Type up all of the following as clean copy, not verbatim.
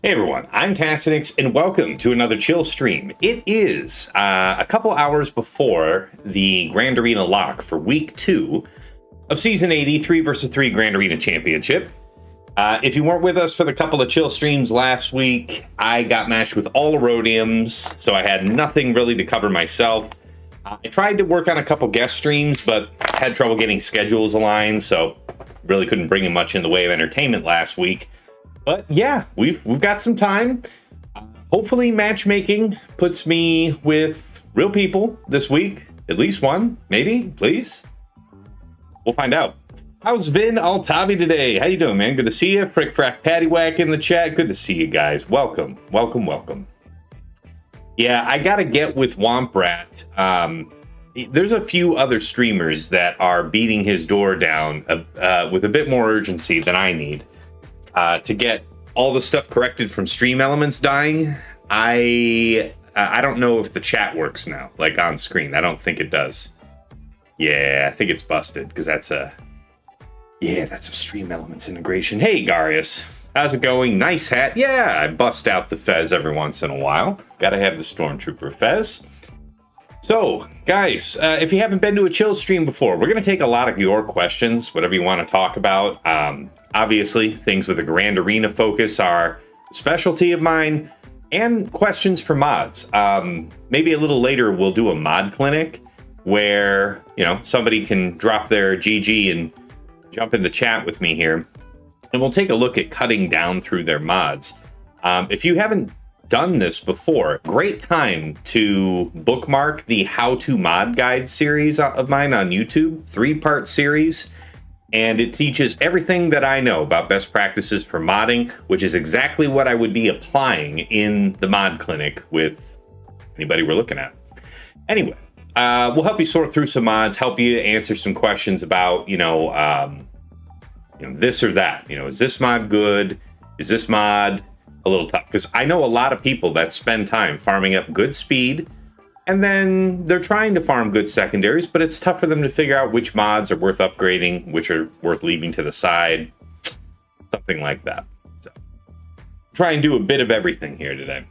Hey everyone, I'm Tassenix, and welcome to another chill stream. It is a couple hours before the Grand Arena lock for Week 2 of Season 80 3 vs 3 Grand Arena Championship. If you weren't with us for the couple of chill streams last week, I got matched with all Erodiums, so I had nothing really to cover myself. I tried to work on a couple guest streams, but had trouble getting schedules aligned, so really couldn't bring in much in the way of entertainment last week. But yeah, we've got some time. Hopefully matchmaking puts me with real people this week. At least one, maybe, please. We'll find out. How's Vin Altavi today? How you doing, man? Good to see you. Frick Frack Paddywhack in the chat. Good to see you guys. Welcome, welcome, welcome. Yeah, I gotta get with Womprat. There's a few other streamers that are beating his door down with a bit more urgency than I need. To get all the stuff corrected from Stream Elements dying. I don't know if the chat works now, like on screen. I don't think it does. Yeah, I think it's busted because that's a Stream Elements integration. Hey, Garius, how's it going? Nice hat. Yeah, I bust out the Fez every once in a while. Gotta have the Stormtrooper Fez. So, guys, if you haven't been to a chill stream before, we're going to take a lot of your questions, whatever you want to talk about. Obviously, things with a Grand Arena focus are a specialty of mine, and questions for mods. Maybe a little later, we'll do a mod clinic where, somebody can drop their GG and jump in the chat with me here, and we'll take a look at cutting down through their mods. If you haven't done this before, great time to bookmark the How to Mod Guide series of mine on YouTube, 3-part series, and it teaches everything that I know about best practices for modding, which is exactly what I would be applying in the mod clinic with anybody we're looking at. Anyway, we'll help you sort through some mods, help you answer some questions about, this or that. Is this mod good? Is this mod a little tough? Because I know a lot of people that spend time farming up good speed, and then they're trying to farm good secondaries, but it's tough for them to figure out which mods are worth upgrading, which are worth leaving to the side, something like that. So try and do a bit of everything here today.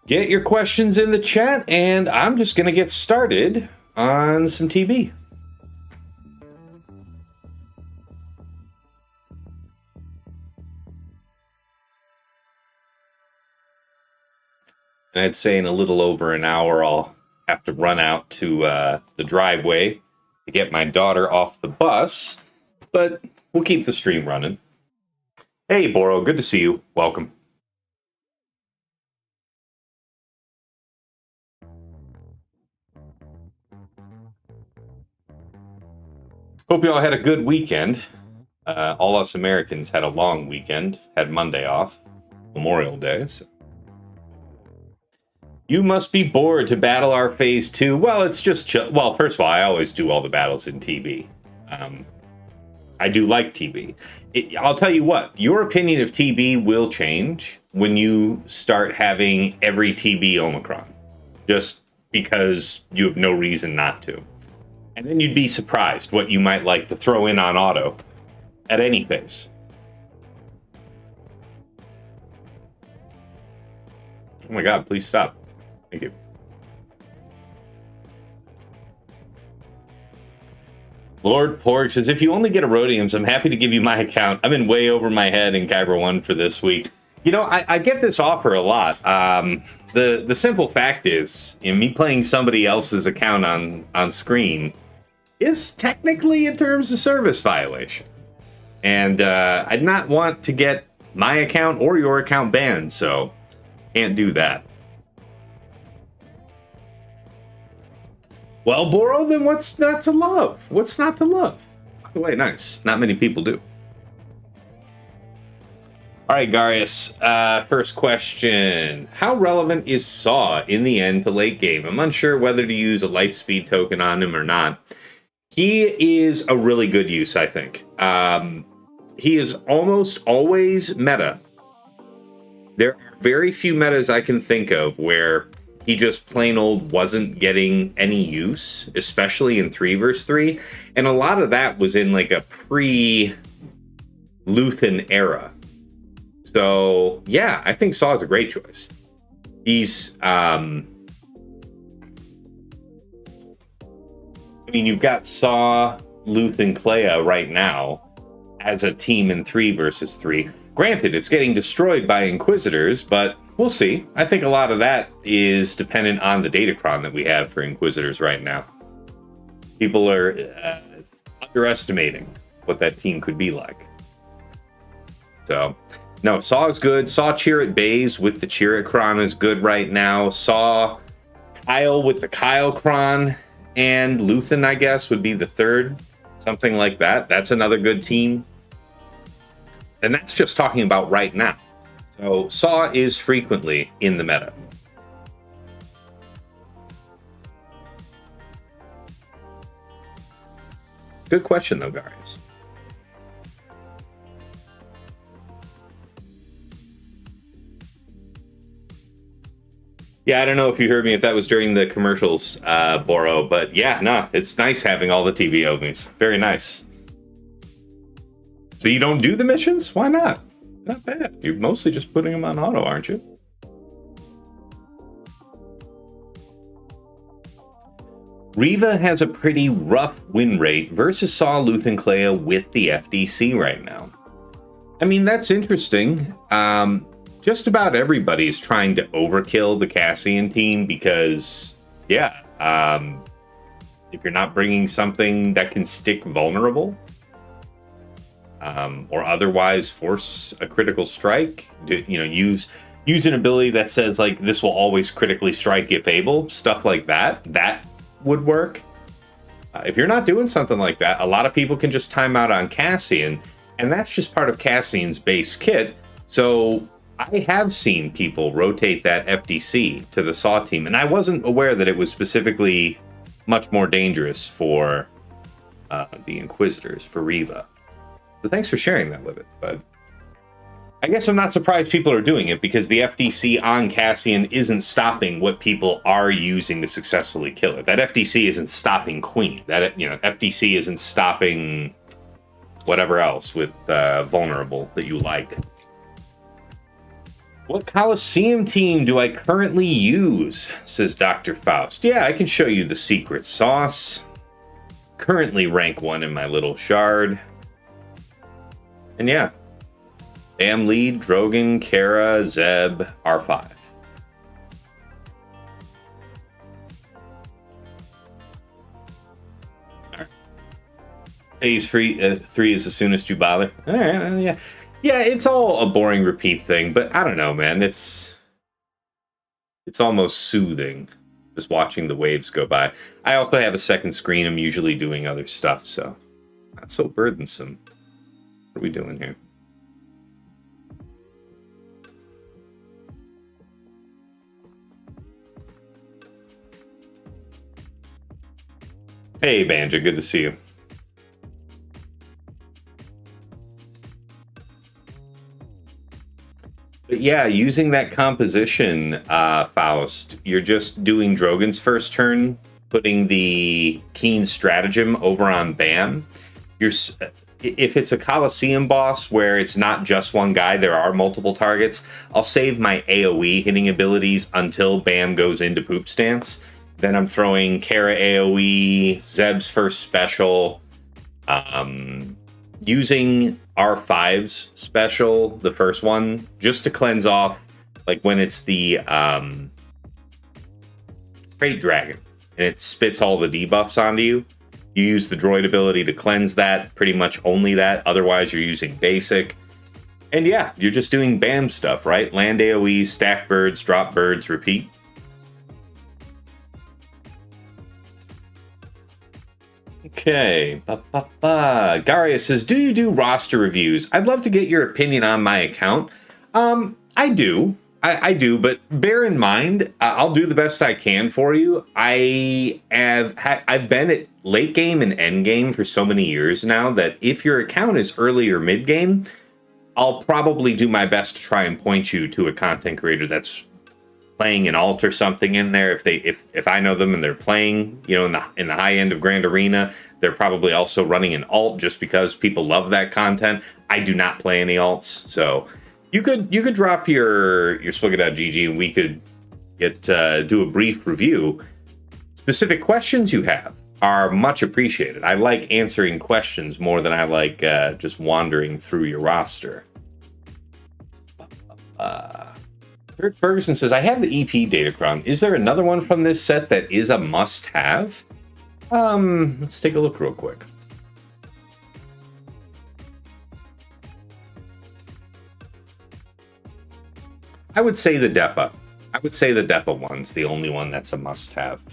Get your questions in the chat, and I'm just going to get started on some TB. And I'd say in a little over an hour, I'll have to run out to the driveway to get my daughter off the bus, but we'll keep the stream running. Hey, Boro, good to see you. Welcome. Hope you all had a good weekend. All us Americans had a long weekend, had Monday off, Memorial Day, so. You must be bored to battle our phase 2. Well, it's just chill. Well, first of all, I always do all the battles in TB. I do like TB. I'll tell you what, your opinion of TB will change when you start having every TB Omicron. Just because you have no reason not to. And then you'd be surprised what you might like to throw in on auto at any phase. Oh my god, please stop. Thank you. Lord Porg says, if you only get Erodiums, I'm happy to give you my account. I've been way over my head in Kyber 1 for this week. I get this offer a lot. The simple fact is, me playing somebody else's account on screen is technically a terms of service violation. And I'd not want to get my account or your account banned, so can't do that. Well, Boro, then what's not to love? What's not to love? By the way, nice. Not many people do. All right, Garius, first question. How relevant is Saw in the end to late game? I'm unsure whether to use a light speed token on him or not. He is a really good use, I think. He is almost always meta. There are very few metas I can think of where he just plain old wasn't getting any use, especially in 3 vs 3. And a lot of that was in like a pre-Luthen era. So yeah, I think Saw is a great choice. He's I mean, you've got Saw, Luth, and Clea right now as a team in 3 versus 3. Granted, it's getting destroyed by Inquisitors, but we'll see. I think a lot of that is dependent on the datacron that we have for Inquisitors right now. People are underestimating what that team could be like. So, no, Saw is good. Saw Chirrut Bays with the Chirrut-cron is good right now. Saw Kyle with the Kyle-cron. And Luthen, I guess, would be the third. Something like that. That's another good team. And that's just talking about right now. So Saw is frequently in the meta. Good question, though, Garius. Yeah, I don't know if you heard me, if that was during the commercials, Boro, but yeah, no, it's nice having all the TV openings. Very nice. So you don't do the missions? Why not? Not bad. You're mostly just putting them on auto, aren't you? Riva has a pretty rough win rate versus Saw, Luth, and Clea with the FDC right now. I mean, that's interesting. Just about everybody's trying to overkill the Cassian team because, yeah, if you're not bringing something that can stick vulnerable or otherwise force a critical strike, use an ability that says, like, this will always critically strike if able, stuff like that, that would work. If you're not doing something like that, a lot of people can just time out on Cassian, and that's just part of Cassian's base kit. So I have seen people rotate that FDC to the Saw team, and I wasn't aware that it was specifically much more dangerous for the Inquisitors, for Riva. So thanks for sharing that with it, bud. I guess I'm not surprised people are doing it because the FDC on Cassian isn't stopping what people are using to successfully kill it. That FDC isn't stopping Queen. That FDC isn't stopping whatever else with vulnerable that you like. What Coliseum team do I currently use? Says Dr. Faust. Yeah, I can show you the secret sauce. Currently rank 1 in my little shard. And yeah. Bam lead, Drogon, Kara, Zeb, R5. Right. Phase 3 is as soon as you bother. All right, yeah. Yeah, it's all a boring repeat thing, but I don't know, man. It's almost soothing just watching the waves go by. I also have a second screen. I'm usually doing other stuff, so not so burdensome. What are we doing here? Hey, Banjo, good to see you. But yeah, using that composition, Faust, you're just doing Drogon's first turn, putting the Keen Stratagem over on Bam. If it's a Coliseum boss where it's not just one guy, there are multiple targets, I'll save my AoE hitting abilities until Bam goes into poop stance. Then I'm throwing Kara AoE, Zeb's first special, using R5's special, the first one, just to cleanse off, like when it's the Crate Dragon, and it spits all the debuffs onto you. You use the droid ability to cleanse that, pretty much only that, otherwise you're using basic. And yeah, you're just doing BAM stuff, right? Land AoEs, stack birds, drop birds, repeat. Okay. Garia says, do you do roster reviews? I'd love to get your opinion on my account. I do. I do, but bear in mind, I'll do the best I can for you. I've been at late game and end game for so many years now that if your account is early or mid game, I'll probably do my best to try and point you to a content creator that's playing an alt or something in there. If I know them and they're playing, in the high end of Grand Arena, they're probably also running an alt just because people love that content. I do not play any alts, so You could drop your Swigga.gg and we could do a brief review. Specific questions you have are much appreciated. I like answering questions more than I like just wandering through your roster. Eric Ferguson says, I have the EP Datacron. Is there another one from this set that is a must-have? Let's take a look real quick. I would say the Depa. I would say the Depa one's the only one that's a must-have.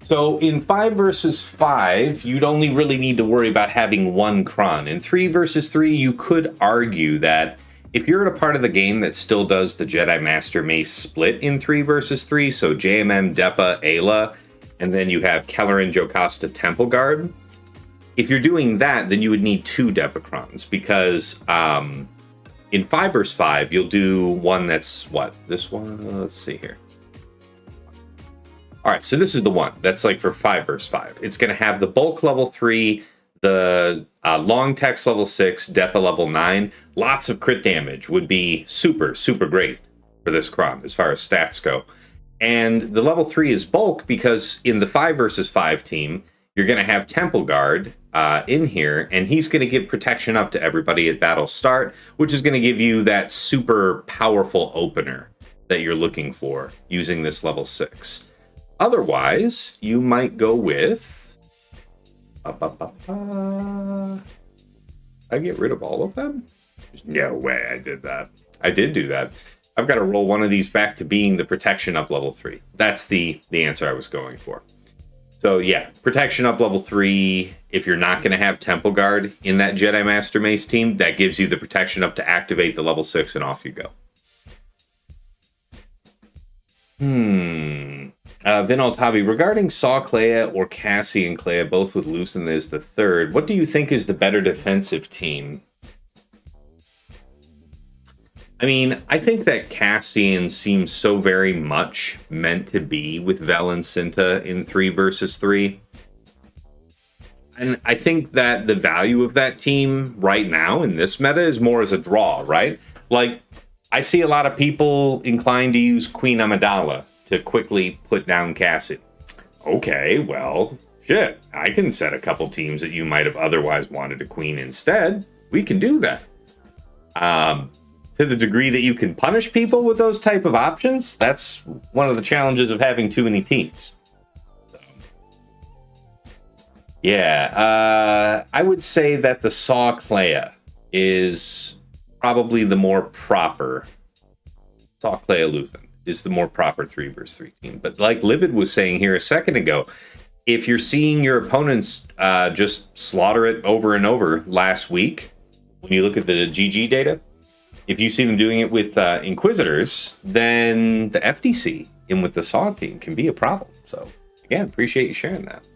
So in 5 versus 5, you'd only really need to worry about having one Kron. In 3 versus 3, you could argue that if you're at a part of the game that still does the Jedi Master Mace split in 3 versus 3, so JMM, Depa, Ayla, and then you have Kelleran, Jocasta, Temple Guard, if you're doing that, then you would need 2 Depa Krons, because in 5 versus 5, you'll do one that's, what, this one? Let's see here. All right, so this is the one that's like for 5 versus 5. It's going to have the bulk level 3, the long text level 6, Depa level 9. Lots of crit damage would be super, super great for this Kron as far as stats go. And the level 3 is bulk because in the 5 versus 5 team, you're going to have Temple Guard in here, and he's going to give protection up to everybody at battle start, which is going to give you that super powerful opener that you're looking for using this level 6. Otherwise, you might go with... I get rid of all of them? There's no way I did that. I did do that. I've got to roll one of these back to being the protection up level 3. That's the answer I was going for. So yeah, protection up level 3. If you're not going to have Temple Guard in that Jedi Master Mace team, that gives you the protection up to activate the level 6 and off you go. Vin Altabi, regarding Saw Clea or Cassian Clea, both with Lucen as the third, what do you think is the better defensive team? I mean, I think that Cassian seems so very much meant to be with Vel and Cinta in 3 versus 3. And I think that the value of that team right now in this meta is more as a draw, right? Like, I see a lot of people inclined to use Queen Amidala to quickly put down Cassian. Okay, well, shit. I can set a couple teams that you might have otherwise wanted a queen instead. We can do that. To the degree that you can punish people with those type of options, that's one of the challenges of having too many teams. So, yeah, I would say that the Saw Clea is probably the more proper. Saw Clea Luthen is the more proper 3 versus 3 team. But like Livid was saying here a second ago, if you're seeing your opponents just slaughter it over and over last week, when you look at the GG data, if you see them doing it with Inquisitors, then the FDC in with the Saw team can be a problem. So again, appreciate you sharing that.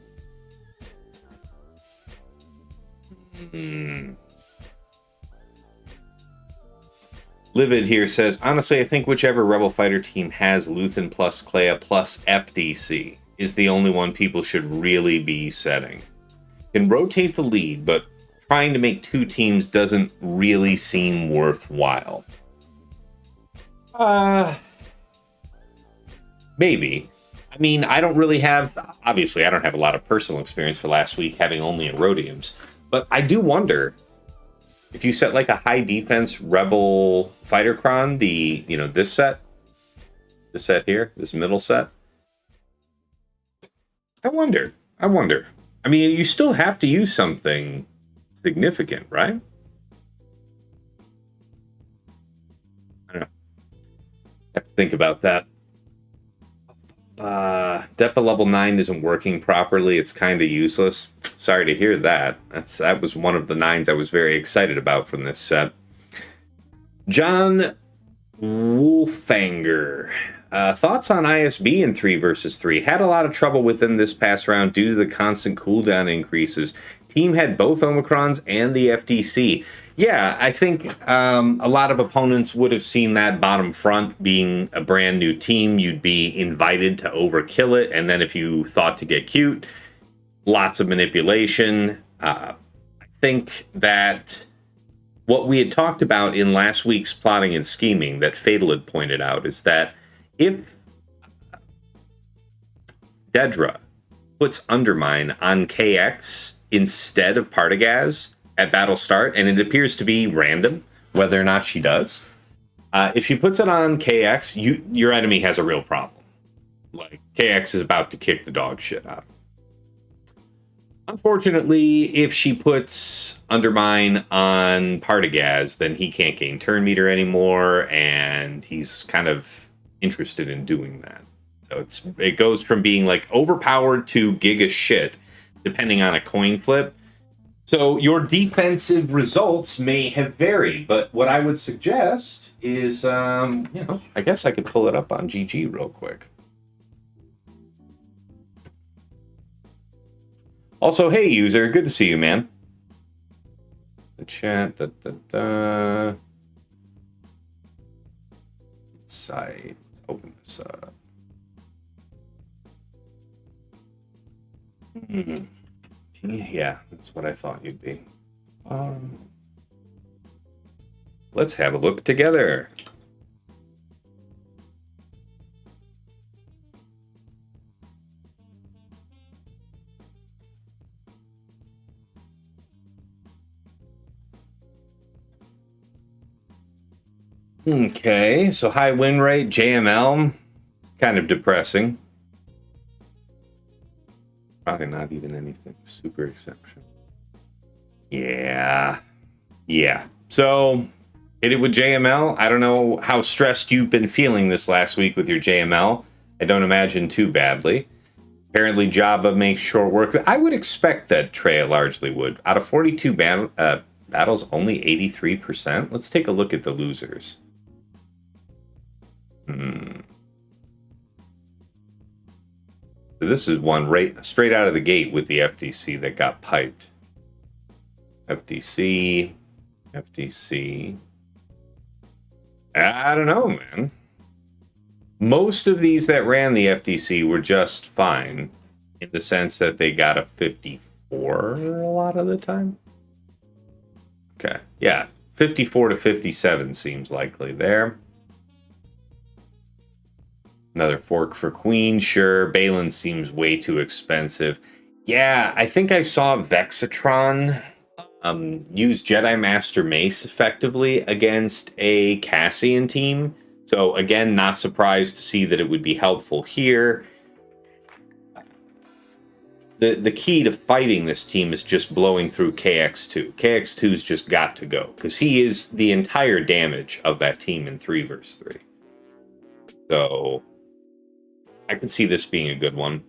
Livid here says, honestly, I think whichever Rebel Fighter team has Luthen plus Clea plus FDC is the only one people should really be setting. Can rotate the lead, but trying to make 2 teams doesn't really seem worthwhile. Maybe. I mean, I don't really have... Obviously, I don't have a lot of personal experience for last week, having only Erodiums. But I do wonder... if you set like a high defense Rebel Fighter Kron, this set here, this middle set, I wonder. I mean, you still have to use something significant, right? I don't know. Have to think about that. Depa level 9 isn't working properly. It's kind of useless. Sorry to hear that. That was one of the 9s I was very excited about from this set. John Wolfanger. Thoughts on ISB in 3 versus 3? Had a lot of trouble with them this past round due to the constant cooldown increases. Team had both Omicrons and the FDC. Yeah, I think a lot of opponents would have seen that bottom front being a brand new team. You'd be invited to overkill it, and then if you thought to get cute, lots of manipulation. I think that what we had talked about in last week's plotting and scheming that Fatal had pointed out is that if Dedra puts Undermine on KX instead of Partagaz at battle start, and it appears to be random whether or not she does, if she puts it on KX, your enemy has a real problem. Like, KX is about to kick the dog shit out of him. Unfortunately, if she puts Undermine on Partagaz, then he can't gain turn meter anymore, and he's kind of interested in doing that. So it goes from being like overpowered to giga shit, depending on a coin flip. So your defensive results may have varied, but what I would suggest is, I guess I could pull it up on GG real quick. Also, hey, user, good to see you, man. The chat, Site, let's open this up. Yeah, that's what I thought you'd be. Let's have a look together. Okay, so high win rate, JML, kind of depressing. Probably not even anything super exceptional. Yeah. So, hit it with JML. I don't know how stressed you've been feeling this last week with your JML. I don't imagine too badly. Apparently, Jabba makes short work. I would expect that Treya largely would. Out of 42 battles, only 83%. Let's take a look at the losers. So this is one right straight out of the gate with the FTC that got piped. FTC. I don't know, man. Most of these that ran the FTC were just fine in the sense that they got a 54 a lot of the time. Okay, yeah. 54 to 57 seems likely there. Another fork for Queen, sure. Balin seems way too expensive. Yeah, I think I saw Vexatron use Jedi Master Mace effectively against a Cassian team. So again, not surprised to see that it would be helpful here. The key to fighting this team is just blowing through KX2. KX2's just got to go, because he is the entire damage of that team in 3 versus 3. So I could see this being a good one.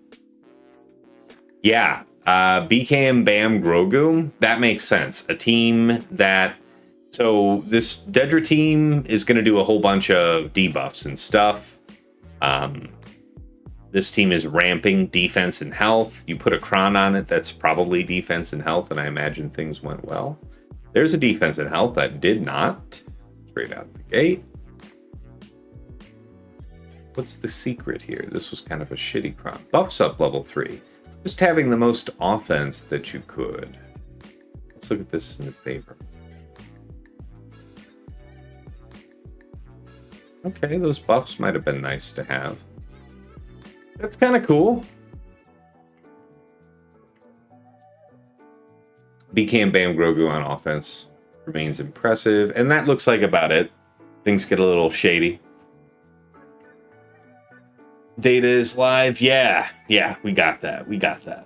Yeah, BKM Bam Grogu, that makes sense. A team that... So this Dedra team is going to do a whole bunch of debuffs and stuff. This team is ramping defense and health. You put a Kron on it, that's probably defense and health, and I imagine things went well. There's a defense and health that did not. Straight out the gate. What's the secret here? This was kind of a shitty Kron. Buffs up level 3. Just having the most offense that you could. Let's look at this in the favor. Okay, those buffs might have been nice to have. That's kind of cool. BKM Bam Grogu on offense remains impressive, and that looks like about it. Things get a little shady. Data is live. Yeah, we got that.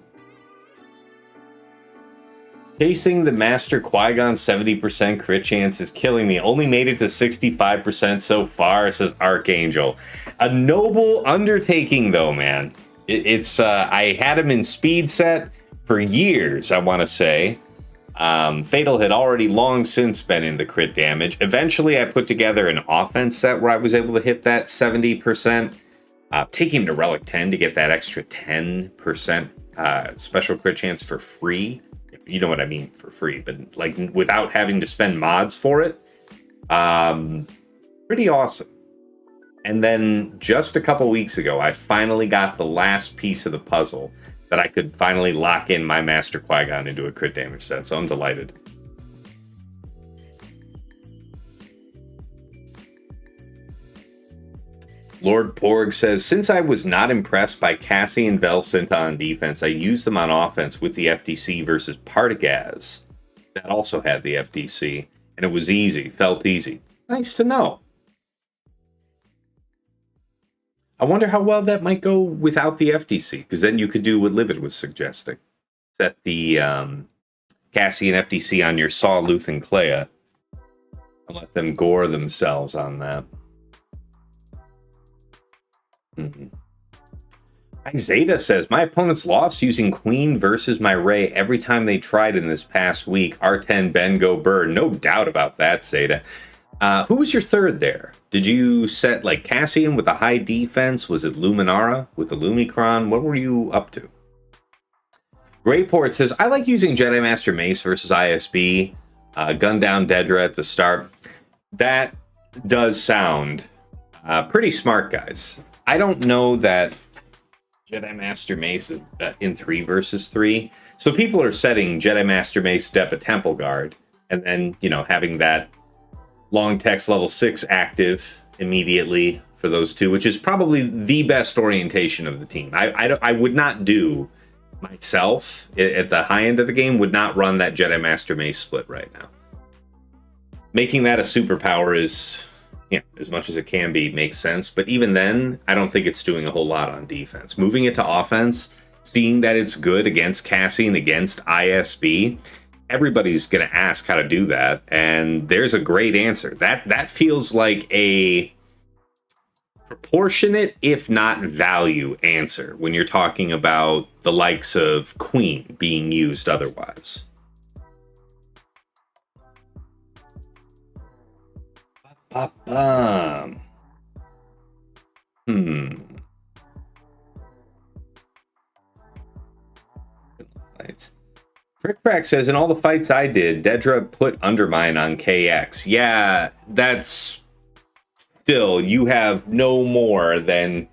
Chasing the Master Qui-Gon 70% crit chance is killing me. Only made it to 65% so far, says Archangel. A noble undertaking, though, man. It's I had him in speed set for years, I want to say. Fatal had already long since been in the crit damage. Eventually, I put together an offense set where I was able to hit that 70%. Take him to Relic 10 to get that extra 10% special crit chance for free. You know what I mean, for free, but like without having to spend mods for it. Pretty awesome. And then just a couple weeks ago, I finally got the last piece of the puzzle that I could finally lock in my Master Qui-Gon into a crit damage set, so I'm delighted. Lord Porg says, since I was not impressed by Cassie and Velcinta on defense, I used them on offense with the FDC versus Partagaz. That also had the FDC, and it was easy, felt easy. Nice to know. I wonder how well that might go without the FDC, because then you could do what Livid was suggesting. Set the Cassie and FDC on your Saw, Luth, and Clea, and let them gore themselves on that. Zeta says, my opponents lost using Queen versus my Ray every time they tried in this past week. R10, Ben, go Bird. No doubt about that, Zeta. Who was your third there? Did you set like Cassian with a high defense? Was it Luminara with the Lumicron? What were you up to? Greyport says, I like using Jedi Master Mace versus ISB. Gun down Dedra at the start. That does sound pretty smart, guys. I don't know that Jedi Master Mace is in 3 versus 3. So people are setting Jedi Master Mace step a Temple Guard, and then, you know, having that long text level 6 active immediately for those two, which is probably the best orientation of the team. I would not do myself at the high end of the game, would not run that Jedi Master Mace split right now. Making that a superpower is, yeah, as much as it can be, makes sense. But even then, I don't think it's doing a whole lot on defense. Moving it to offense, seeing that it's good against Cassie and against ISB, everybody's going to ask how to do that. And there's a great answer. That feels like a proportionate, if not value, answer when you're talking about the likes of Queen being used otherwise. Frick says, in all the fights I did, Dedra put Undermine on KX. Yeah, that's still, you have no more than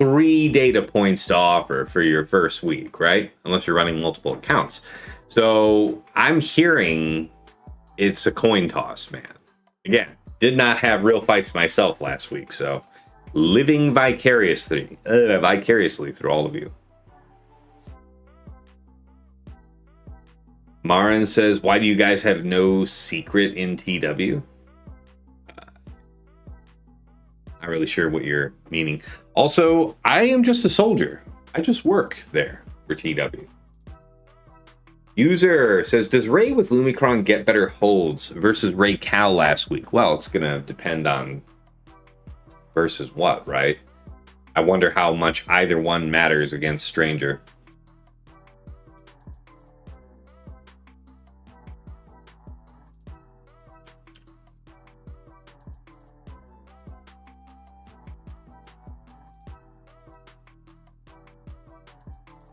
3 data points to offer for your first week, right? Unless you're running multiple accounts. So I'm hearing it's a coin toss, man. Again, did not have real fights myself last week, so living vicariously through all of you. Marin says, why do you guys have no secret in TW? Not really sure what you're meaning. Also, I am just a soldier. I just work there for TW. User says, does Ray with Lumicron get better holds versus Ray Cal last week? Well, it's going to depend on versus what, right? I wonder how much either one matters against Stranger.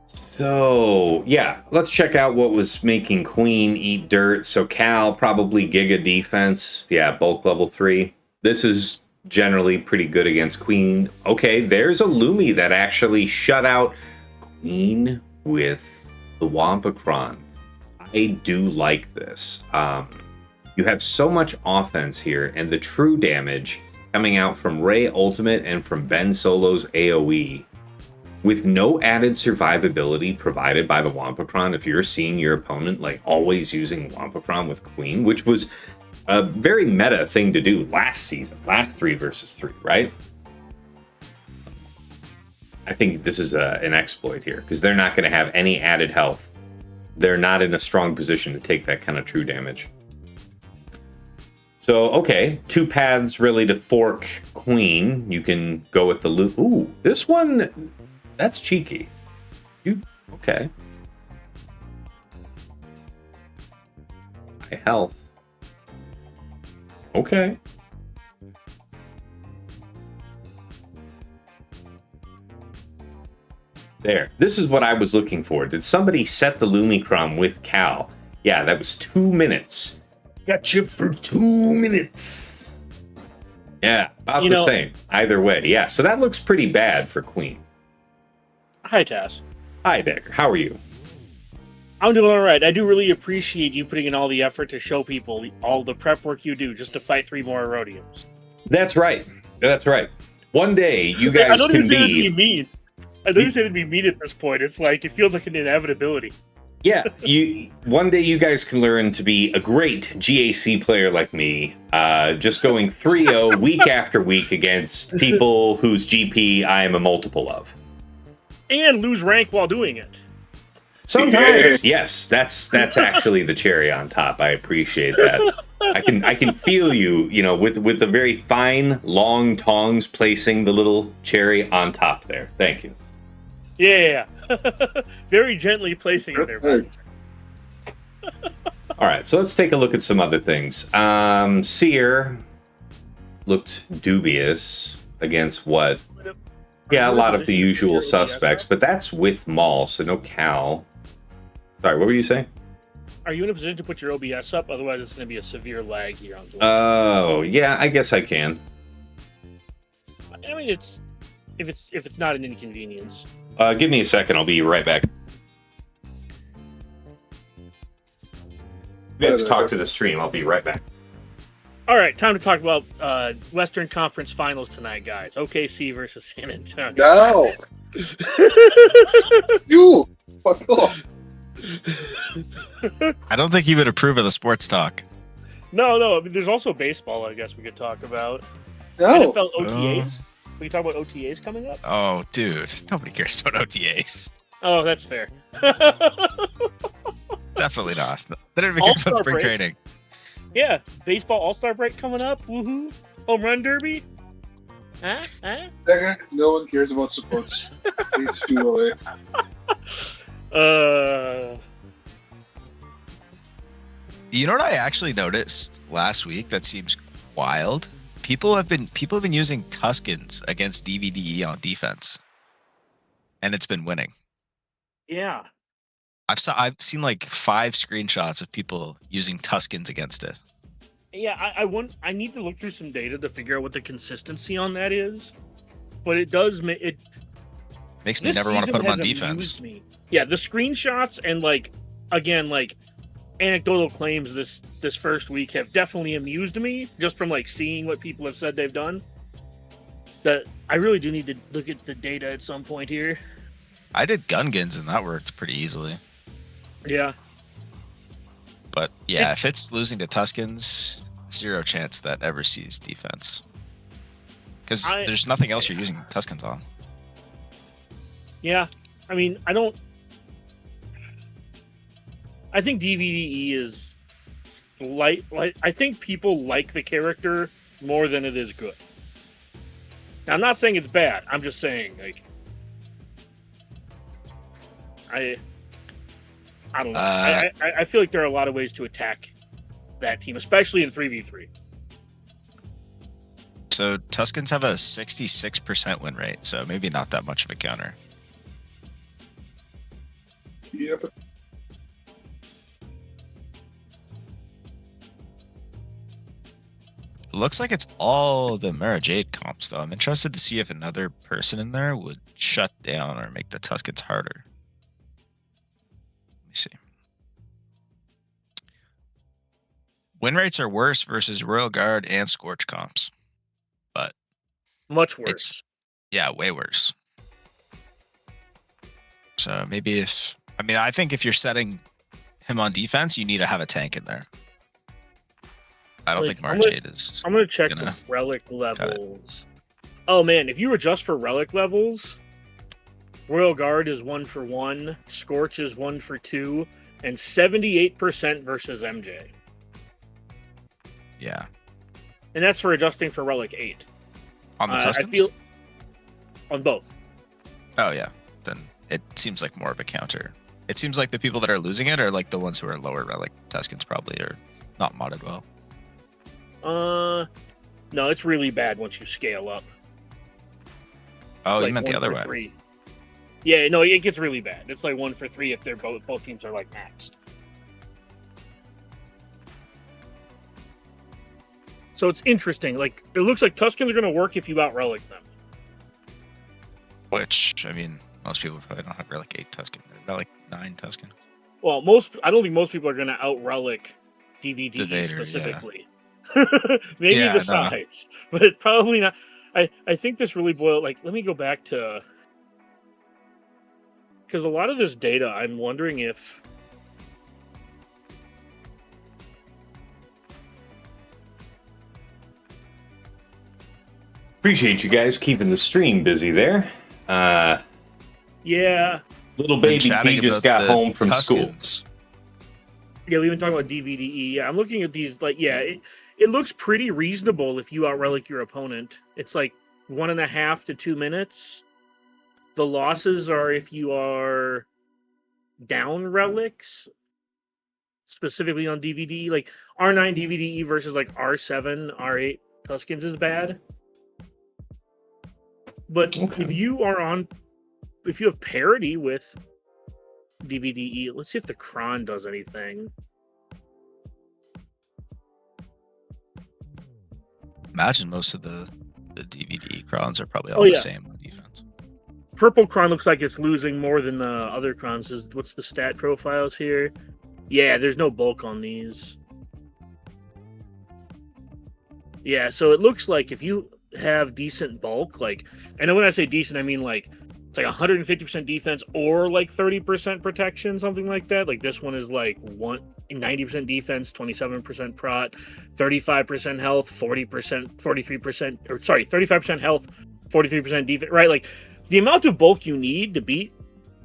So, yeah, let's check out what was making Queen eat dirt. So Cal, probably Giga defense. Yeah, bulk level 3. This is generally pretty good against Queen. Okay, there's a Lumi that actually shut out Queen with the Wampacron. I do like this. You have so much offense here, and the true damage coming out from Ray Ultimate and from Ben Solo's AoE. With no added survivability provided by the Wampacron, if you're seeing your opponent like always using Wampacron with Queen, which was a very meta thing to do last season, last 3 versus 3, right? I think this is an exploit here because they're not going to have any added health. They're not in a strong position to take that kind of true damage. So, okay, 2 paths really to fork Queen. You can go with the loop. Ooh, this one... That's cheeky. Okay. High health. Okay. There. This is what I was looking for. Did somebody set the Lumicron with Cal? Yeah, that was 2 minutes. Got you for 2 minutes. Yeah, about the same. Either way. Yeah, so that looks pretty bad for Queen. Hi, Tass. Hi there. How are you? I'm doing all right. I do really appreciate you putting in all the effort to show people all the prep work you do just to fight 3 more Herodians. That's right. That's right. One day, you I guys don't can even say it to be be. mean. I don't even say it to be mean at this point. It's like, it feels like an inevitability. Yeah, one day you guys can learn to be a great GAC player like me, just going 3-0 week after week against people whose GP I am a multiple of. And lose rank while doing it. Sometimes, yes, that's actually the cherry on top. I appreciate that. I can feel you, with the very fine long tongs placing the little cherry on top there. Thank you. Yeah. Very gently placing it there. All right, so let's take a look at some other things. Seer looked dubious against what? Yeah, a lot of the usual suspects, but that's with Maul, so no Cal. Sorry, what were you saying? Are you in a position to put your OBS up? Otherwise, it's going to be a severe lag here on Twitch. Oh, yeah, I guess I can. I mean, if it's not an inconvenience. Give me a second. I'll be right back. Let's talk to the stream. I'll be right back. All right, time to talk about Western Conference Finals tonight, guys. OKC versus San Antonio. No! You! Fuck off. I don't think he would approve of the sports talk. No. I mean, there's also baseball, I guess we could talk about. No! NFL OTAs. We can talk about OTAs coming up? Oh, dude. Nobody cares about OTAs. Oh, that's fair. Definitely not. They didn't even care about spring training. Yeah, baseball all-star break coming up. Woohoo! Home run derby. Huh? No one cares about sports. Please do away. You know what I actually noticed last week that seems wild? People have been using Tuscans against DVDE on defense, and it's been winning. Yeah. I've seen like 5 screenshots of people using Tuscans against it. Yeah, I need to look through some data to figure out what the consistency on that is, but it does makes me never want to put them on defense. Me. Yeah, the screenshots and again anecdotal claims this first week have definitely amused me just from seeing what people have said they've done. That I really do need to look at the data at some point here. I did Gungans and that worked pretty easily. Yeah. But yeah, if it's losing to Tuscans, 0 chance that ever sees defense. Because there's nothing else you're using Tuscans on. Yeah. I mean, I think DVDE is I think people like the character more than it is good. Now, I'm not saying it's bad. I'm just saying, I don't know. I feel like there are a lot of ways to attack that team, especially in 3v3. So Tuscans have a 66% win rate, so maybe not that much of a counter. Yep. It looks like it's all the Mara Jade comps, though. I'm interested to see if another person in there would shut down or make the Tuscans harder. Let me see. Win rates are worse versus Royal Guard and Scorch comps, but much worse. Yeah, way worse. So maybe I think if you're setting him on defense, you need to have a tank in there. I don't think Marjade is. I'm gonna check the relic levels. Oh man, if you adjust for relic levels, Royal Guard is 1 for 1, Scorch is 1 for 2, and 78% versus MJ. Yeah. And that's for adjusting for relic 8. On the Tuscans? I feel on both. Oh yeah. Then it seems like more of a counter. It seems like the people that are losing it are like the ones who are lower relic. Tuscans probably are not modded well. No, it's really bad once you scale up. Oh, you meant the other way. 3. Yeah, no, it gets really bad. It's like 1 for 3 if they're both teams are maxed. So it's interesting. It looks like Tuscans are going to work if you out relic them. Which, most people probably don't have relic 8 Tuscan. Relic 9 Tuscan. Well, I don't think most people are going to out relic DVD specifically. Yeah. Maybe the sides, but probably not. I think this really boiled. Like, let me go back to, because a lot of this data, I'm wondering if. Appreciate you guys keeping the stream busy there. Yeah. Little baby Chatting T just about got the home from school. Tuskens. Yeah, we've been talking about DVDE. Yeah, I'm looking at these. Like, yeah, it looks pretty reasonable if you out-relic your opponent. It's like 1.5 to 2 minutes. The losses are if you are down relics, specifically on DVDE. Like R9 DVDE versus like R7, R8 Tuskens is bad. But Okay. if you have parity with DVDE, let's see if the Kron does anything. Imagine most of the DVD crowns are probably all the same on defense. Purple Kron looks like it's losing more than the other Krons. What's the stat profiles here? Yeah, there's no bulk on these. Yeah, so it looks like if you have decent bulk, like, and when I say decent, I mean like it's like 150% defense or like 30% protection, something like that. Like this one is like 90% defense, 27% prot, 35% health, 40%, 43%, or sorry, 35% health, 43% defense, right? Like the amount of bulk you need to beat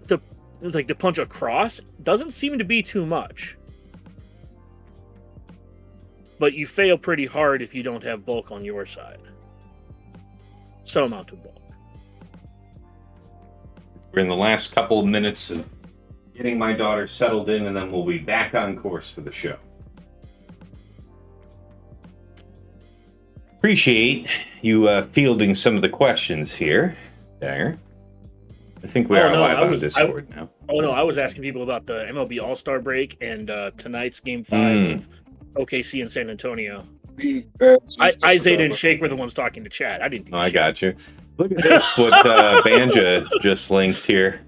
to punch across doesn't seem to be too much. But you fail pretty hard if you don't have bulk on your side. Some amount of bulk. We're in the last couple of minutes of getting my daughter settled in, and then we'll be back on course for the show. Appreciate you fielding some of the questions here, Dagger. I think we are live on Discord now. Oh no, I was asking people about the MLB All-Star break and tonight's Game 5 of OKC and San Antonio. Isaiah and Shake were the ones talking to chat. I didn't do shit. I got you. Look at this, what Banja just linked here.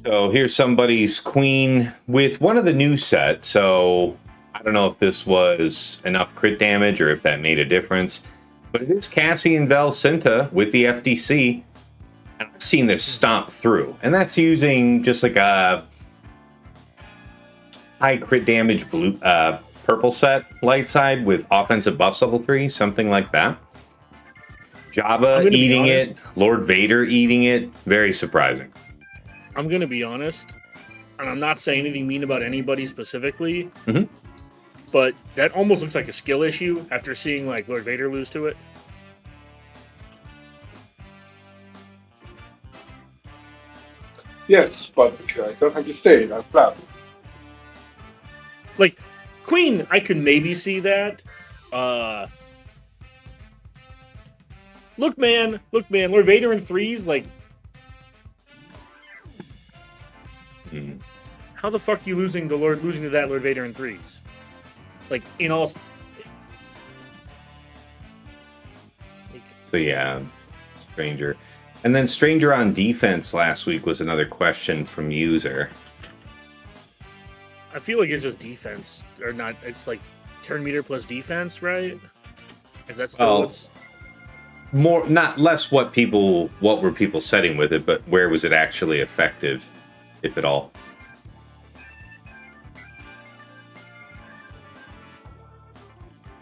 So here's somebody's queen with one of the new sets. So I don't know if this was enough crit damage or if that made a difference. But it is Cassian Valcinta with the FDC. And I've seen this stomp through. And that's using just like a high crit damage blue purple set light side with offensive buffs level 3, something like that. Jabba eating it, Lord Vader eating it. Very surprising. I'm going to be honest, and I'm not saying anything mean about anybody specifically, but that almost looks like a skill issue after seeing like Lord Vader lose to it. Yes, but I don't have to say it out loud. Like, Queen, I could maybe see that. Look, man, Lord Vader in threes, like... How the fuck are you losing to that Lord Vader in threes? Like, in all... So yeah, Stranger. And then Stranger on defense last week was another question from user. I feel like it's just defense, or not, it's like turn meter plus defense, right? If that's what's... More, not less what were people setting with it, but where was it actually effective, if at all?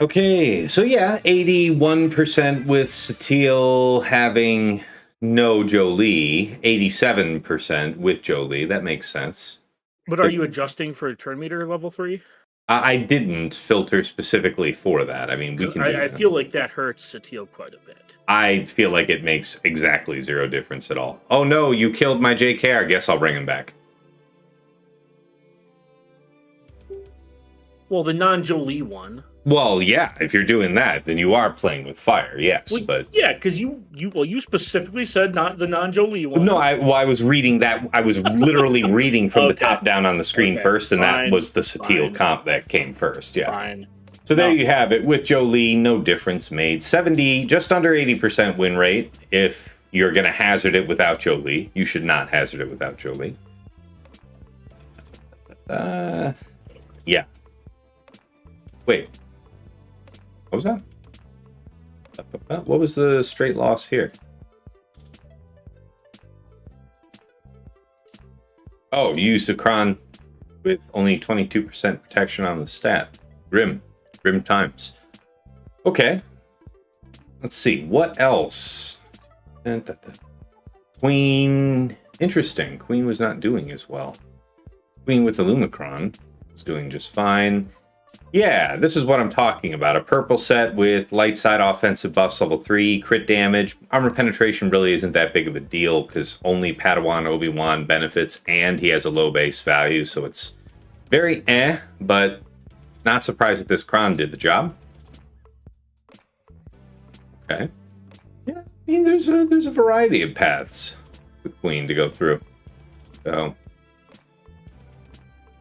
Okay, so yeah, 81% with Sateel having no Jolie, 87% with Jolie. That makes sense. But are you adjusting for turn meter level 3? I didn't filter specifically for that. I mean, we can. I feel like that hurts Sateel quite a bit. I feel like it makes exactly zero difference at all. Oh no, you killed my JK. I guess I'll bring him back. Well, the non-Jolie one. Well, yeah, if you're doing that, then you are playing with fire, yes. Well, but yeah, because you specifically said not the non-Jolie one. No, I was reading that. I was literally reading from the top down on the screen first, and that was the Sateel comp that came first. Yeah. Fine. So there you have it. With Jolie, no difference made. 70, just under 80% win rate. If you're going to hazard it without Jolie, you should not hazard it without Jolie. Yeah. Wait. What was What was the straight loss here? Oh, you used a cron with only 22% protection on the stat. Grim times. Okay. Let's see. What else? Queen. Interesting. Queen was not doing as well. Queen with the Lumicron was doing just fine. Yeah, this is what I'm talking about. A purple set with light side offensive buffs level 3, crit damage. Armor penetration really isn't that big of a deal because only Padawan Obi-Wan benefits and he has a low base value, so it's very but not surprised that this Kron did the job. Okay. Yeah, I mean, there's a variety of paths with Queen to go through. So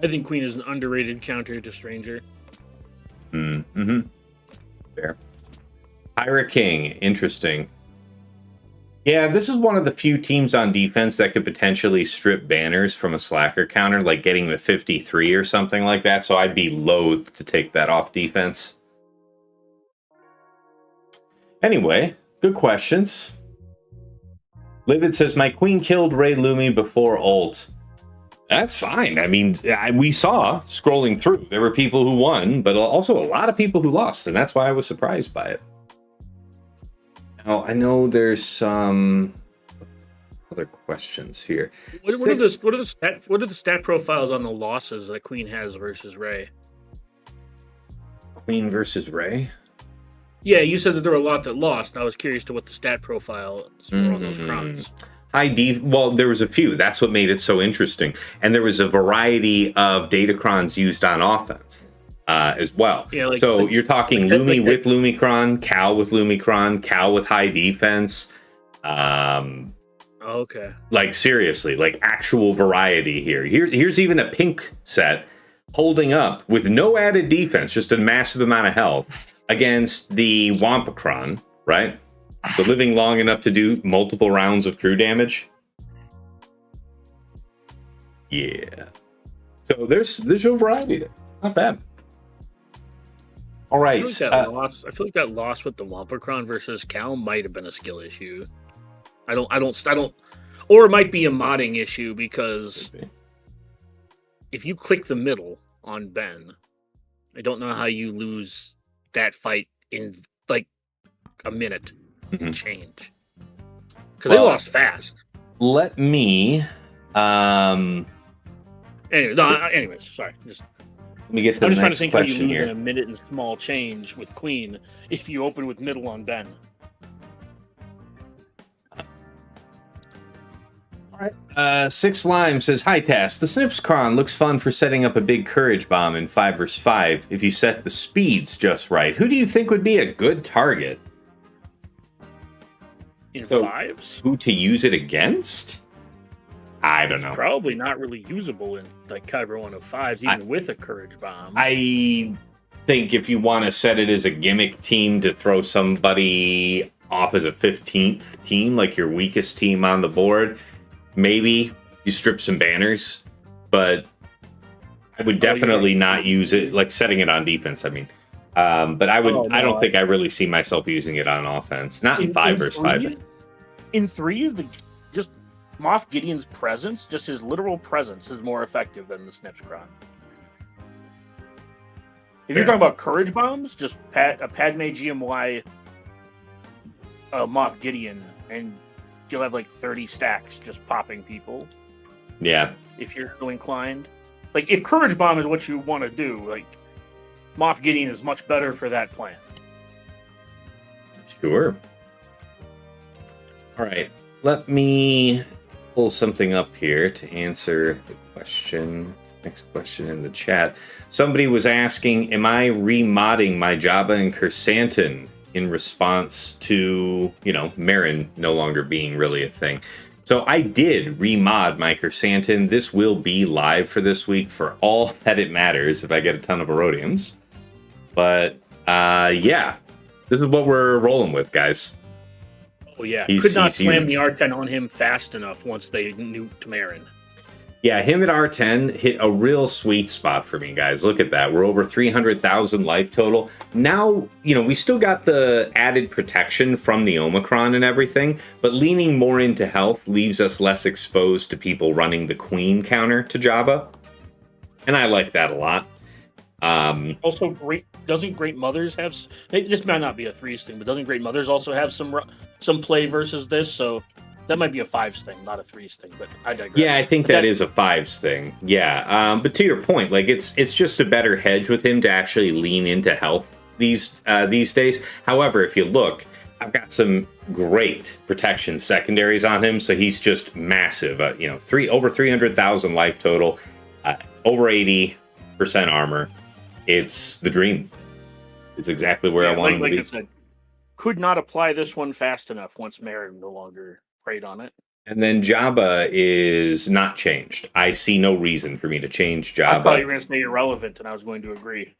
I think Queen is an underrated counter to Stranger. Mm-hmm. Fair. Pyra King, interesting. Yeah, this is one of the few teams on defense that could potentially strip banners from a slacker counter, like getting the 53 or something like that, so I'd be loath to take that off defense. Anyway, good questions. Livid says, my queen killed Ray Lumi before ult. That's fine. I mean, we saw scrolling through, there were people who won, but also a lot of people who lost, and that's why I was surprised by it. Now, I know there's some other questions here. What are the stat profiles on the losses that Queen has versus Ray? Queen versus Ray? Yeah, you said that there were a lot that lost. I was curious to what the stat profile for all those crowns. Well, there was a few. That's what made it so interesting. And there was a variety of datacrons used on offense as well. Yeah, you're talking Lumi with Lumicron, Cal with Lumicron, Cal with high defense. Okay. Like, seriously, like actual variety here. Here's even a pink set holding up with no added defense, just a massive amount of health against the Wampacron, right? So living long enough to do multiple rounds of crew damage. Yeah. So there's a variety there. Not bad. All right. I feel like that loss with the Wampacron versus Cal might have been a skill issue. I don't, or it might be a modding issue because if you click the middle on Ben, I don't know how you lose that fight in like a minute. Change because they lost fast. Let me anyways, sorry, let me get to the next question here. I'm just trying to think how you lose in a minute and small change with Queen if you open with middle on Ben. All right. Six Lime says, hi Tass, the Snipscron looks fun for setting up a big courage bomb in 5 vs 5 if you set the speeds just right. Who do you think would be a good target? In fives? Who to use it against? I don't know. Probably not really usable in like Kyber 1 of 5s, even with a courage bomb. I think if you want to set it as a gimmick team to throw somebody off as a 15th team, like your weakest team on the board, maybe you strip some banners, but I would definitely not use it, like setting it on defense, I mean. But I don't think I really see myself using it on offense. Not in 5 vs 5. In 3, just Moff Gideon's presence, just his literal presence, is more effective than the Snipscron. If you're talking about courage bombs, just a Padme GMY Moff Gideon, and you'll have like 30 stacks just popping people. Yeah. If you're so inclined. Like, if courage bomb is what you want to do, like, Moff Gideon is much better for that plan. Sure. All right. Let me pull something up here to answer the question. Next question in the chat. Somebody was asking, am I remodding my Jabba and Kersantin in response to, Marin no longer being really a thing? So I did remod my Kersantin. This will be live for this week for all that it matters if I get a ton of Erodiums. But, yeah, this is what we're rolling with, guys. Oh, yeah. Could not slam the R10 on him fast enough once they nuked Marin. Yeah, him at R10 hit a real sweet spot for me, guys. Look at that. We're over 300,000 life total. Now, we still got the added protection from the Omicron and everything, but leaning more into health leaves us less exposed to people running the Queen counter to Jabba. And I like that a lot. Also, doesn't Great Mothers have... This might not be a threes thing, but doesn't Great Mothers also have some play versus this? So that might be a fives thing, not a threes thing, but I digress. Yeah, I think that is a fives thing. Yeah, but to your point, like it's just a better hedge with him to actually lean into health these days. However, if you look, I've got some great protection secondaries on him, so he's just massive. Over 300,000 life total, over 80% armor. It's the dream. It's exactly where I want him to be. Like I said, could not apply this one fast enough once Merrin no longer preyed on it. And then Jabba is not changed. I see no reason for me to change Jabba. I thought you were going to say irrelevant, and I was going to agree.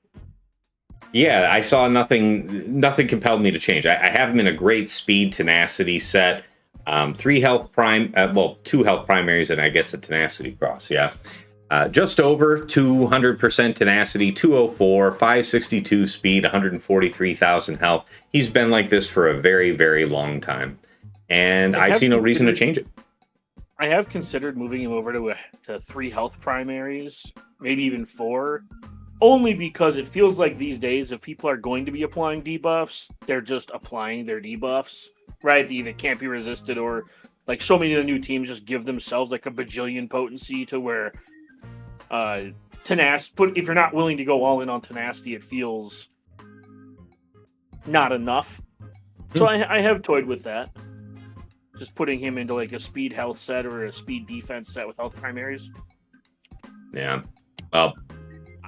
Yeah, I saw nothing compelled me to change. I have him in a great speed tenacity set. 2 health primaries, and I guess a tenacity cross, yeah. Just over 200% tenacity, 204, 562 speed, 143,000 health. He's been like this for a very, very long time. And I see no reason to change it. I have considered moving him over to 3 health primaries, maybe even 4, only because it feels like these days, if people are going to be applying debuffs, they're just applying their debuffs, right? They either can't be resisted or, like, so many of the new teams just give themselves like a bajillion potency to where if you're not willing to go all in on tenacity, it feels not enough. So I have toyed with that. Just putting him into like a speed health set or a speed defense set with health primaries. Yeah. Well,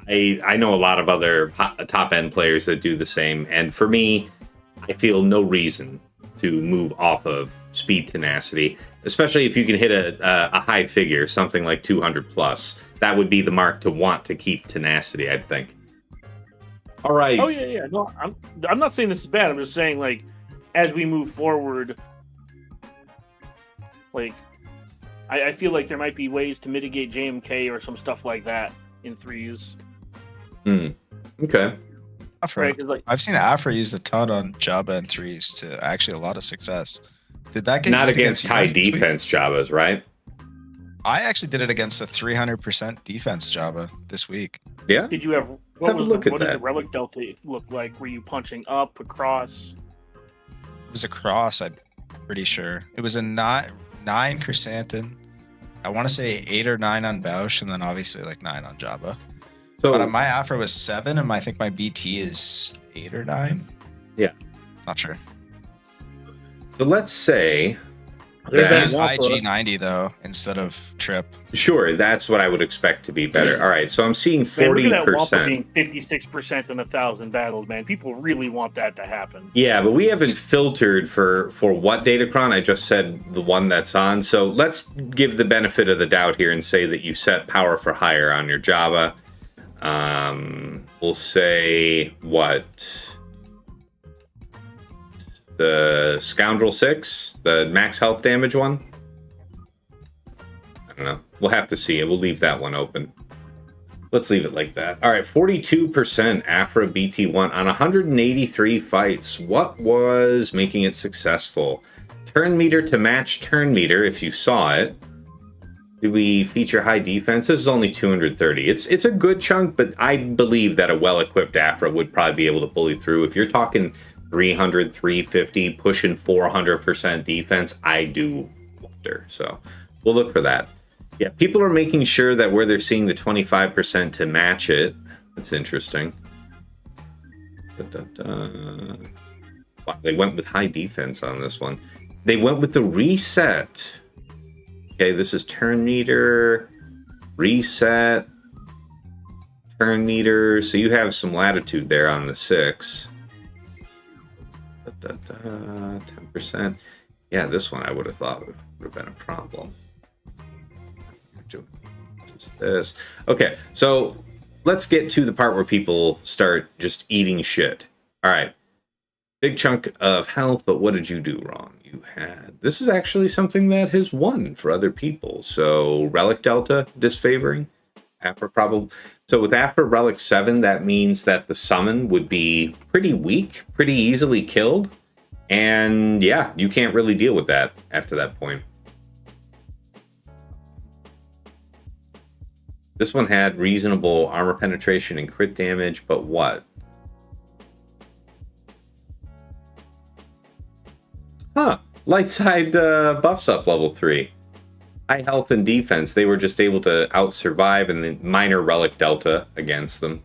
I know a lot of other top end players that do the same. And for me, I feel no reason to move off of speed tenacity, especially if you can hit a high figure, something like 200 plus. That would be the mark to want to keep tenacity, I think. All right. Oh yeah. No, I'm not saying this is bad. I'm just saying, like, as we move forward, like, I feel like there might be ways to mitigate JMK or some stuff like that in threes. Okay. Right, like, I've seen Afra used a ton on Jabba and threes to actually a lot of success. Did that get not against high defense Jabbas, right? I actually did it against a 300% defense Jabba this week. Yeah. Did you have Let's have a look at what that. did the relic delta look like? Were you punching up, across? It was a cross, I'm pretty sure. It was a 9 Chrysanthemum. I want to say 8 or 9 on Bausch, and then obviously like 9 on Jabba. So But my Afra was 7, and I think my BT is 8 or 9. Yeah. Not sure. So let's say There's that- that Use Wampa. IG90 though instead of Trip. Sure, that's what I would expect to be better. All right, so I'm seeing Man, look at that Wampa 40%. being 56% in 1,000 battles, man. People really want that to happen. Yeah, but we haven't filtered for what Datacron. I just said the one that's on. So let's give the benefit of the doubt here and say that you set power for higher on your Java. We'll say what? The Scoundrel 6, the max health damage one. I don't know. We'll have to see it. We'll leave that one open. Let's leave it like that. All right, 42% Afra BT1 on 183 fights. What was making it successful? Turn meter to match turn meter, if you saw it. Did we feature high defense? This is only 230. It's a good chunk, but I believe that a well-equipped Afra would probably be able to bully through. If you're talking 300, 350, pushing 400% defense, I do wonder. So we'll look for that. Yeah, people are making sure that where they're seeing the 25% to match it. That's interesting. Wow, they went with high defense on this one. They went with the reset. Okay, this is turn meter, reset, turn meter. So you have some latitude there on the 6. 10%. Yeah, this one I would have thought would have been a problem. Just this. Okay, so let's get to the part where people start just eating shit. All right. Big chunk of health, but what did you do wrong? You had... This is actually something that has won for other people. So, Relic Delta, disfavoring. Afra probably... So, with Afra Relic 7, that means that the summon would be pretty weak, pretty easily killed. And, yeah, you can't really deal with that after that point. This one had reasonable armor penetration and crit damage, but what? Huh. Light side buffs up level 3. High health and defense. They were just able to out-survive and then minor relic delta against them.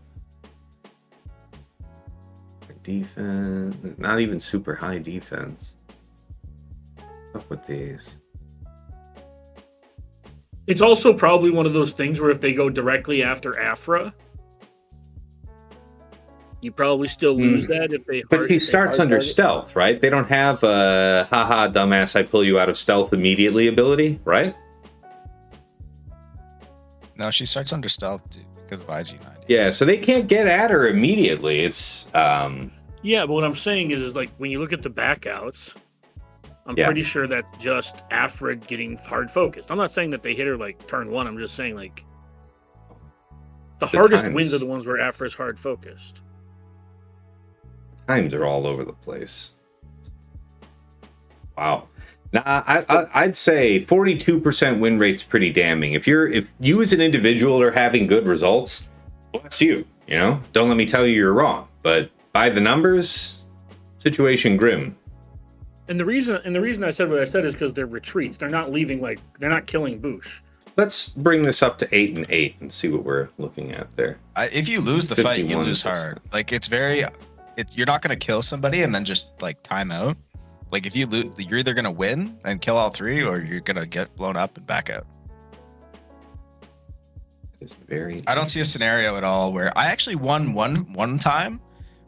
Defense. Not even super high defense. What's up with these? It's also probably one of those things where if they go directly after Afra, you probably still lose that if they. But he starts under stealth, right? They don't have a haha dumbass I pull you out of stealth immediately ability, right? No, she starts under stealth because of IG90. Yeah, so they can't get at her immediately. It's Yeah, but what I'm saying is like when you look at the backouts, I'm pretty sure that's just Afra getting hard focused. I'm not saying that they hit her like turn 1. I'm just saying like the hardest wins are the ones where Afra's hard focused. Times are all over the place. Wow. Nah, I'd say 42% win rate's pretty damning. If you as an individual are having good results, bless you. You know, don't let me tell you you're wrong. But by the numbers, situation grim. And the reason I said what I said is because they're retreats. They're not leaving they're not killing Boosh. Let's bring this up to 8 and 8 and see what we're looking at there. If you lose the fight, you lose hard. Like you're not going to kill somebody and then just like time out. Like if you lose, you're either going to win and kill all 3, or you're going to get blown up and back out. It's very. I don't see a scenario at all where I actually won one time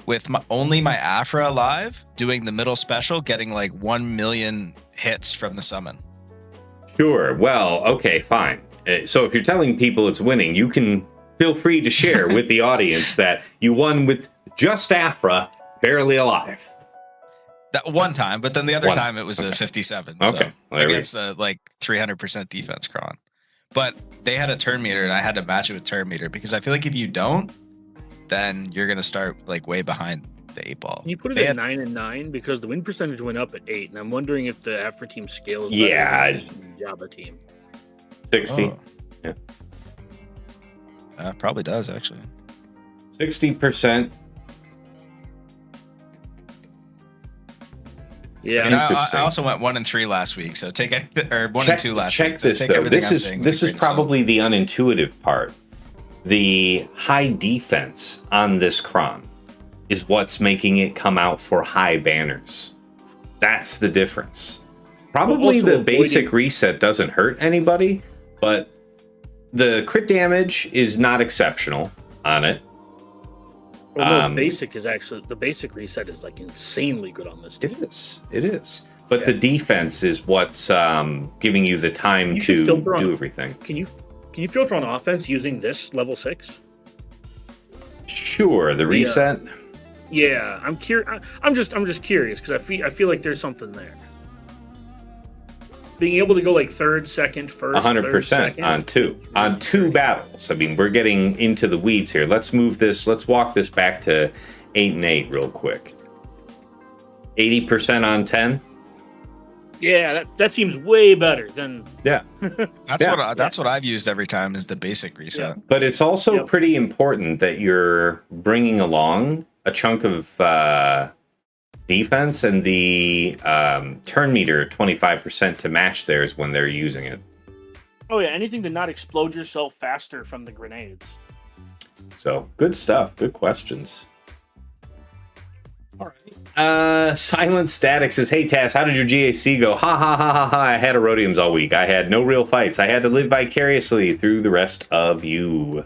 with only my Afra alive, doing the middle special, getting like 1 million hits from the summon. Sure. Well, okay, fine. So if you're telling people it's winning, you can feel free to share with the audience that you won with just Afra, barely alive. That one time, but then the other time it was a 57. Okay. So against like 300% defense cron. But they had a turn meter and I had to match it with turn meter because I feel like if you don't, then you're going to start like way behind the 8 ball. Can you put it at 9 and 9 because the win percentage went up at 8, and I'm wondering if the Afra team scales better than the Jabba team. 60. Oh. Yeah. Probably does actually. 60%. Yeah, and I also went 1 and 3 last week, so take or 1 and 2 last week. Check this though. This is probably the unintuitive part. The high defense on this cron is what's making it come out for high banners. That's the difference. Probably the basic reset doesn't hurt anybody, but the crit damage is not exceptional on it. Well, no, basic is actually the basic reset is like insanely good on this team. It is. But the defense is what's giving you the time to do everything. Can you filter on offense using this level 6? Sure, the reset. Yeah, I'm curious. I'm just curious because I feel like there's something there. Being able to go like third, second, first, 100% on two battles. I mean, we're getting into the weeds here. Let's move this. Let's walk this back to 8 and 8 real quick. 80% on 10. Yeah, that seems way better than. Yeah, that's what I've used every time is the basic reset. Yeah. But it's also pretty important that you're bringing along a chunk of defense and the turn meter 25% to match theirs when they're using it. Oh yeah, anything to not explode yourself faster from the grenades. So good stuff. Good questions. All right. Silent Static says, "Hey Tass, how did your GAC go? Ha ha ha ha ha! I had Erodiums all week. I had no real fights. I had to live vicariously through the rest of you."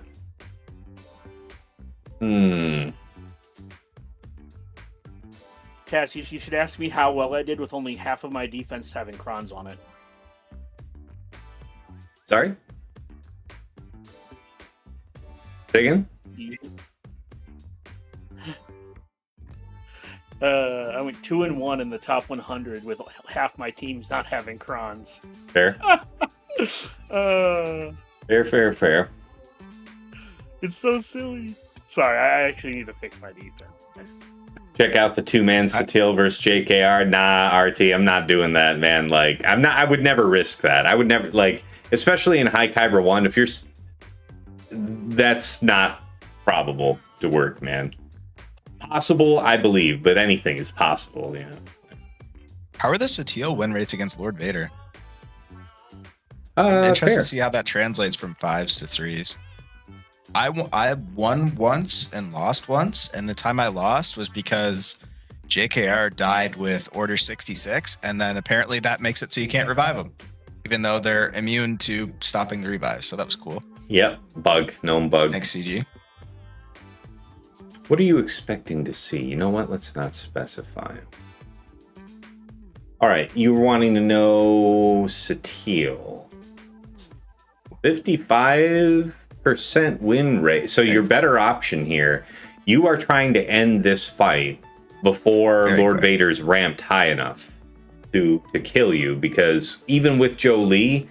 Tass, you should ask me how well I did with only half of my defense having crons on it. Sorry? Say again? I went 2-1 in the top 100 with half my teams not having crons. Fair. Fair. It's so silly. Sorry, I actually need to fix my defense. Check out the two-man Satil versus JKR. Nah, RT, I'm not doing that, man. Like, I would never risk that. I would never, like, especially in High Kyber 1, if you're... That's not probable to work, man. Possible, I believe, but anything is possible, yeah. How are the Satil win rates against Lord Vader? I'm interested fair. to see how that translates from 5s to 3s. I won once and lost once, and the time I lost was because JKR died with Order 66, and then apparently that makes it so you can't revive them, even though they're immune to stopping the revives. So that was cool. Yep, known bug. Thanks, CG. What are you expecting to see? You know what? Let's not specify. All right, you were wanting to know Satil. 55% win rate. So your better option here, you are trying to end this fight before Lord Vader's ramped high enough to kill you, because even with Jolie,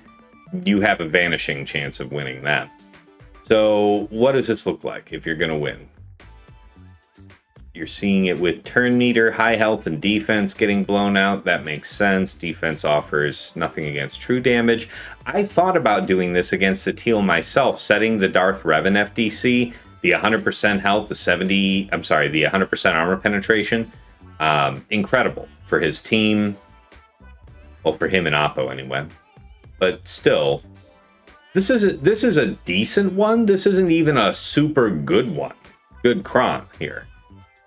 you have a vanishing chance of winning that. So what does this look like if you're going to win? You're seeing it with turn meter, high health, and defense getting blown out. That makes sense. Defense offers nothing against true damage. I thought about doing this against Satil myself, setting the Darth Revan FDC, the 100% health, the 100% armor penetration. Incredible for his team. Well, for him and Oppo anyway. But still, this is a decent one. This isn't even a super good one. Good cron here.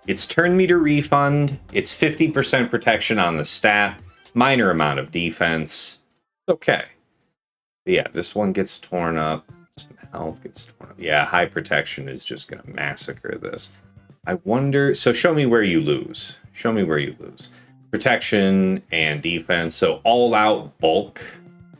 It's turn meter refund. It's 50% protection on the stat. Minor amount of defense. Okay. But yeah, this one gets torn up. Some health gets torn up. Yeah, high protection is just going to massacre this. I wonder... So show me where you lose. Show me where you lose. Protection and defense. So all out bulk.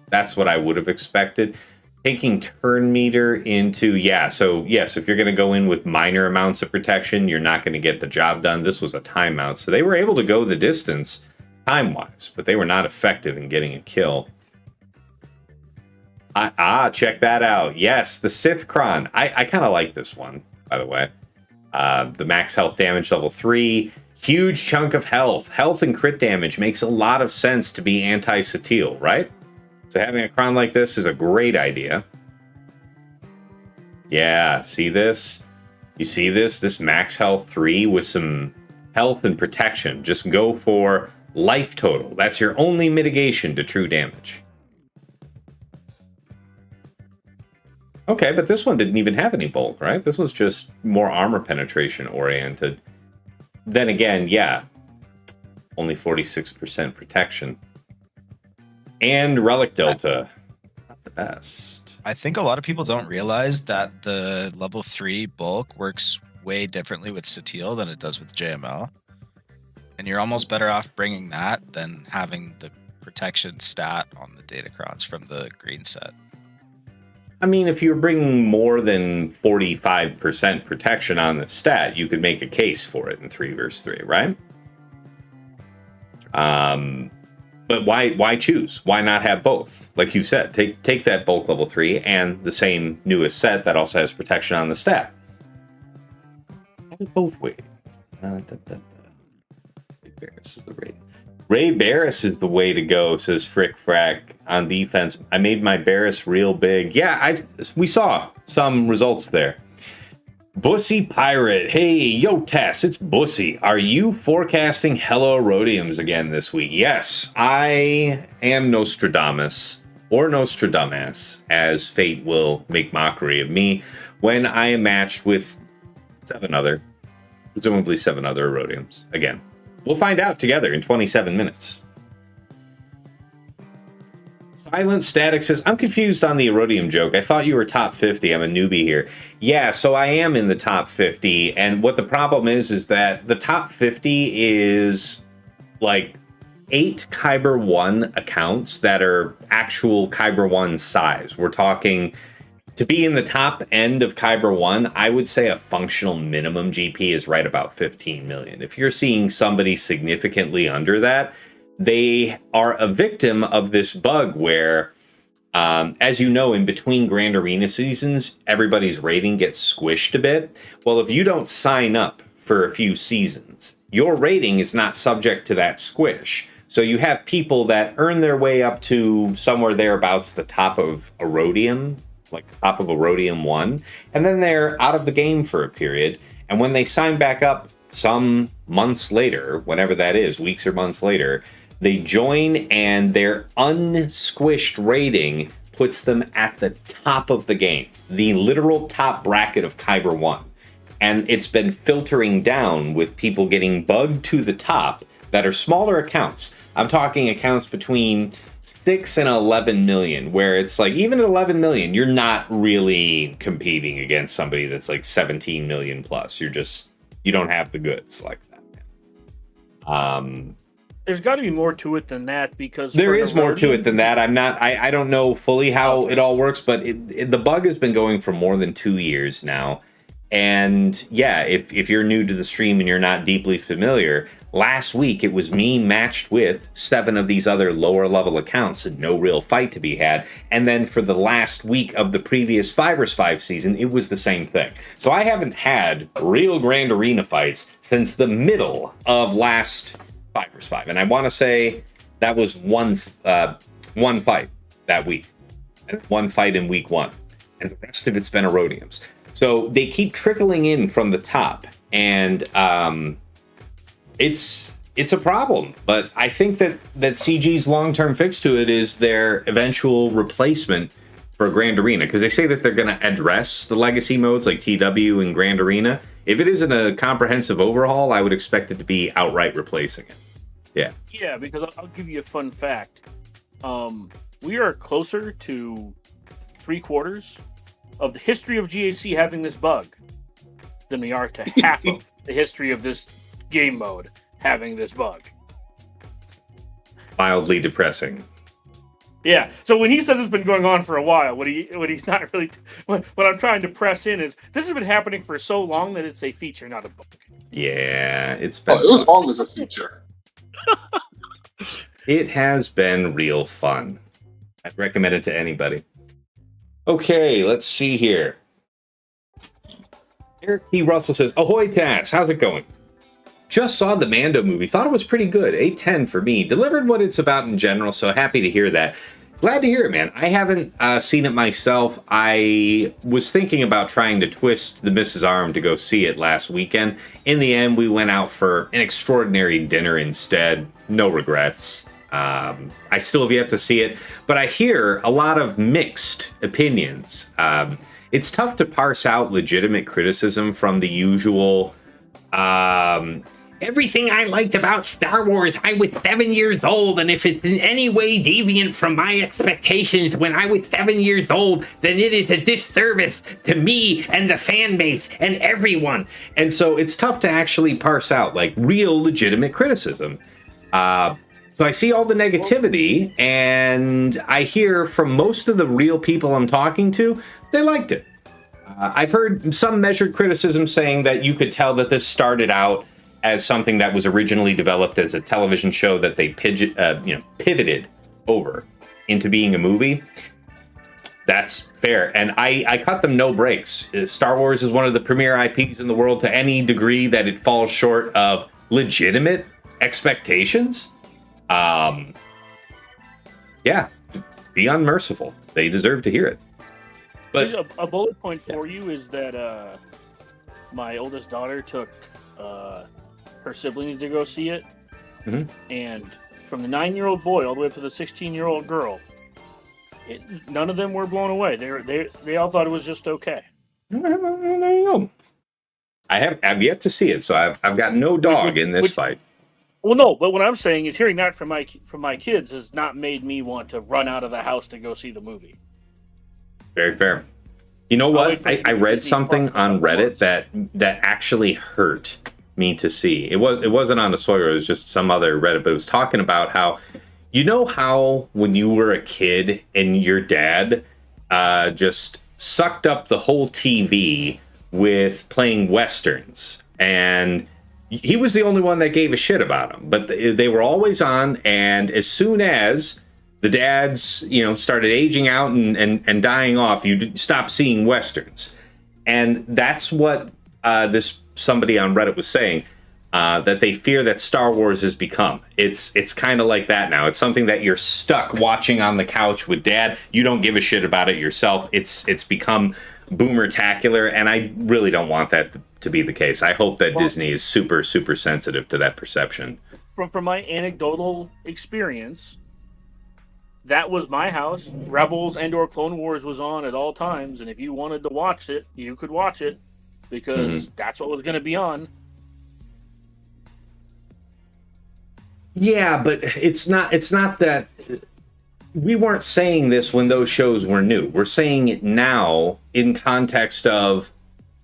That's what I would have expected. Taking turn meter into, so yes, if you're going to go in with minor amounts of protection, you're not going to get the job done. This was a timeout, so they were able to go the distance time-wise, but they were not effective in getting a kill. Check that out. Yes, the Sith Cron. I kind of like this one, by the way. The max health damage level 3, huge chunk of health. Health and crit damage makes a lot of sense to be anti-Satil, right? So having a cron like this is a great idea. Yeah, see this? You see this? This max health 3 with some health and protection. Just go for life total. That's your only mitigation to true damage. Okay, but this one didn't even have any bulk, right? This was just more armor penetration oriented. Then again, yeah, only 46% protection. And Relic Delta. Not the best. I think a lot of people don't realize that the level 3 bulk works way differently with Satil than it does with JML. And you're almost better off bringing that than having the protection stat on the Datacrons from the green set. I mean, if you're bringing more than 45% protection on the stat, you could make a case for it in 3 versus 3, right? But why choose? Why not have both? Like you said, take that bulk level 3 and the same newest set that also has protection on the stat. Have it both ways. Ray Barris is the rating. Ray Barris is the way to go, says Frick Frack on defense. I made my Barris real big. Yeah, we saw some results there. Bussy Pirate. Hey, yo, Tess, it's Bussy. Are you forecasting Hello Erodiums again this week? Yes, I am Nostradamus, or Nostradamus, as fate will make mockery of me, when I am matched with presumably 7 other Erodiums. Again, we'll find out together in 27 minutes. Silent Static says, I'm confused on the Erodium joke. I thought you were top 50. I'm a newbie here. Yeah, so I am in the top 50. And what the problem is that the top 50 is like 8 Kyber 1 accounts that are actual Kyber 1 size. We're talking to be in the top end of Kyber 1, I would say a functional minimum GP is right about 15 million. If you're seeing somebody significantly under that, they are a victim of this bug where, as you know, in between Grand Arena seasons, everybody's rating gets squished a bit. Well, if you don't sign up for a few seasons, your rating is not subject to that squish. So you have people that earn their way up to somewhere thereabouts the top of Erodium, like top of Erodium 1, and then they're out of the game for a period. And when they sign back up some months later, whenever that is, weeks or months later, they join and their unsquished rating puts them at the top of the game, the literal top bracket of Kyber 1. And it's been filtering down with people getting bugged to the top that are smaller accounts. I'm talking accounts between 6 and 11 million, where it's like, even at 11 million, you're not really competing against somebody that's like 17 million plus. You don't have the goods like that. There's got to be more to it than that, because there is more to it than that. I don't know fully how it all works, but the bug has been going for more than 2 years now. And yeah, if you're new to the stream and you're not deeply familiar, last week it was me matched with 7 of these other lower level accounts and no real fight to be had. And then for the last week of the previous 5 vs 5 season, it was the same thing. So I haven't had real Grand Arena fights since the middle of last 5 vs 5. And I want to say that was one fight that week. And one fight in week 1. And the rest of it's been Erodiums. So they keep trickling in from the top, and it's a problem. But I think that CG's long-term fix to it is their eventual replacement for Grand Arena, because they say that they're going to address the legacy modes like TW and Grand Arena. If it isn't a comprehensive overhaul, I would expect it to be outright replacing it. Yeah. Yeah, because I'll give you a fun fact. We are closer to 3/4 of the history of GAC having this bug than we are to half of the history of this game mode having this bug. Mildly depressing. Yeah. So when he says it's been going on for a while, what he's not really, what I'm trying to press in is this has been happening for so long that it's a feature, not a bug. Yeah, it's been. Oh, it was always a feature. It has been real fun. I'd recommend it to anybody. Okay, let's see here. Eric T. Russell says, "Ahoy, Tass, how's it going? Just saw the Mando movie. Thought it was pretty good. 8/10 for me. Delivered what it's about in general, so happy to hear that. Glad to hear it, man. I haven't seen it myself. I was thinking about trying to twist the Mrs. Arm to go see it last weekend. In the end, we went out for an extraordinary dinner instead. No regrets. I still have yet to see it, but I hear a lot of mixed opinions. It's tough to parse out legitimate criticism from the usual, everything I liked about Star Wars, I was 7 years old, and if it's in any way deviant from my expectations when I was 7 years old, then it is a disservice to me and the fan base and everyone. And so it's tough to actually parse out, like, real legitimate criticism. So I see all the negativity, and I hear from most of the real people I'm talking to, they liked it. I've heard some measured criticism saying that you could tell that this started out as something that was originally developed as a television show that they pivoted over into being a movie. That's fair, and I cut them no breaks. Star Wars is one of the premier IPs in the world to any degree that it falls short of legitimate expectations. Yeah, be unmerciful. They deserve to hear it. But a bullet point for you is that my oldest daughter took her siblings to go see it, and from the 9-year-old boy all the way up to the 16-year-old girl, none of them were blown away. They all thought it was just okay. There you go. I have yet to see it, so I've got no dog in this fight. Well, no, but what I'm saying is hearing that from my kids has not made me want to run out of the house to go see the movie. Very fair. You know what? I read something on Reddit that actually hurt me to see. It wasn't on the Sawyer, it was just some other Reddit, but it was talking about how, you know how when you were a kid and your dad just sucked up the whole TV with playing westerns, and he was the only one that gave a shit about them. But they were always on, and as soon as the dads, started aging out and dying off, you stopped seeing westerns. And that's what this somebody on Reddit was saying, that they fear that Star Wars has become. It's kind of like that now. It's something that you're stuck watching on the couch with dad. You don't give a shit about it yourself. It's become boomer-tacular, and I really don't want that to be the case. I hope that Disney is super, super sensitive to that perception. From my anecdotal experience, that was my house. Rebels and or Clone Wars was on at all times, and if you wanted to watch it, you could watch it because that's what was going to be on. Yeah, but it's not that we weren't saying this when those shows were new. We're saying it now in context of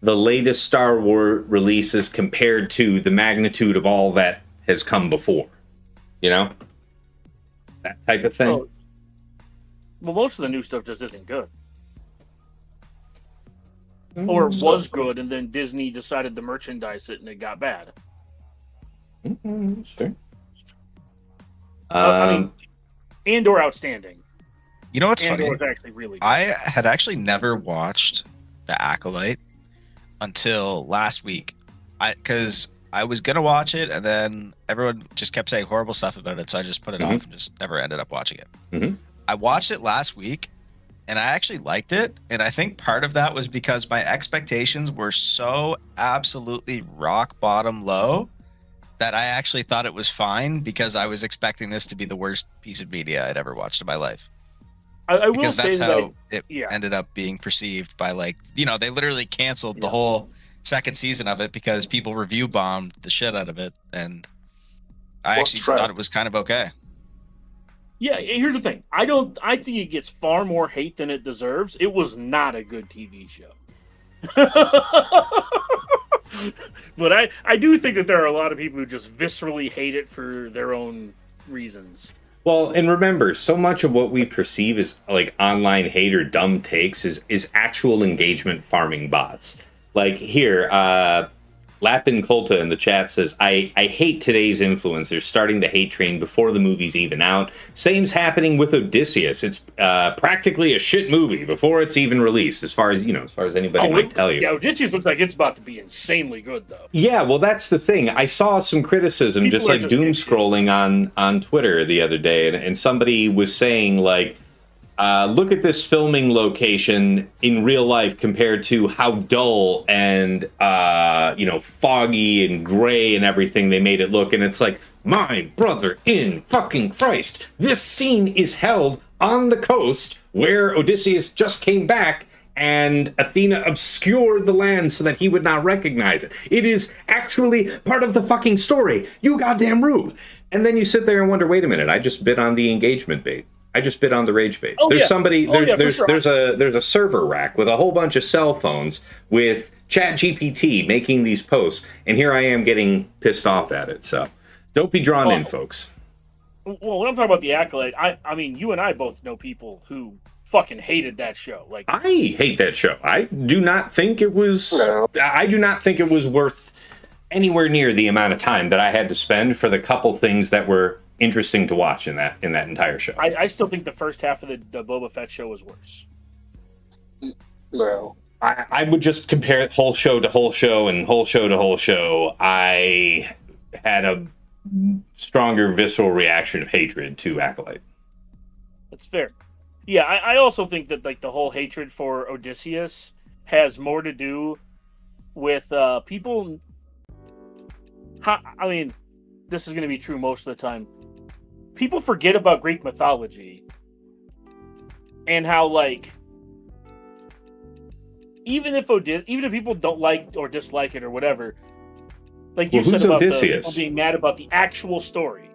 the latest Star Wars releases compared to the magnitude of all that has come before. That type of thing. Well, most of the new stuff just isn't good. Or was good, and then Disney decided to merchandise it, and it got bad. Sure. And or outstanding. You know what's Andor funny? was actually really good. I had actually never watched The Acolyte until last week. Because I was going to watch it, and then everyone just kept saying horrible stuff about it, so I just put it off and just never ended up watching it. I watched it last week, and I actually liked it, and I think part of that was because my expectations were so absolutely rock bottom low that I actually thought it was fine because I was expecting this to be the worst piece of media I'd ever watched in my life. I will Because say that's how that it ended up being perceived by, they literally canceled the whole second season of it because people review bombed the shit out of it, and I actually thought it was kind of okay. Yeah, here's the thing. I think it gets far more hate than it deserves. It was not a good TV show. But I do think that there are a lot of people who just viscerally hate it for their own reasons. Well, and remember, so much of what we perceive as like online hate or dumb takes is actual engagement farming bots. Like here, Lapin Kolta in the chat says, I hate today's influencers starting the hate train before the movie's even out. Same's happening with Odysseus. It's practically a shit movie before it's even released, as far as anybody might tell you. Yeah, Odysseus looks like it's about to be insanely good, though. Yeah, well, that's the thing. I saw some criticism, People just like doom scrolling on Twitter the other day, and somebody was saying, like, look at this filming location in real life compared to how dull and foggy and gray and everything they made it look, and it's like, my brother in fucking Christ, this scene is held on the coast where Odysseus just came back and Athena obscured the land so that he would not recognize it. It is actually part of the fucking story, you goddamn rube. And then you sit there and wonder, wait a minute, I just bit on the engagement bait. I just bit on the rage bait. There's a server rack with a whole bunch of cell phones with ChatGPT making these posts, and here I am getting pissed off at it. So don't be drawn in, folks. Well, when I'm talking about The Acolyte, I mean, you and I both know people who fucking hated that show. Like, I hate that show. I do not think it was. I do not think it was worth anywhere near the amount of time that I had to spend for the couple things that were interesting to watch in that entire show. I still think the first half of the Boba Fett show was worse. No. I would just compare whole show to whole show and whole show to whole show. I had a stronger visceral reaction of hatred to Acolyte. That's fair. Yeah, I also think that like the whole hatred for Odysseus has more to do with people. I mean, this is going to be true most of the time. People forget about Greek mythology and how, like, even if people don't like or dislike it or whatever, like you said about Odysseus? people being mad about the actual story.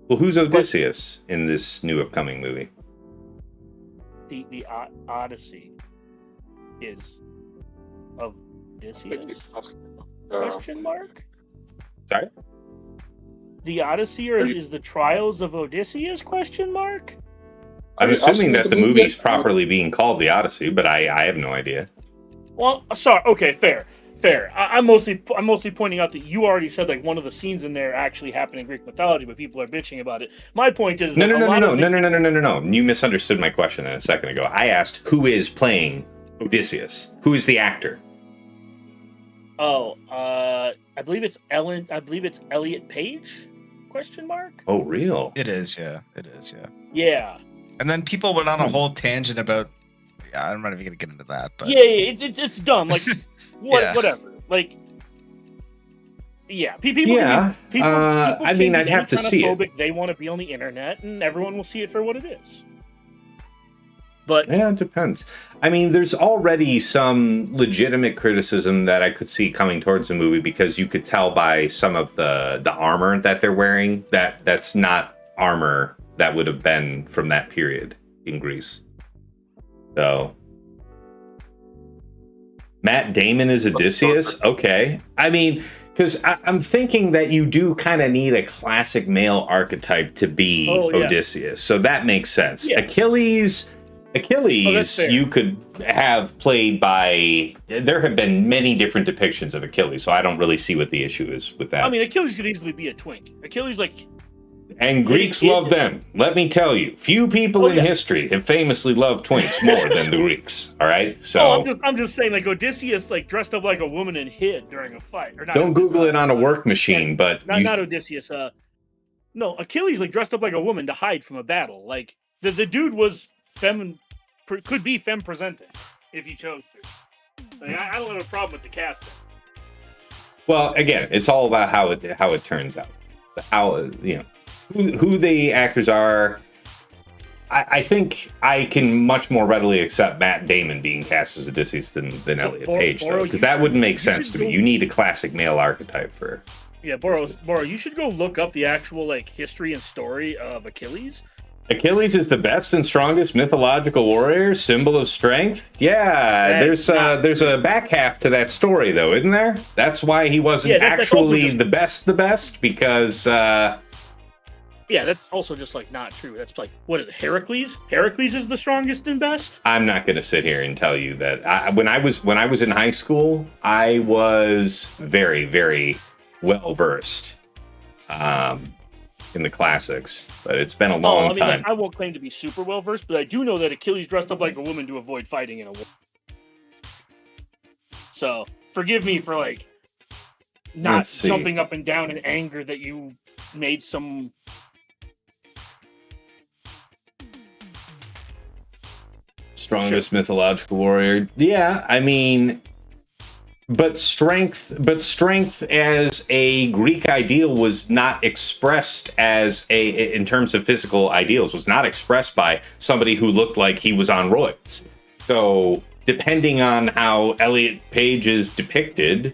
Well, who's Odysseus in this new upcoming movie? The Odyssey is of Odysseus? Question mark? Sorry? The Odyssey is the trials of Odysseus? Question mark? I'm Are you assuming asking that if the movie movie's is out? properly being called The Odyssey, but I have no idea. Well, sorry. Okay, fair. I'm mostly pointing out that you already said like one of the scenes in there actually happened in Greek mythology, but people are bitching about it. My point is No, that no, no, a no, lot no, of no, it, no, no, no, no, no, no. You misunderstood my question a second ago. I asked who is playing Odysseus? Who is the actor? Oh, I believe it's Ellen. I believe it's Elliot Page? Question mark. Oh, real? It is, yeah. It is, yeah. Yeah. And then people went on a whole tangent about. Yeah, I'm not even gonna get into that, but Yeah, it's dumb. Like, Yeah. whatever. Like, yeah, people. Yeah, people I can mean, be I'd have to any see it. transphobic they want to be on the internet, and everyone will see it for what it is. But Yeah, it depends. I mean, there's already some legitimate criticism that I could see coming towards the movie because you could tell by some of the armor that they're wearing that that's not armor that would have been from that period in Greece. So, Matt Damon is Odysseus? Okay. I mean, because I'm thinking that you do kind of need a classic male archetype to be Odysseus. So that makes sense. Yeah. Achilles, fair. you could have played by. There have been many different depictions of Achilles, so I don't really see what the issue is with that. I mean, Achilles could easily be a twink. Achilles, like, and Greeks love them. Let me tell you, few people in history have famously loved twinks more than the Greeks. All right, so I'm just saying, like, Odysseus, like, dressed up like a woman and hid during a fight. Or not, don't Google it on a work machine, but not Odysseus. No, Achilles, like, dressed up like a woman to hide from a battle. Like, the dude was could be femme presenting if he chose to. Like, I don't have a problem with the casting. Well, again, it's all about how it turns out. How who the actors are. I think I can much more readily accept Matt Damon being cast as Odysseus than Elliot Page, though, because that wouldn't make sense to me. You need a classic male archetype for. Yeah, Boro, you should go look up the actual like history and story of Achilles. Achilles is the best and strongest mythological warrior, symbol of strength. Yeah, there's a back half to that story, though, isn't there? That's why he wasn't actually the best, because. Yeah, that's also just like not true. That's like, what is it, Heracles? Heracles is the strongest and best. I'm not going to sit here and tell you that. When I was in high school, I was very, very well versed in the classics, but it's been a long time. Like, I won't claim to be super well versed, but I do know that Achilles dressed up like a woman to avoid fighting in a war. So forgive me for like not jumping up and down in anger that you made some. Strongest mythological warrior. Yeah, I mean, but strength as a Greek ideal was not expressed in terms of physical ideals, was not expressed by somebody who looked like he was on roids. So depending on how Elliot Page is depicted,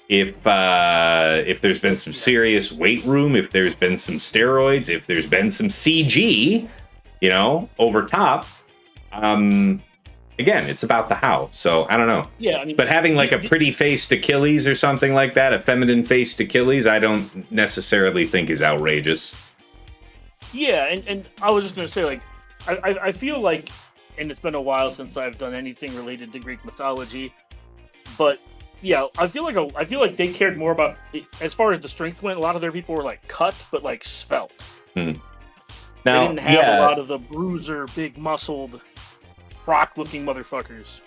if there's been some serious weight room, if there's been some steroids, if there's been some CG, over top. Again, it's about the how. So I don't know. Yeah, I mean, but having like a pretty faced Achilles or something like that, a feminine faced Achilles, I don't necessarily think is outrageous. Yeah, and I was just gonna say, like, I feel like, and it's been a while since I've done anything related to Greek mythology, but yeah, I feel like they cared more about, as far as the strength went. A lot of their people were like cut, but like svelte. Now, they didn't have a lot of the bruiser, big muscled, rock-looking motherfuckers.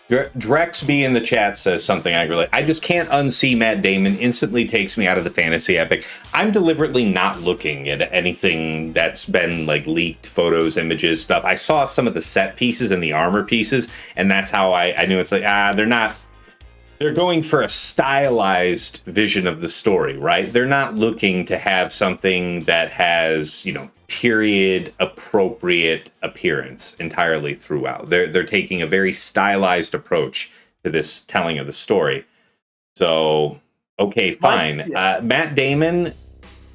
Drexby in the chat says something I just can't unsee Matt Damon. Instantly takes me out of the fantasy epic. I'm deliberately not looking at anything that's been like leaked photos, images, stuff. I saw some of the set pieces and the armor pieces, and that's how I knew it's like, they're not. They're going for a stylized vision of the story, right? They're not looking to have something that has, period appropriate appearance entirely throughout. They're taking a very stylized approach to this telling of the story. So, okay, fine. Matt Damon,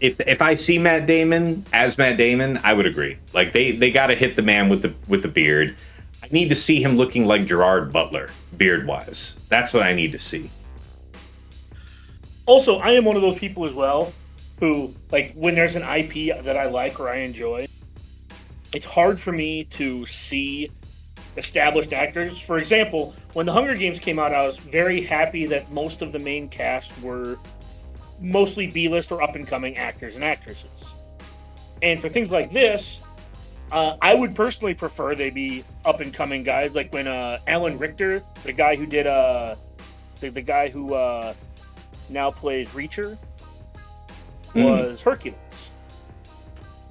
if I see Matt Damon as Matt Damon, I would agree. Like they got to hit the man with the beard. I need to see him looking like Gerard Butler, beard-wise. That's what I need to see. Also, I am one of those people as well who, like, when there's an IP that I like or I enjoy, it's hard for me to see established actors. For example, when the Hunger Games came out, I was very happy that most of the main cast were mostly B-list or up-and-coming actors and actresses. And for things like this, I would personally prefer they be up-and-coming guys, like when Alan Richter, the guy who did the guy who now plays Reacher, was Hercules.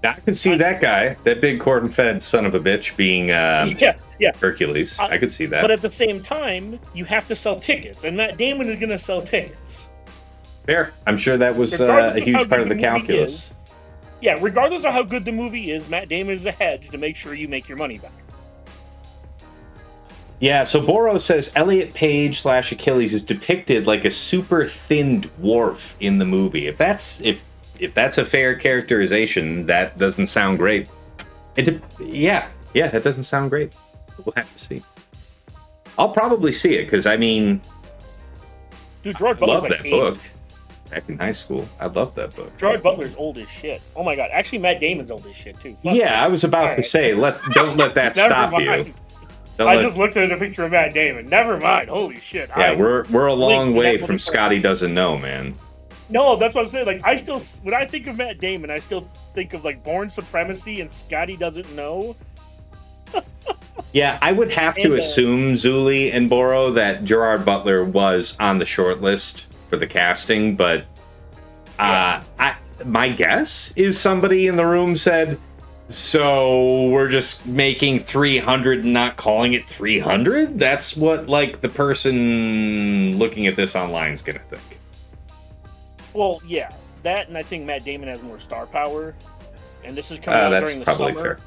I could see that guy, that big corn-fed son of a bitch, being yeah. Hercules. I could see that. But at the same time, you have to sell tickets, and Matt Damon is going to sell tickets. Fair. I'm sure that was a huge part of the calculus. Yeah, regardless of how good the movie is, Matt Damon is a hedge to make sure you make your money back. Yeah, so Boro says Elliot Page / Achilles is depicted like a super thin dwarf in the movie. If that's a fair characterization, that doesn't sound great. Yeah, that doesn't sound great. We'll have to see. I'll probably see it because I mean, dude, Gerard I love Butler's that book. Back in high school, I loved that book. Gerard Butler's old as shit. Oh my god, actually, Matt Damon's old as shit too. Fuck yeah, I was about to say, don't let that stop you. Just looked at a picture of Matt Damon. Never mind. Holy shit. Yeah, we're a long way from Scotty doesn't know, man. No, that's what I'm saying. Like, when I think of Matt Damon, I still think of like Born Supremacy and Scotty Doesn't Know. Yeah, I would have to assume, Zuli and Boro, that Gerard Butler was on the short list for the casting, but my guess is somebody in the room said, so we're just making 300 and not calling it 300? That's what, like, the person looking at this online is going to think. Well, yeah, that, and I think Matt Damon has more star power, and this is coming out during the summer. Fair.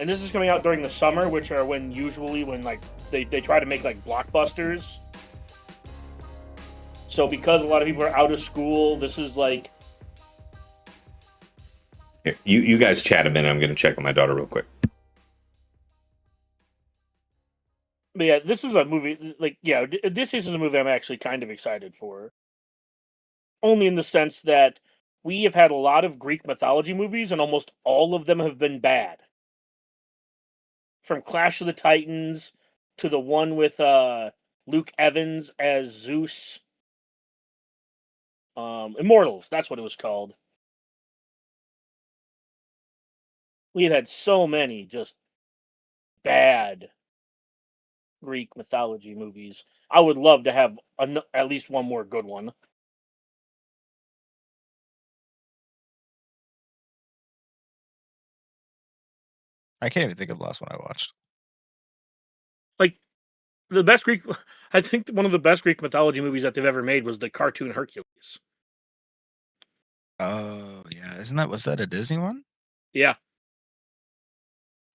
And this is coming out during the summer, which are when like they try to make like blockbusters. So because a lot of people are out of school, this is like... Here, you guys chat a minute. I'm going to check on my daughter real quick. But yeah, this is a movie, like, yeah, this is a movie I'm actually kind of excited for. Only in the sense that we have had a lot of Greek mythology movies, and almost all of them have been bad. From Clash of the Titans to the one with Luke Evans as Zeus. Immortals, that's what it was called. We had so many just bad Greek mythology movies. I would love to have at least one more good one. I can't even think of the last one I watched. Like, the best Greek... I think one of the best Greek mythology movies that they've ever made was the cartoon Hercules. Oh, yeah. Was that a Disney one? Yeah.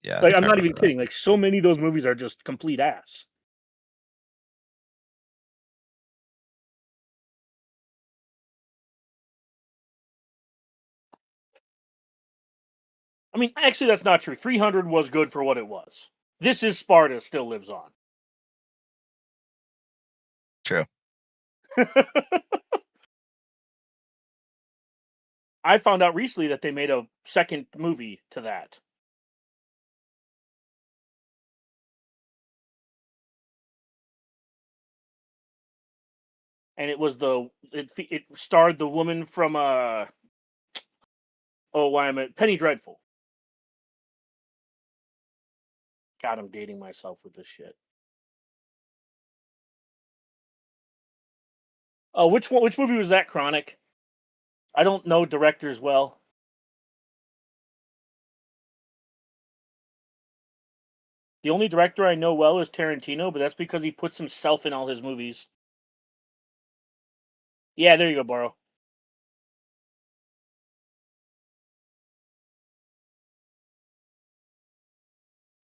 Yeah. Like, I'm not even kidding. Like, so many of those movies are just complete ass. I mean, actually, that's not true. 300 was good for what it was. This Is Sparta still lives on. True. I found out recently that they made a second movie to that. And it was it starred the woman from Penny Dreadful. God, I'm dating myself with this shit. Oh, which movie was that, Chronic? I don't know directors well. The only director I know well is Tarantino, but that's because he puts himself in all his movies. Yeah, there you go, Boro.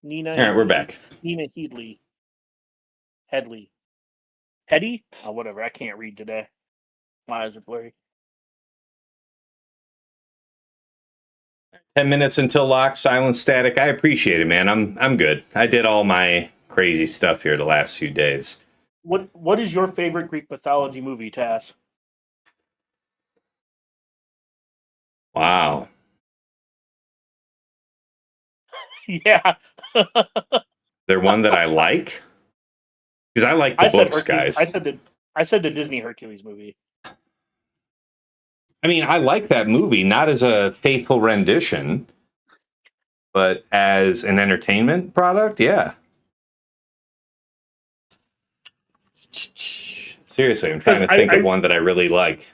Nina. All right, we're back. Nina Headley. Headley. Oh, whatever. I can't read today. My eyes are blurry. 10 minutes until lock, silent static. I appreciate it, man. I'm good. I did all my crazy stuff here the last few days. What is your favorite Greek mythology movie, Tass? Wow. Yeah. They're one that I like because I like the books, guys. I said the Disney Hercules movie. I mean, I like that movie, not as a faithful rendition, but as an entertainment product, yeah. Seriously, I'm trying to think of one that I really like.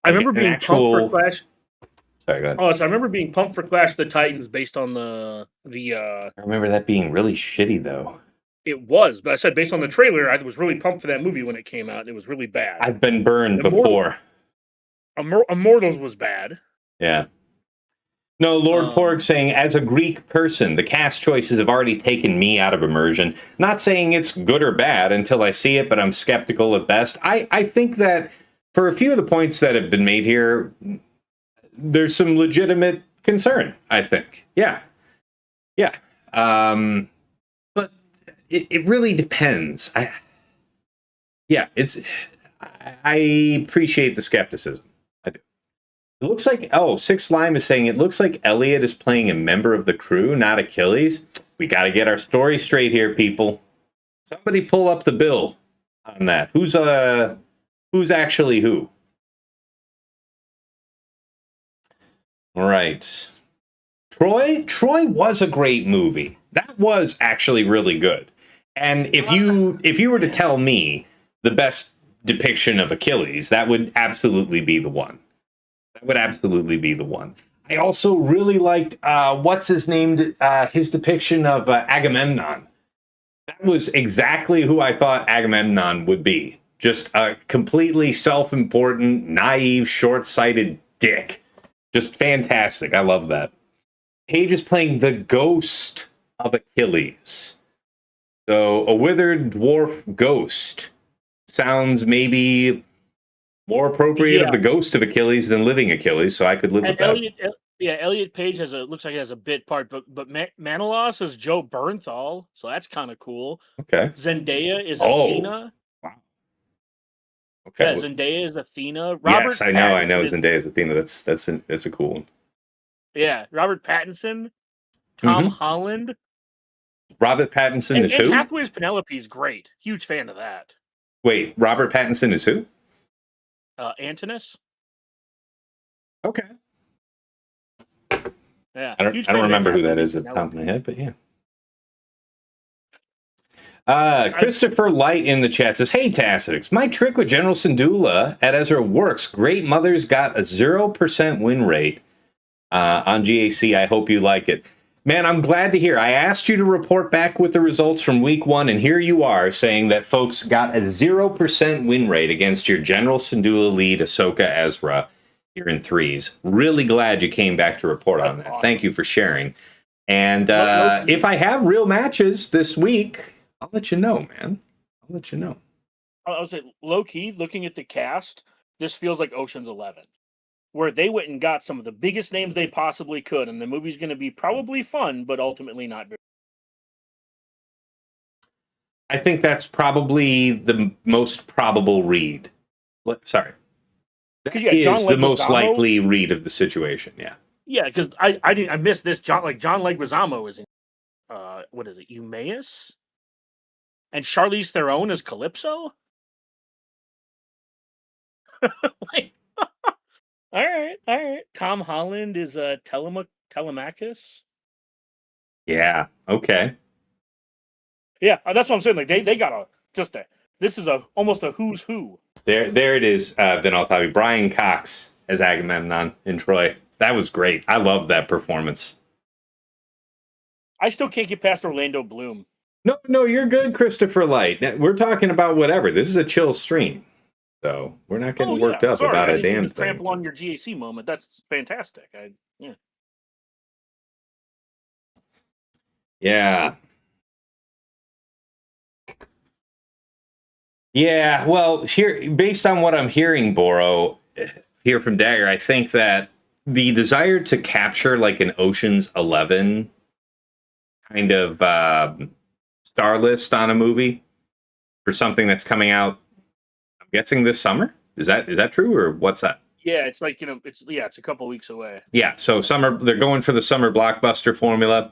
I remember being pumped for Clash. Sorry, go ahead. Oh, so I remember being pumped for Clash of the Titans based on the. I remember that being really shitty, though. It was, but I said based on the trailer, I was really pumped for that movie when it came out. It was really bad. I've been burned before. Immortals was bad. Yeah. No, Lord Porg saying, as a Greek person, the cast choices have already taken me out of immersion. Not saying it's good or bad until I see it, but I'm skeptical at best. I think that for a few of the points that have been made here, there's some legitimate concern, I think. Yeah. Yeah. But it really depends. I appreciate the skepticism. I do. It looks like, Six Slime is saying it looks like Elliot is playing a member of the crew, not Achilles. We got to get our story straight here, people. Somebody pull up the bill on that. Who's actually who? All right. Troy was a great movie. That was actually really good. And if you were to tell me the best depiction of Achilles, that would absolutely be the one. That would absolutely be the one. I also really liked what's his name, his depiction of Agamemnon. That was exactly who I thought Agamemnon would be. Just a completely self-important, naive, short-sighted dick. Just fantastic. I love that. Paige is playing the ghost of Achilles. So a withered dwarf ghost sounds maybe more appropriate of the ghost of Achilles than living Achilles, so I could live with that. Elliot Page looks like he has a bit part, but Manilos is Joe Bernthal, so that's kind of cool. Okay. Zendaya is Athena. Wow. Okay. Yeah, Zendaya is Athena. Yes, I know Zendaya is Athena. That's a cool one. Yeah, Robert Pattinson, Tom Holland. Robert Pattinson is who? And Hathaway's Penelope is great. Huge fan of that. Wait, Robert Pattinson is who? Antinous. Okay. Yeah, I don't remember who that is at the top of my head, but yeah. Christopher Light in the chat says, "Hey Tassenix, my trick with General Syndulla at Ezra works. Great Mothers got a 0% win rate on GAC. I hope you like it." Man, I'm glad to hear. I asked you to report back with the results from week 1, and here you are saying that folks got a 0% win rate against your General Syndulla lead, Ahsoka Ezra, here in 3s. Really glad you came back to report on that. Awesome. Thank you for sharing. And if I have real matches this week, I'll let you know, man. I'll let you know. I was low key looking at the cast. This feels like Ocean's 11, where they went and got some of the biggest names they possibly could, and the movie's going to be probably fun, but ultimately not very. I think that's probably the most probable read. Sorry. That is the most likely read of the situation, yeah. Yeah, because I missed this. John Leguizamo is in, what is it, Eumaeus? And Charlize Theron is Calypso? Like, all right. Tom Holland is Telemachus. Yeah. Okay. Yeah, that's what I'm saying. Like they got this is almost a who's who. There it is. Vinal Tavi, Brian Cox as Agamemnon in Troy. That was great. I love that performance. I still can't get past Orlando Bloom. No, you're good, Christopher Light. We're talking about whatever. This is a chill stream. So we're not getting worked up about a damn thing. Trample on your GAC moment. That's fantastic. Yeah. Yeah, well, here, based on what I'm hearing, Boro, here from Dagger, I think that the desire to capture like an Ocean's 11 kind of star list on a movie for something that's coming out, I'm guessing this summer. Is that true, or what's that? Yeah, it's like, it's a couple weeks away. Yeah, so summer, they're going for the summer blockbuster formula.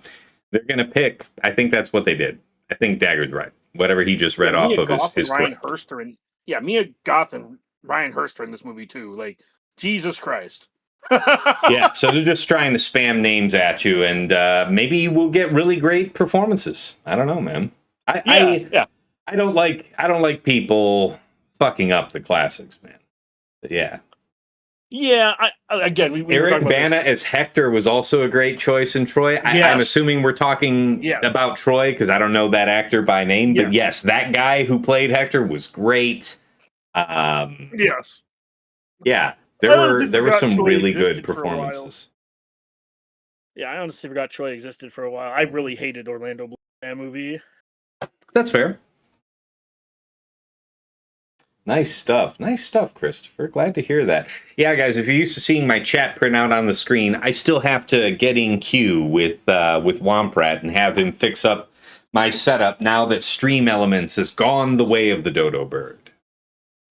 They're gonna pick. I think that's what they did. I think Dagger's right. Whatever he just read off Mia of Goth and is Ryan correct. Hurst are in. Yeah, Mia Goth and Ryan Hurst are in this movie too. Like, Jesus Christ. Yeah, so they're just trying to spam names at you, and maybe we'll get really great performances. I don't know, man. Yeah. I don't like people fucking up the classics, man. But yeah. Yeah, again, we were Eric talking about Bana as Hector was also a great choice in Troy. I'm Yes. assuming we're talking Yes. about Troy because I don't know that actor by name, but yes, that guy who played Hector was great. Yes. Yeah, I there honestly were forgot some Troy really good existed for a while. performances. Yeah, I honestly forgot Troy existed for a while. I really hated Orlando Bloom in that movie. That's fair. Nice stuff, Christopher. Glad to hear that. Yeah, guys, if you're used to seeing my chat print out on the screen, I still have to get in queue with Womprat and have him fix up my setup now that Stream Elements has gone the way of the dodo bird.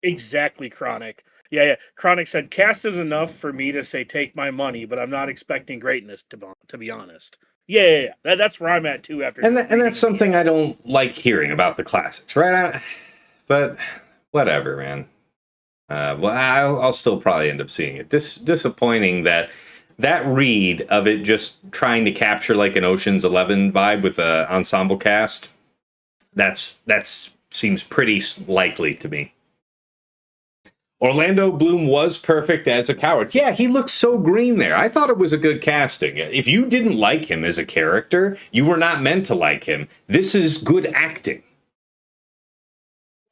Exactly, Chronic. Yeah. Chronic said, "Cast is enough for me to say take my money, but I'm not expecting greatness to be honest." Yeah. That's where I'm at too. After And that's something I don't like hearing about the classics, right? But whatever, man. Well, I'll still probably end up seeing it. Disappointing that read of it just trying to capture like an Ocean's 11 vibe with an ensemble cast. That's seems pretty likely to me. Orlando Bloom was perfect as a coward. Yeah, he looks so green there. I thought it was a good casting. If you didn't like him as a character, you were not meant to like him. This is good acting.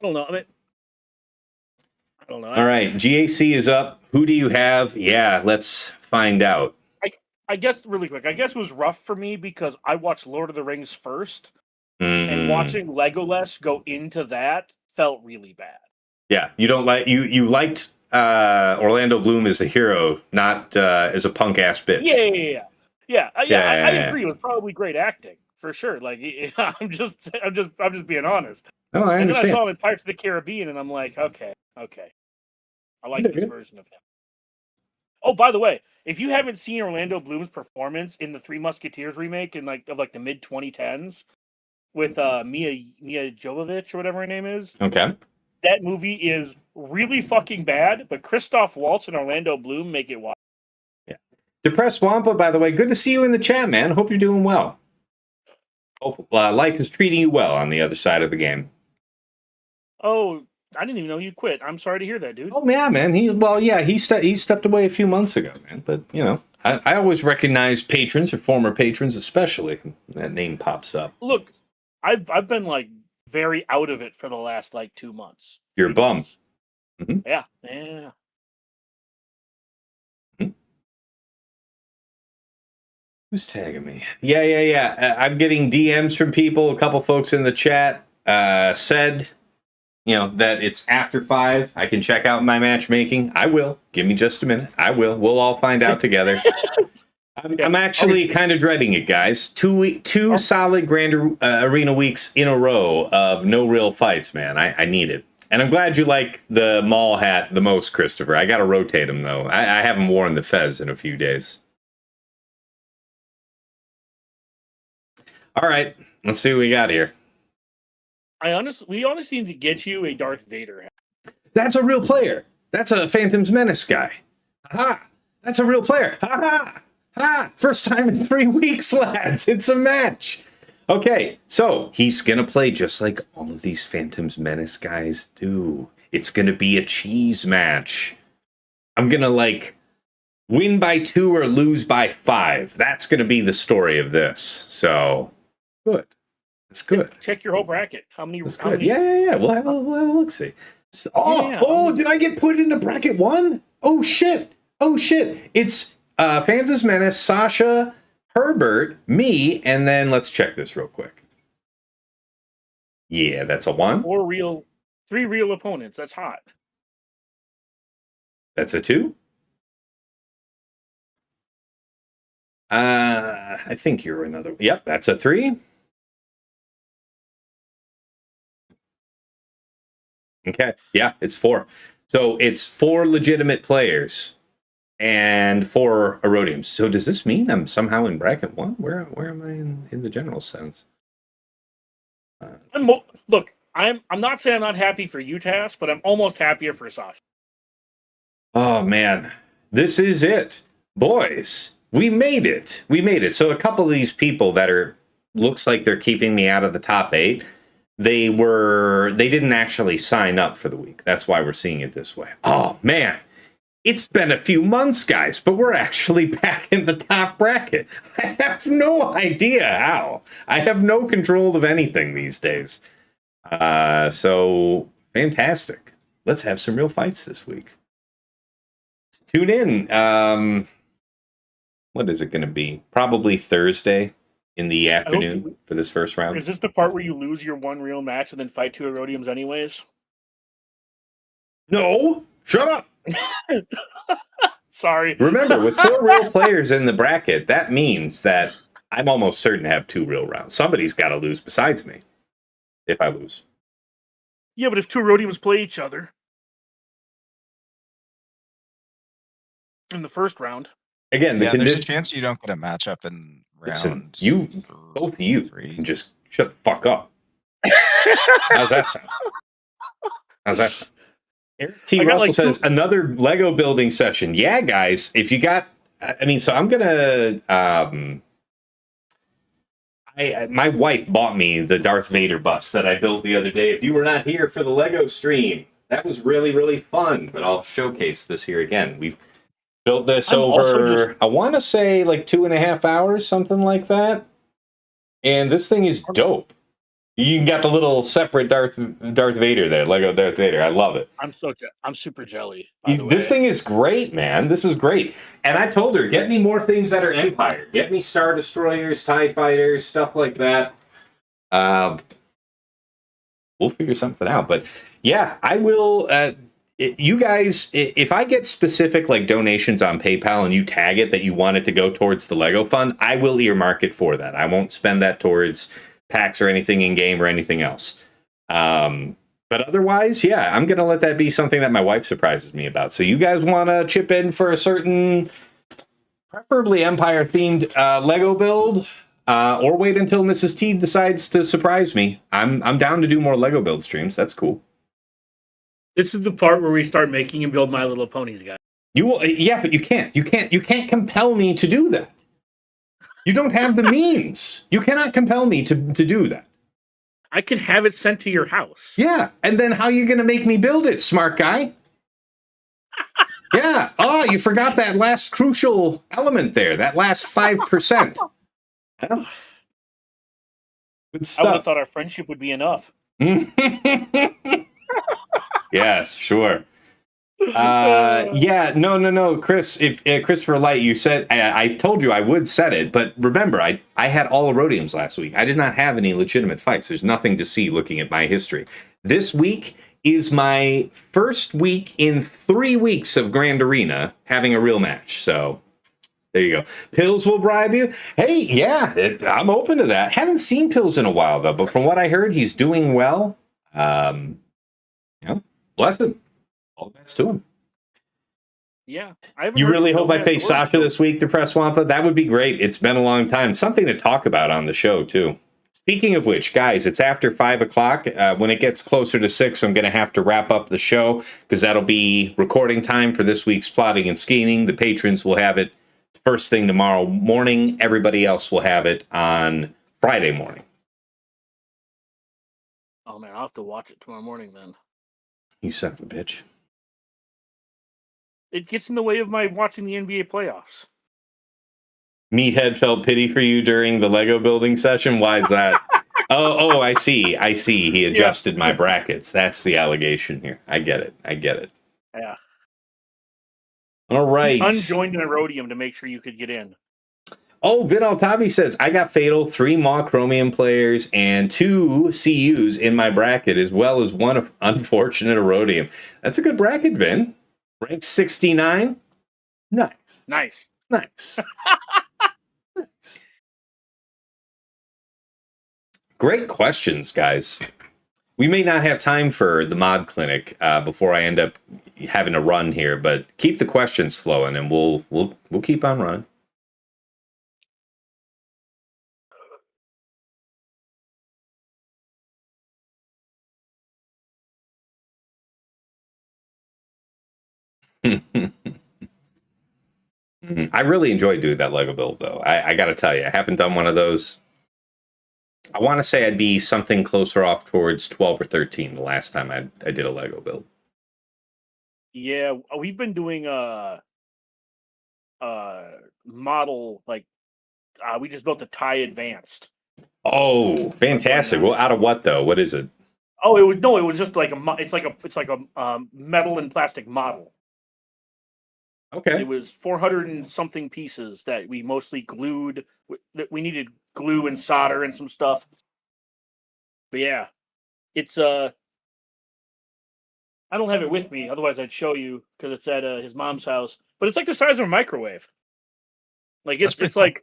I don't know. All right, GAC is up. Who do you have? Yeah, let's find out. I guess really quick. I guess it was rough for me because I watched Lord of the Rings first, and watching Legolas go into that felt really bad. Yeah, you don't like you liked Orlando Bloom as a hero, not as a punk ass bitch. Yeah. I agree. It was probably great acting for sure. Like I'm just being honest. No, I understand. And then I saw him in Pirates of the Caribbean, and I'm like, okay. I like this version of him. Oh, by the way, if you haven't seen Orlando Bloom's performance in the Three Musketeers remake in the mid 2010s with Mia Jovovich or whatever her name is, okay, that movie is really fucking bad. But Christoph Waltz and Orlando Bloom make it wild. Yeah, Depressed Wampa. By the way, good to see you in the chat, man. Hope you're doing well. Hope life is treating you well on the other side of the game. Oh, I didn't even know you quit. I'm sorry to hear that, dude. Oh yeah, man. He stepped away a few months ago, man. But you know, I always recognize patrons or former patrons, especially that name pops up. Look, I've been like very out of it for the last 2 months. You're a bum. Mm-hmm. Yeah. Mm-hmm. Who's tagging me? Yeah. I'm getting DMs from people. A couple folks in the chat said, that it's after 5. I can check out my matchmaking. I will. Give me just a minute. I will. We'll all find out together. I'm actually kind of dreading it, guys. Two solid Grand Arena weeks in a row of no real fights, man. I need it. And I'm glad you like the mall hat the most, Christopher. I got to rotate them, though. I haven't worn the fez in a few days. All right. Let's see what we got here. We honestly need to get you a Darth Vader hat. That's a real player. That's a Phantom's Menace guy. Ha! That's a real player. Ha! First time in 3 weeks, lads. It's a match. Okay, so he's going to play just like all of these Phantom's Menace guys do. It's going to be a cheese match. I'm going to win by 2 or lose by 5. That's going to be the story of this. So, good. That's good. Check your whole bracket. How many? That's good. Yeah. We'll have a look-see. Did I get put into bracket 1? Oh, shit. It's Phantom's Menace, Sasha, Herbert, me, and then let's check this real quick. Yeah, that's a 1. 3 real opponents. That's hot. That's a 2. I think you're another. Yep, that's a 3. Okay, yeah, it's 4. So it's 4 legitimate players. and 4 Erodiums. So does this mean I'm somehow in bracket 1? Where am I in the general sense? Look, I'm not saying I'm not happy for you, Tass, but I'm almost happier for Sasha. Oh man, this is it, boys. We made it. We made it. So a couple of these people that looks like they're keeping me out of the top 8. They didn't actually sign up for the week. That's why we're seeing it this way. Oh man. It's been a few months, guys, but we're actually back in the top bracket. I have no idea how. I have no control of anything these days. So, fantastic. Let's have some real fights this week. Tune in. What is it going to be? Probably Thursday in the afternoon for this first round. Is this the part where you lose your one real match and then fight 2 Erodiums anyways? No! Shut up! Sorry. Remember, with 4 real players in the bracket, that means that I'm almost certain to have 2 real rounds. Somebody's got to lose besides me if I lose. Yeah, but if 2 Erodiums play each other in the first round. Again, there's a chance you don't get a matchup in round. Listen, both of you can just shut the fuck up. How's that sound? Eric T. Russell says, another Lego building session. Yeah, guys, if you got... so I'm going to... my wife bought me the Darth Vader bust that I built the other day. If you were not here for the Lego stream, that was really, really fun. But I'll showcase this here again. We built this over, I want to say, like 2.5 hours, something like that. And this thing is dope. You got the little separate Darth Vader there, Lego Darth Vader. I love it. I'm super jelly. This thing is great, man. This is great. And I told her, get me more things that are Empire. Get me Star Destroyers, TIE Fighters, stuff like that. We'll figure something out. But yeah, I will. You guys, if I get specific like donations on PayPal and you tag it that you want it to go towards the Lego Fund, I will earmark it for that. I won't spend that towards packs or anything in game or anything else. But otherwise, yeah, I'm gonna let that be something that my wife surprises me about. So you guys want to chip in for a certain, preferably Empire themed Lego build, or wait until Mrs. T decides to surprise me. I'm down to do more Lego build streams. That's cool. This is the part where we start making him build My Little Ponies, guys. You will, yeah, but you can't compel me to do that. You don't have the means. You cannot compel me to do that. I can have it sent to your house. Yeah, and then how are you going to make me build it, smart guy? Yeah. Oh, you forgot that last crucial element there. That last 5%. Yeah. Good stuff. I would have thought our friendship would be enough. Yes, sure. Yeah, no, Chris. If Christopher Light, you said I told you I would set it, but remember, I had all Erodiums last week. I did not have any legitimate fights. There's nothing to see looking at my history. This week is my first week in 3 weeks of Grand Arena having a real match. So there you go. Pills will bribe you. Hey, yeah, I'm open to that. Haven't seen Pills in a while though, but from what I heard, he's doing well. Bless him. All the best to him. Yeah. You really hope I face Sasha this week, Depressed Wampa? That would be great. It's been a long time. Something to talk about on the show, too. Speaking of which, guys, it's after 5 o'clock. When it gets closer to 6, I'm going to have to wrap up the show because that'll be recording time for this week's Plotting and Scheming. The patrons will have it first thing tomorrow morning. Everybody else will have it on Friday morning. Oh, man, I'll have to watch it tomorrow morning, then. You son of a bitch. It gets in the way of my watching the NBA playoffs. Meathead felt pity for you during the Lego building session. Why is that? Oh, I see. He adjusted my brackets. That's the allegation here. I get it. Yeah. All right. Unjoined an Erodium to make sure you could get in. Oh, Vidal Tabi says, I got Fatal, 3 Maw Chromium players, and 2 CUs in my bracket, as well as 1 unfortunate Erodium. That's a good bracket, Vin. Rank 69. Nice. Nice. Great questions, guys. We may not have time for the mod clinic before I end up having to run here, but keep the questions flowing, and we'll keep on running. I really enjoyed doing that Lego build, though. I got to tell you, I haven't done one of those. I want to say I'd be something closer off towards 12 or 13 the last time I did a Lego build. Yeah, we've been doing model like we just built the TIE Advanced. Oh, fantastic! Well, out of what though? What is it? Oh, it was just like it's like a metal and plastic model. Okay. It was 400 and something pieces that we mostly glued. That we needed glue and solder and some stuff. But yeah, it's I don't have it with me, otherwise I'd show you because it's at his mom's house. But it's like the size of a microwave. Like it's like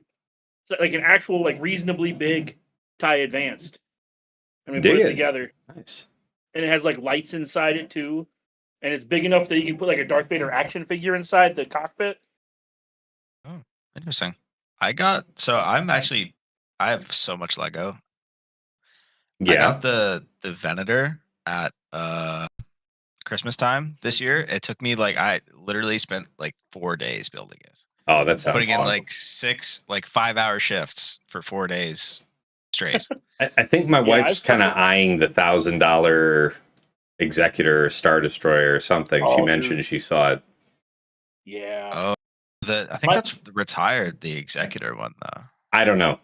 an actual like reasonably big TIE Advanced. And we put it together. Nice. And it has like lights inside it too. And it's big enough that you can put like a Darth Vader action figure inside the cockpit. Oh, interesting. I have so much Lego. Yeah. I got the Venator at Christmas time this year. It took me I literally spent 4 days building it. Oh, that sounds putting fun. in 5-hour shifts for 4 days straight. I think my wife's kind of eyeing the $1,000 Executor Star Destroyer or something. She mentioned she saw it. Yeah. Oh, I think that's retired, the Executor one though. I don't know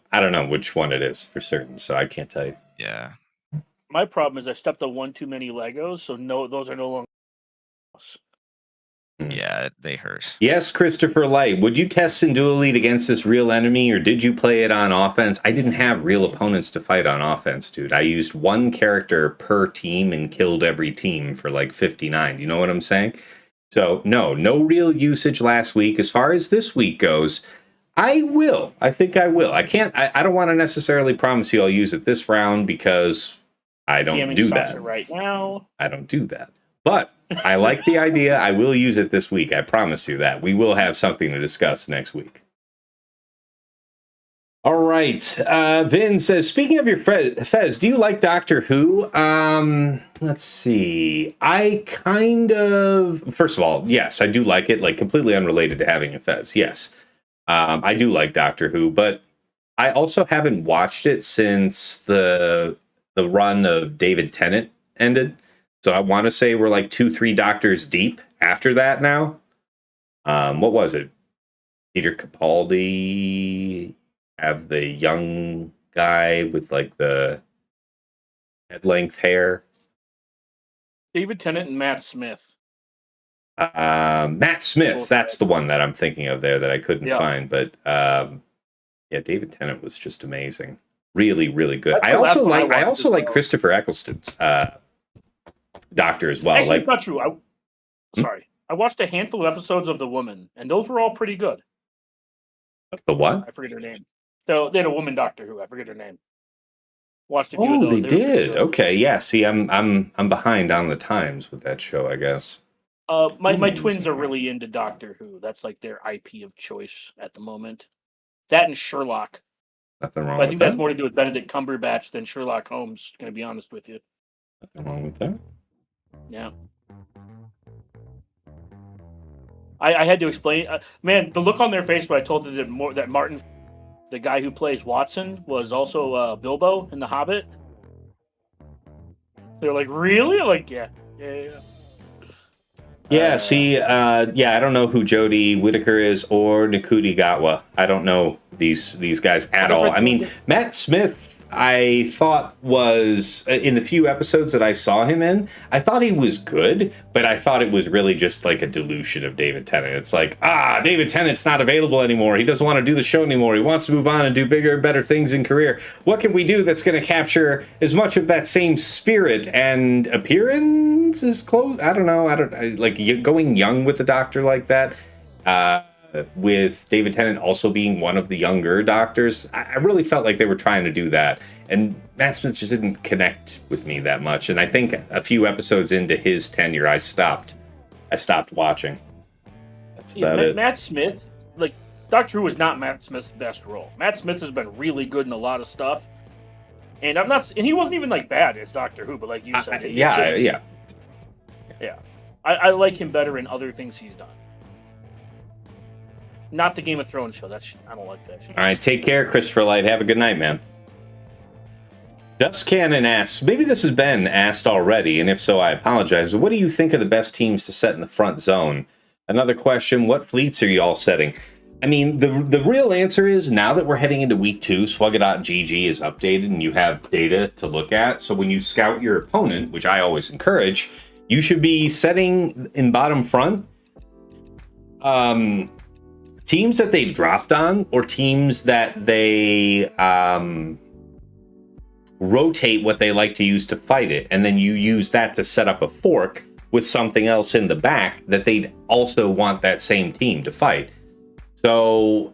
which one it is for certain, so I can't tell you. Yeah. My problem is I stepped on one too many Legos, so no, those are no longer. Yeah, they hurt. Yes, Christopher Light. Would you test Synduo Elite against this real enemy, or did you play it on offense? I didn't have real opponents to fight on offense, dude. I used one character per team and killed every team for 59. You know what I'm saying? So, no real usage last week. As far as this week goes, I will. I think I will. I don't want to necessarily promise you I'll use it this round because I don't do that right now. I don't do that. But I like the idea. I will use it this week. I promise you that. We will have something to discuss next week. All right. Vin says, speaking of your Fez, do you like Doctor Who? Let's see. First of all, yes, I do like it. Completely unrelated to having a Fez. Yes. I do like Doctor Who, but I also haven't watched it since the run of David Tennant ended. So I want to say we're 2-3 Doctors deep after that now. What was it? Peter Capaldi have the young guy with the head-length hair. David Tennant and Matt Smith. Matt Smith, that's the one that I'm thinking of there that I couldn't find. But yeah, David Tennant was just amazing. Really, really good. I also like Christopher Eccleston's Doctor as well. Actually, not true. I watched a handful of episodes of The Woman, and those were all pretty good. The what? I forget her name. So they had a woman Doctor Who. I forget her name. Watched a few of those. They did. Okay, yeah. See, I'm behind on the times with that show, I guess. My twins are really into Doctor Who. That's their IP of choice at the moment. That and Sherlock. Nothing wrong. But I think that's more to do with Benedict Cumberbatch than Sherlock Holmes. Going to be honest with you. Nothing wrong with that. Yeah. I had to explain. Man, the look on their face when I told them that Martin, the guy who plays Watson, was also Bilbo in The Hobbit. They're like, really? I'm like, yeah. Yeah, see, I don't know who Jodie Whittaker is or Nikuti Gatwa. I don't know these guys at all. I mean, Matt Smith, I thought was, in the few episodes that I saw him in, I thought he was good, but I thought it was really just a dilution of David Tennant. It's David Tennant's not available anymore. He doesn't want to do the show anymore. He wants to move on and do bigger and better things in career. What can we do that's going to capture as much of that same spirit and appearance is close? I don't know. Going young with the Doctor like that. With David Tennant also being one of the younger Doctors, I really felt like they were trying to do that. And Matt Smith just didn't connect with me that much. And I think a few episodes into his tenure, I stopped I stopped watching. That's Yeah, about it. Matt Smith, like Doctor Who is not Matt Smith's best role. Matt Smith has been really good in a lot of stuff, and and he wasn't even like bad as Doctor Who, but like you said, Yeah. I like him better in other things he's done. Not the Game of Thrones show. I don't like that show. All right, take care, Christopher Light. Have a good night, man. Dust Cannon asks, maybe this has been asked already, and if so, I apologize. What do you think are the best teams to set in the front zone? Another question, what fleets are you all setting? I mean, the real answer is, now that we're heading into week 2, Swugga.gg is updated and you have data to look at. So when you scout your opponent, which I always encourage, you should be setting in bottom front teams that they've dropped on, or teams that they rotate what they like to use to fight it, and then you use that to set up a fork with something else in the back that they'd also want that same team to fight. So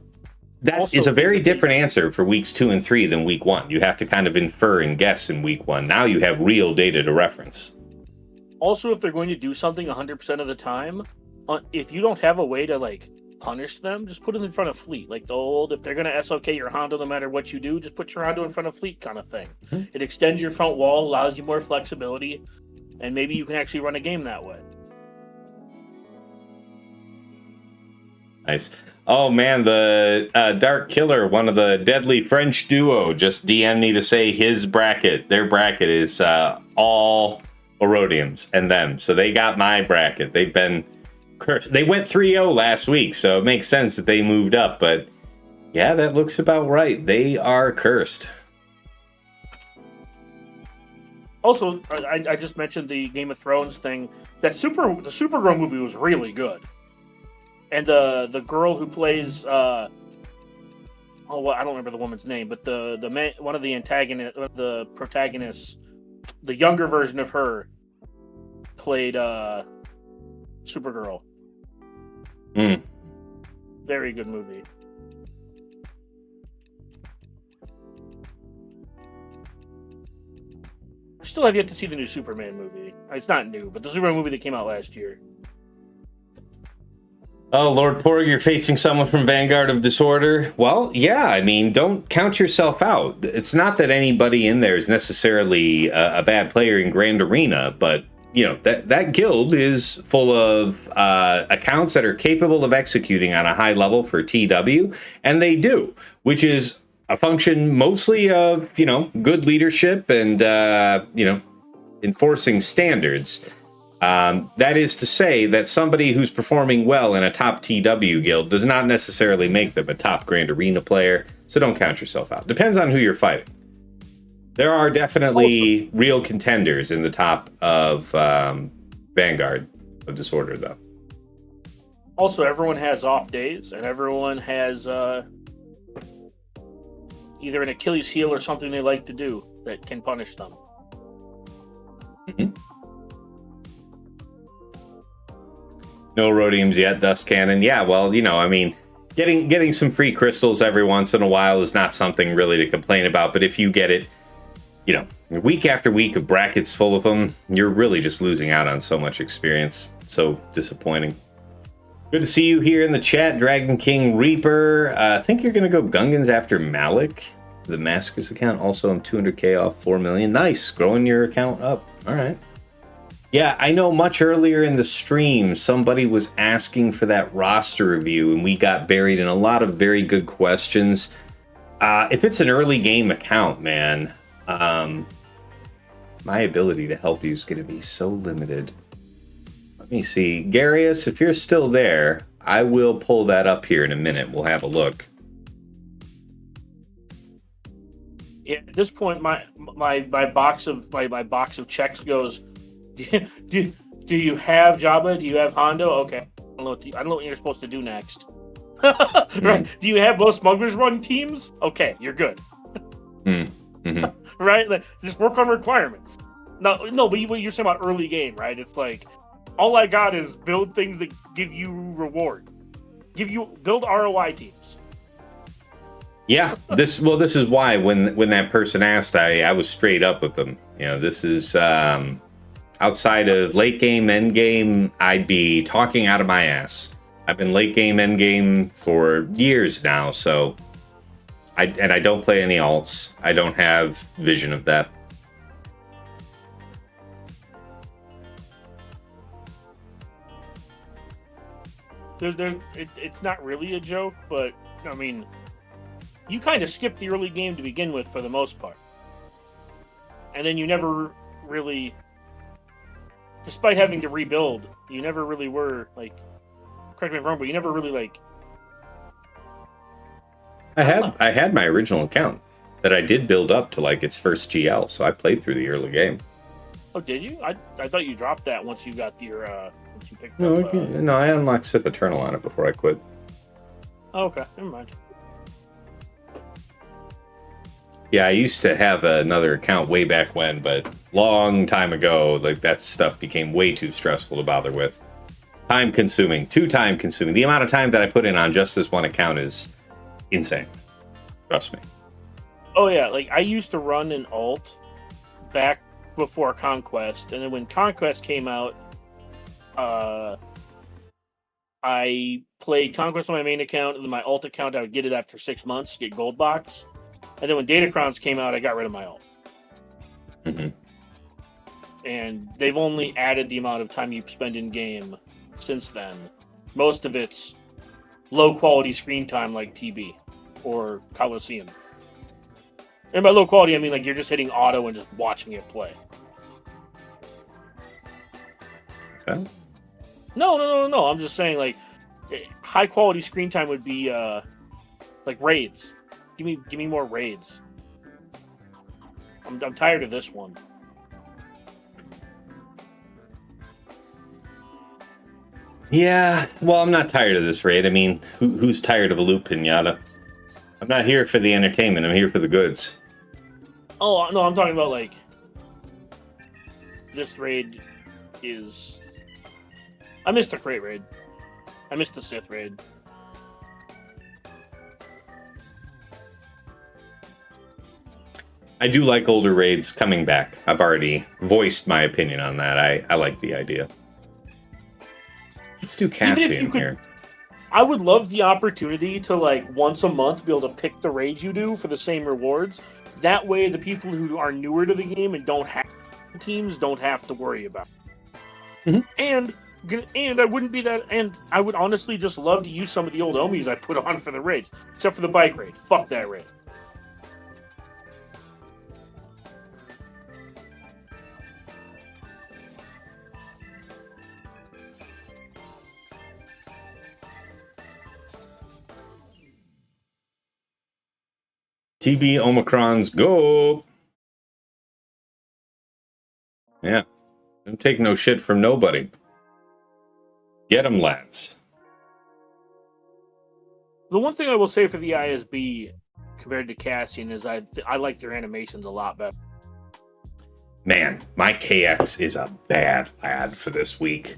that Also, is a very different answer for weeks 2 and 3 than week 1. You have to kind of infer and guess in week 1. Now you have real data to reference. Also, if they're going to do something 100% of the time, if you don't have a way to like punish them, just put them in front of fleet. Like the old, if they're going to SOK your Hondo no matter what you do, just put your Hondo in front of fleet kind of thing. Mm-hmm. It extends your front wall, allows you more flexibility, and maybe you can actually run a game that way. Nice. Oh man, the Dark Killer, one of the deadly French duo, just DM'd me to say his bracket, their bracket is all Erodiums and them. So they got my bracket. They've been cursed. They went 3-0 last week, so it makes sense that they moved up. But yeah, that looks about right. They are cursed. Also, I just mentioned the Game of Thrones thing. The Supergirl movie was really good. And the girl who plays I don't remember the woman's name, but the man, one of the the protagonists, the younger version of her, played Supergirl. Very good movie. I still have yet to see the new Superman movie. It's not new, but the Superman movie that came out last year. Oh, Lord Porg, you're facing someone from Vanguard of Disorder. Well, yeah, I mean, don't count yourself out. It's not that anybody in there is necessarily a bad player in Grand Arena, but, you know, that guild is full of accounts that are capable of executing on a high level for TW, and they do, which is a function mostly of, you know, good leadership and, you know, enforcing standards. That is to say that somebody who's performing well in a top TW guild does not necessarily make them a top Grand Arena player, so don't count yourself out. Depends on who you're fighting. There are definitely real contenders in the top of Vanguard of Disorder, though. Also, everyone has off days, and everyone has either an Achilles heel or something they like to do that can punish them. Mm-hmm. No Rhodiums yet, Dust Cannon. Yeah, well, you know, I mean, getting some free crystals every once in a while is not something really to complain about, but if you get it, you know, week after week of brackets full of them, you're really just losing out on so much experience. So disappointing. Good to see you here in the chat, Dragon King Reaper. I think you're going to go Gungans after Malik, the Masochist account. Also, I'm 200k off 4 million. Nice, growing your account up. All right. Yeah, I know much earlier in the stream, somebody was asking for that roster review, and we got buried in a lot of very good questions. If it's an early game account, man, my ability to help you is going to be so limited. Let me see. Garius, if you're still there, I will pull that up here in a minute. We'll have a look. Yeah, at this point, my box of checks goes. Do you have Jabba? Do you have Hondo? Okay, I don't know what you're supposed to do next. Right? Do you have both smugglers run teams? Okay, you're good. Right? Like, just work on requirements. No, but you're saying about early game, right? It's like all I got is build things that give you reward, build ROI teams. Yeah, this is why when that person asked, I was straight up with them. You know, this is Outside of late game, end game, I'd be talking out of my ass. I've been late game, end game for years now, so I don't play any alts. I don't have vision of that. It's not really a joke, but I mean, you kind of skipped the early game to begin with for the most part, and then you never really, despite having to rebuild, you never really were like. Correct me if I'm wrong, but you never really like. I had my original account that I did build up to like its first GL, so I played through the early game. Oh, did you? I thought you dropped that once you got your once you picked No, up. no, I unlocked Sith Eternal on it before I quit. Oh, okay, never mind. Yeah, I used to have another account way back when, but long time ago, like that stuff became way too stressful to bother with. Time consuming, too time consuming. The amount of time that I put in on just this one account is insane. Trust me. Oh yeah, like I used to run an alt back before Conquest, and then when Conquest came out, I played Conquest on my main account, and then my alt account I would get it after 6 months, get gold box, and then when Datacrons came out, I got rid of my alt. Mm-hmm. And they've only added the amount of time you spend in game since then. Most of it's low quality screen time like TB or Coliseum. And by low quality, I mean like you're just hitting auto and just watching it play. Okay. No. I'm just saying like high quality screen time would be like raids. Give me more raids. I'm tired of this one. Yeah, well, I'm not tired of this raid. I mean, who's tired of a loot pinata? I'm not here for the entertainment. I'm here for the goods. Oh, no, I'm talking about, like, this raid is... I missed the crate raid. I missed the Sith raid. I do like older raids coming back. I've already voiced my opinion on that. I like the idea. Let's do Cassian here. I would love the opportunity to, like, once a month be able to pick the raids you do for the same rewards. That way, the people who are newer to the game and don't have teams don't have to worry about it. Mm-hmm. And I wouldn't be that... And I would honestly just love to use some of the old Omis I put on for the raids. Except for the bike raid. Fuck that raid. TB Omicrons, go! Yeah. Don't take no shit from nobody. Get 'em, lads. The one thing I will say for the ISB compared to Cassian is I like their animations a lot better. Man, my KX is a bad lad for this week.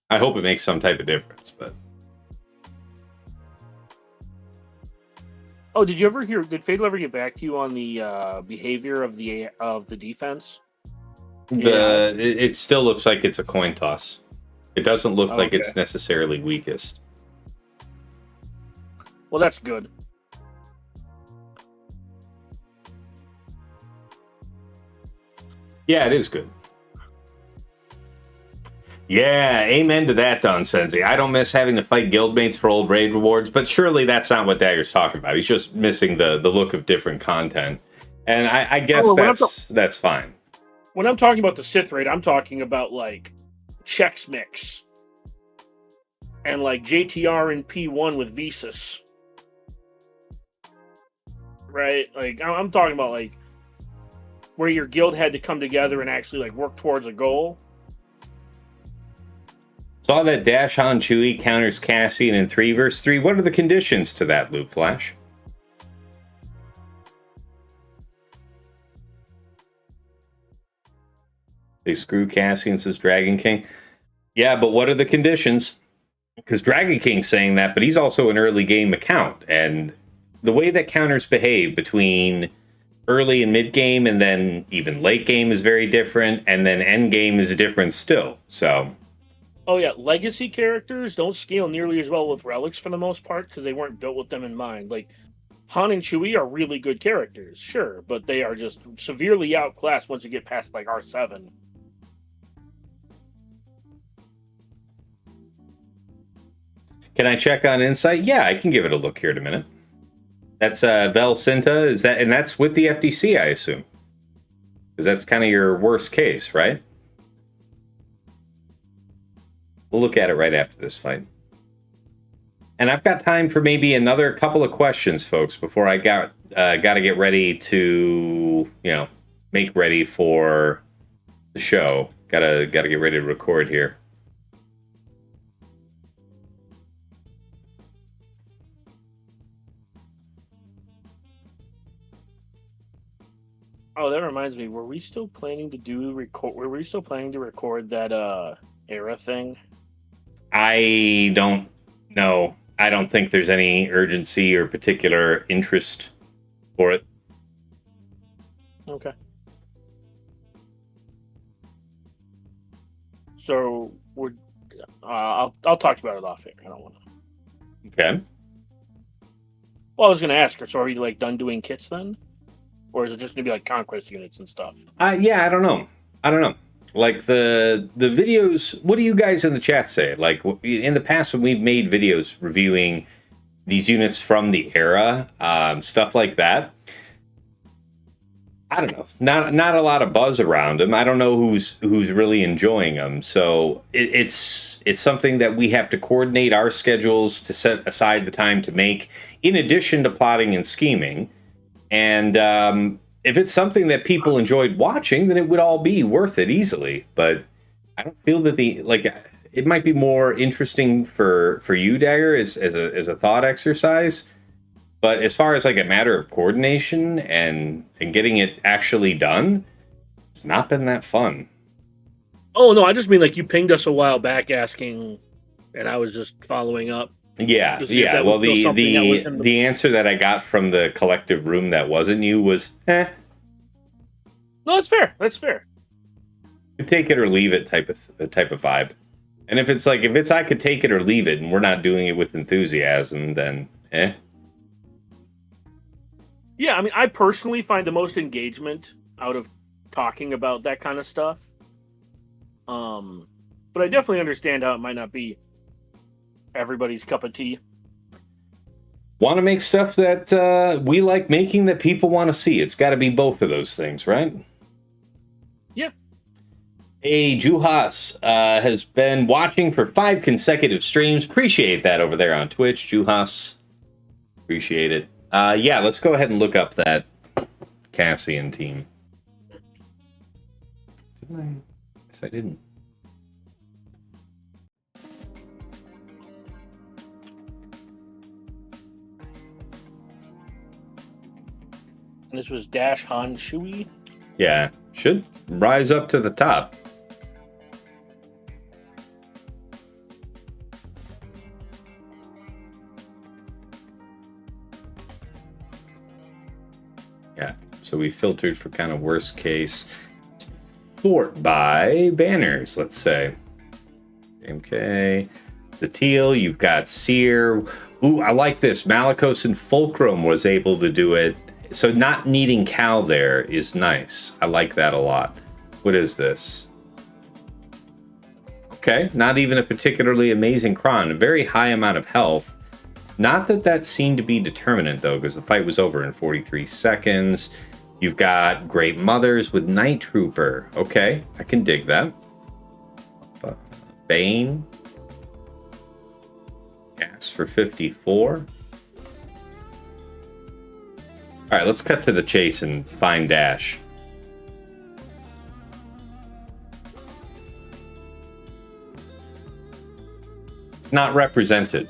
I hope it makes some type of difference, but... Oh, did you ever hear? Did Fatal ever get back to you on the behavior of the defense? It still looks like it's a coin toss. It doesn't look like Okay. it's necessarily weakest. Well, that's good. Yeah, it is good. Yeah, amen to that, Don Sensi. I don't miss having to fight guildmates for old raid rewards, but surely that's not what Dagger's talking about. He's just missing the look of different content. And I guess that's fine. When I'm talking about the Sith raid, I'm talking about like Chex Mix and like JTR and P1 with Visas. Right? Like I'm talking about like where your guild had to come together and actually like work towards a goal. Saw that Dash Han Chewie counters Cassian in 3 vs 3. What are the conditions to that, Loop Flash? They screw Cassian, says Dragon King. Yeah, but what are the conditions? Because Dragon King's saying that, but he's also an early game account. And the way that counters behave between early and mid game, and then even late game is very different, and then end game is different still. So, Oh yeah, legacy characters don't scale nearly as well with relics for the most part because they weren't built with them in mind. Like Han and Chewie are really good characters, sure, but they are just severely outclassed once you get past like R7. can I check on Insight? Yeah, I can give it a look here in a minute. That's Vel Cinta, is that, and that's with the FDC, I assume, because that's kind of your worst case, right? We'll look at it right after this fight. And I've got time for maybe another couple of questions, folks, before I got to get ready to, make ready for the show. Gotta get ready to record here. Oh, that reminds me. Were we still planning to record that era thing? I don't know. I don't think there's any urgency or particular interest for it. Okay. So we're. I'll talk about it off air. I don't want to. Okay. Well, I was going to ask her. So are we like done doing kits then, or is it just going to be like conquest units and stuff? Yeah, I don't know. Like the videos. What do you guys in the chat say? Like in the past, when we've made videos reviewing these units from the era, stuff like that. I don't know. Not a lot of buzz around them. I don't know who's really enjoying them. So it's something that we have to coordinate our schedules to set aside the time to make, in addition to plotting and scheming. And if it's something that people enjoyed watching, then it would all be worth it easily. But I don't feel that it might be more interesting for you, Dagger, as a thought exercise. But as far as like a matter of coordination and getting it actually done, it's not been that fun. Oh no, I just mean like you pinged us a while back asking, and I was just following up. Yeah. Well, the answer that I got from the collective room that wasn't you was, eh. No, that's fair. That's fair. You take it or leave it type of vibe. And if it's I could take it or leave it, and we're not doing it with enthusiasm, then eh. Yeah, I mean, I personally find the most engagement out of talking about that kind of stuff. But I definitely understand how it might not be everybody's cup of tea. Want to make stuff that we like making that people want to see. It's got to be both of those things, right? Yeah. Hey, Juhas has been watching for 5 consecutive streams. Appreciate that over there on Twitch, Juhas. Appreciate it. Yeah, let's go ahead and look up that Cassian team. Didn't I? Yes, I didn't. And this was Dash Han Shui. Yeah, should rise up to the top. Yeah, so we filtered for kind of worst case. Sort by banners, let's say. Okay. Zatil, you've got Seer. Ooh, I like this. Malicos and Fulcrum was able to do it. So not needing Cal there is nice. I like that a lot. What is this? Okay, not even a particularly amazing Kron. A very high amount of health. Not that seemed to be determinant, though, because the fight was over in 43 seconds. You've got Great Mothers with Night Trooper. Okay, I can dig that. Bane. Gas for 54. All right, let's cut to the chase and find Dash. It's not represented.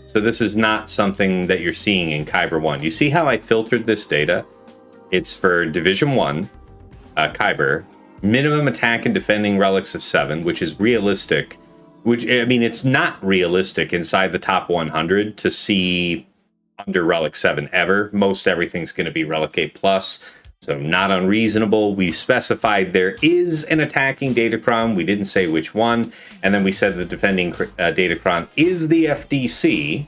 So this is not something that you're seeing in Kyber 1. You see how I filtered this data? It's for Division 1, Kyber, minimum attack and defending relics of 7, which is realistic. Which, I mean, it's not realistic inside the top 100 to see under Relic 7 ever. Most everything's going to be Relic 8 plus. So not unreasonable. We specified there is an attacking Datacron. We didn't say which one. And then we said the defending Datacron is the FDC.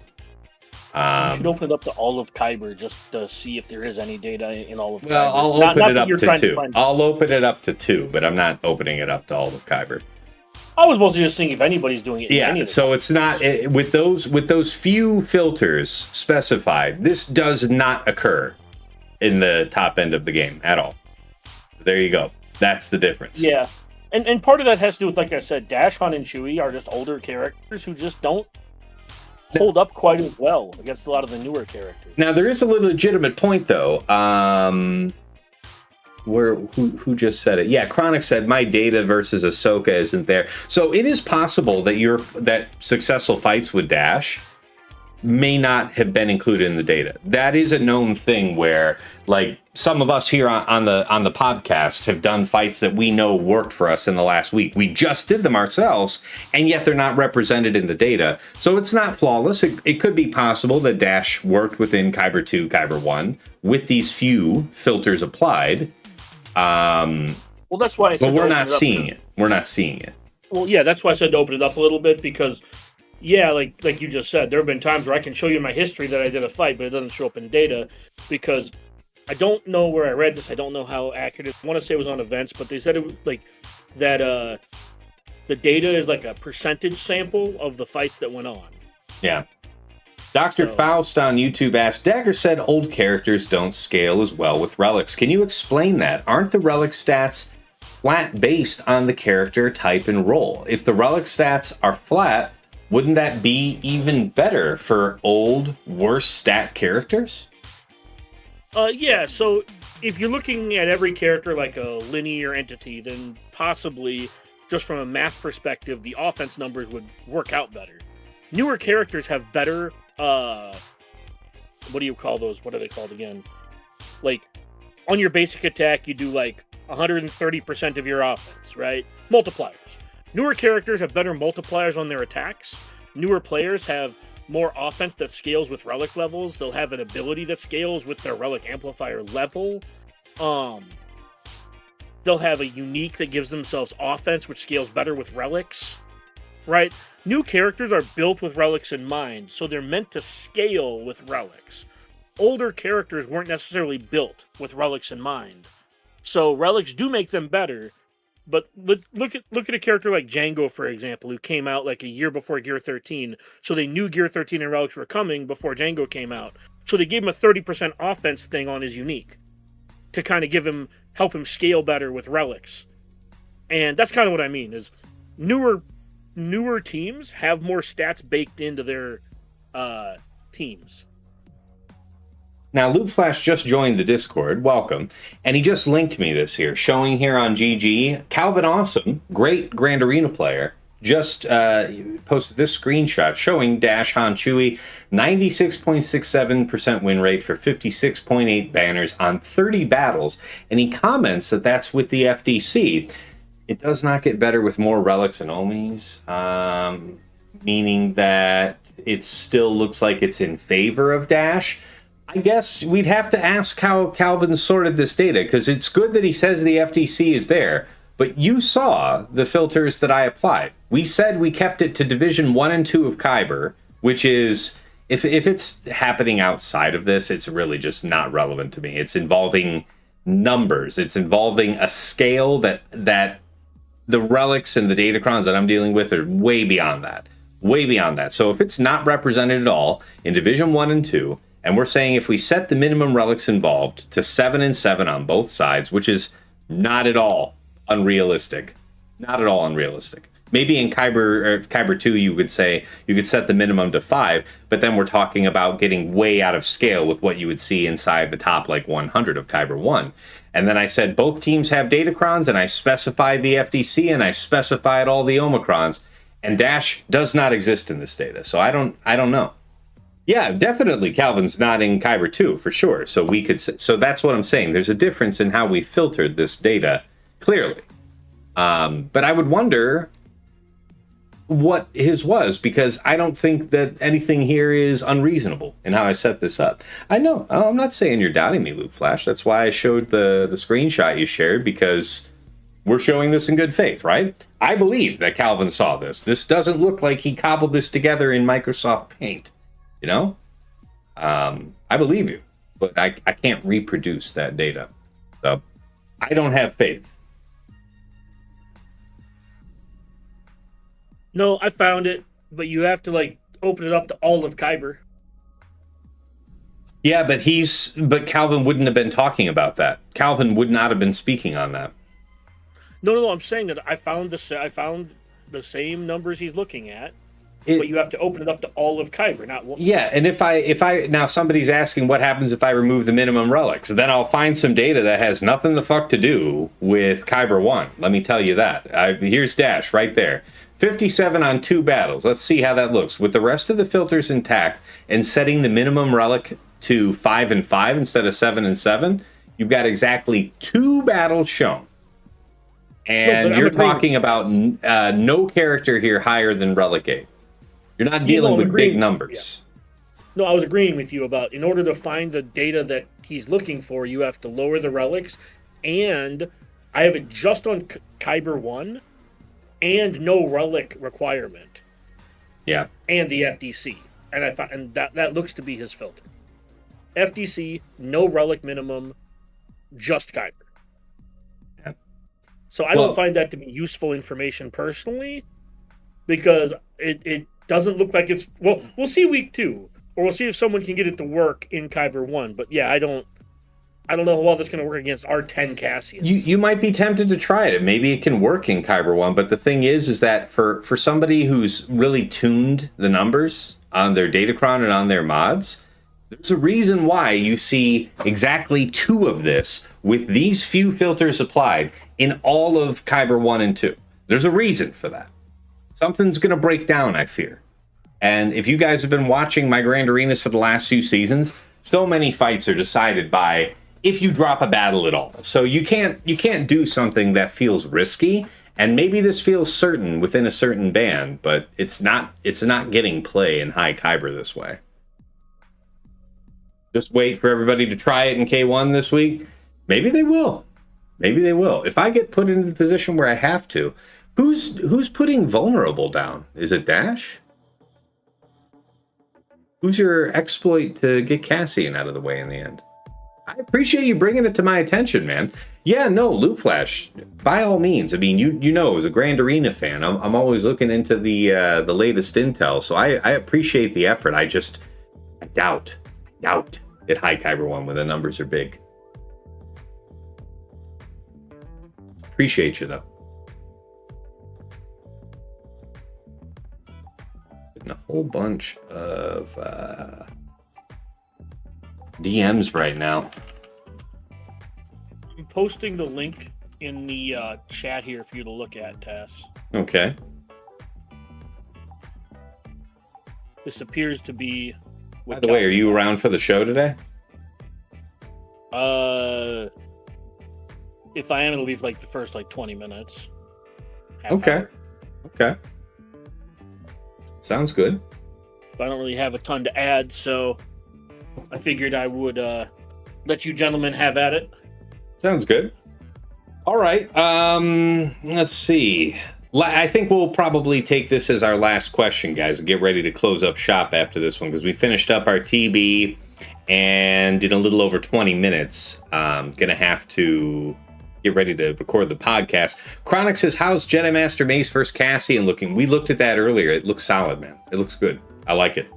You should open it up to all of Kyber just to see if there is any data in all of Kyber. Well, I'll open it up to 2. I'll open it up to 2, but I'm not opening it up to all of Kyber. I was mostly just seeing if anybody's doing it. Yeah, so it's not with those few filters specified. This does not occur in the top end of the game at all. There you go. That's the difference. Yeah, and part of that has to do with, like I said, Dash, Han, and Chewie are just older characters who just don't hold up quite as well against a lot of the newer characters. Now there is a legitimate point though. Who just said it? Yeah, Chronic said my data versus Ahsoka isn't there. So it is possible that successful fights with Dash may not have been included in the data. That is a known thing where, like, some of us here on the podcast have done fights that we know worked for us in the last week. We just did them ourselves, and yet they're not represented in the data. So it's not flawless. It could be possible that Dash worked within Kyber 2, Kyber 1 with these few filters applied. Well, that's why I said but we're not seeing it. We're not seeing it. Well, yeah, that's why I said to open it up a little bit, because yeah, like you just said, there have been times where I can show you in my history that I did a fight, but it doesn't show up in data because I don't know where I read this. I don't know how accurate it is. I want to say it was on events, but they said it was like that the data is like a percentage sample of the fights that went on. Yeah. Dr. Faust on YouTube asked, Dagger said old characters don't scale as well with relics. Can you explain that? Aren't the relic stats flat based on the character type and role? If the relic stats are flat, wouldn't that be even better for old, worse stat characters? Yeah, so if you're looking at every character like a linear entity, then possibly, just from a math perspective, the offense numbers would work out better. Newer characters have better, what do you call those? What are they called again? Like, on your basic attack, you do like 130% of your offense, right? Multipliers. Newer characters have better multipliers on their attacks. Newer players have more offense that scales with relic levels. They'll have an ability that scales with their relic amplifier level. They'll have a unique that gives themselves offense, which scales better with relics, right? New characters are built with relics in mind, so they're meant to scale with relics. Older characters weren't necessarily built with relics in mind. So relics do make them better. But look at a character like Django, for example, who came out like a year before Gear 13. So they knew Gear 13 and Relics were coming before Django came out. So they gave him a 30% offense thing on his unique to kind of help him scale better with Relics. And that's kind of what I mean, is newer teams have more stats baked into their teams. Now, Loop Flash just joined the Discord. Welcome. And he just linked me this here, showing here on GG. Calvin Awesome, great Grand Arena player, just posted this screenshot showing Dash Han Chewie 96.67% win rate for 56.8 banners on 30 battles. And he comments that that's with the FDC. It does not get better with more relics and Omis, meaning that it still looks like it's in favor of Dash. I guess we'd have to ask how Calvin sorted this data, because it's good that he says the FTC is there, but you saw the filters that I applied. We said we kept it to Division 1 and 2 of Kyber, which is, if it's happening outside of this, it's really just not relevant to me. It's involving numbers. It's involving a scale that the relics and the datacrons that I'm dealing with are way beyond that. Way beyond that. So if it's not represented at all in Division 1 and 2, and we're saying if we set the minimum relics involved to 7 and 7 on both sides, which is not at all unrealistic. Not at all unrealistic. Maybe in Kyber 2 you could say you could set the minimum to 5, but then we're talking about getting way out of scale with what you would see inside the top like 100 of Kyber 1. And then I said both teams have datacrons, and I specified the FDC, and I specified all the Omicrons, and Dash does not exist in this data. So I don't know. Yeah, definitely Calvin's not in Kyber 2 for sure. So that's what I'm saying. There's a difference in how we filtered this data clearly. But I would wonder, what his was, because I don't think that anything here is unreasonable in how I set this up. I know, I'm not saying you're doubting me, Luke Flash. That's why I showed the screenshot you shared, because we're showing this in good faith, right? I believe that Calvin saw this. This doesn't look like he cobbled this together in Microsoft Paint, you know? I believe you, but I can't reproduce that data. So I don't have faith. No, I found it, but you have to like open it up to all of Kyber. Yeah, but Calvin wouldn't have been talking about that. Calvin would not have been speaking on that. No. I'm saying that I found the same numbers he's looking at, but you have to open it up to all of Kyber, not one. Yeah, and if I now somebody's asking what happens if I remove the minimum relics, then I'll find some data that has nothing the fuck to do with Kyber 1. Let me tell you that. Here's Dash right there. 57 on 2 battles. Let's see how that looks. With the rest of the filters intact and setting the minimum relic to 5 and 5 instead of 7 and 7, you've got exactly 2 battles shown. And you're talking about no character here higher than Relic 8. You're not dealing with big numbers. Yeah. No, I was agreeing with you about in order to find the data that he's looking for, you have to lower the relics. And I have it just on Kyber 1 and no relic requirement. Yeah. And the FDC. And that looks to be his filter. FDC, no relic minimum, just Kyber. Yeah. So I don't find that to be useful information personally, because it doesn't look like it's... Well, we'll see week 2, or we'll see if someone can get it to work in Kyber 1. But yeah, I don't know how well that's going to work against our 10 Cassians. You might be tempted to try it. Maybe it can work in Kyber 1, but the thing is that for somebody who's really tuned the numbers on their Datacron and on their mods, there's a reason why you see exactly 2 of this with these few filters applied in all of Kyber 1 and 2. There's a reason for that. Something's going to break down, I fear. And if you guys have been watching my Grand Arenas for the last 2 seasons, so many fights are decided by if you drop a battle at all. So you can't do something that feels risky, and maybe this feels certain within a certain band, but it's not getting play in high Kyber this way. Just wait for everybody to try it in K1 this week. Maybe they will. Maybe they will. If I get put into the position where I have to, who's putting vulnerable down? Is it Dash? Who's your exploit to get Cassian out of the way in the end? I appreciate you bringing it to my attention, man. Yeah, no, Loot Flash, by all means. I mean, you know, as a Grand Arena fan, I'm always looking into the latest intel, so I appreciate the effort. I doubt at high Kyber 1 when the numbers are big. Appreciate you, though. And a whole bunch of DMs right now. I'm posting the link in the chat here for you to look at, Tess. Okay. This appears to be... By the way, are you around for the show today? If I am, it'll be for like the first 20 minutes. Okay. Okay. Sounds good. But I don't really have a ton to add, so I figured I would let you gentlemen have at it. Sounds good. All right. Let's see. I think we'll probably take this as our last question, guys, and get ready to close up shop after this one, because we finished up our TB and in a little over 20 minutes. Gonna have to get ready to record the podcast. Chronic says, how's Jedi Master Mace versus Cassian looking? We looked at that earlier. It looks solid, man. It looks good. I like it.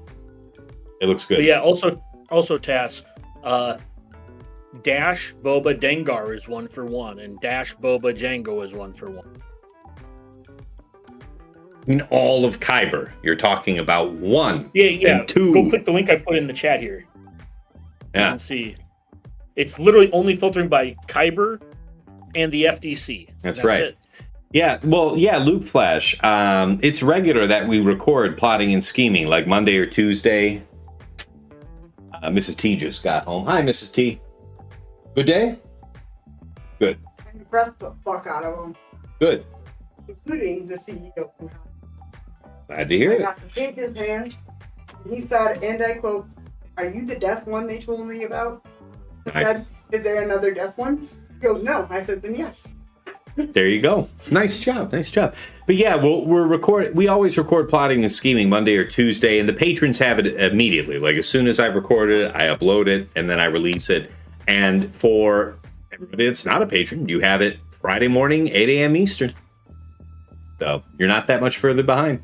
It looks good. But yeah, also Tass, Dash Boba Dengar is 1-for-1, and Dash Boba Jango is 1-for-1. In all of Kyber, you're talking about 1 and 2. Go click the link I put in the chat here. Yeah. And see. It's literally only filtering by Kyber and the FDC. That's right. It. Yeah, well, yeah, Loop Flash. It's regular that we record Plotting and Scheming, like Monday or Tuesday. Mrs. T just got home. Hi, Mrs. T. Good day? Good. And press the fuck out of them, Good. including the CEO. Glad to hear I it. got the tape in his hand. And he said, and I quote, "Are you the deaf one they told me about?" I said, "Is there another deaf one?" He goes, "No." I said, "Then yes." There you go. Nice job. But yeah, we always record Plotting and Scheming Monday or Tuesday, and the patrons have it immediately. Like as soon as I've recorded it, I upload it, and then I release it. And for everybody that's not a patron, you have it Friday morning, 8 a.m. Eastern. So you're not that much further behind.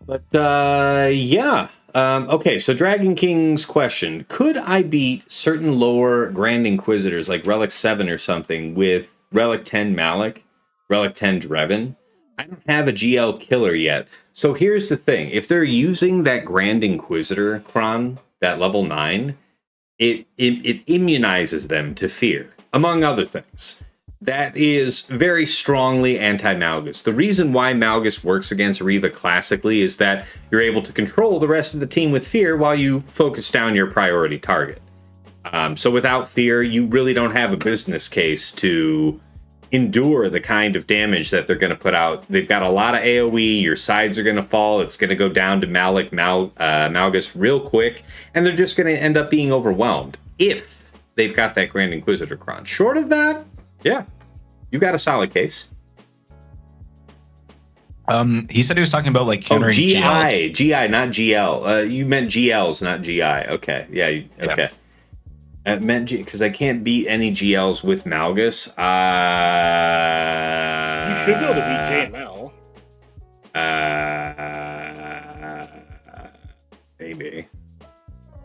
But yeah. Okay, so Dragon King's question. Could I beat certain lower Grand Inquisitors, like Relic 7 or something, with Relic 10 Malik, Relic 10 Dreven? I don't have a GL killer yet. So here's the thing. If they're using that Grand Inquisitor Kron, that level 9, it immunizes them to fear, among other things. That is very strongly anti-Malgus. The reason why Malgus works against Riva classically is that you're able to control the rest of the team with fear while you focus down your priority target. So without fear, you really don't have a business case to endure the kind of damage that they're going to put out. They've got a lot of AoE, your sides are going to fall, it's going to go down to Malgus real quick, and they're just going to end up being overwhelmed if they've got that Grand Inquisitor Kron. Short of that, yeah, you got a solid case. He said he was talking about like countering GI, not GL. You meant GLs, not GI. Okay, yeah, okay. It meant because I can't beat any GLs with Malgus. You should be able to beat JML. Maybe.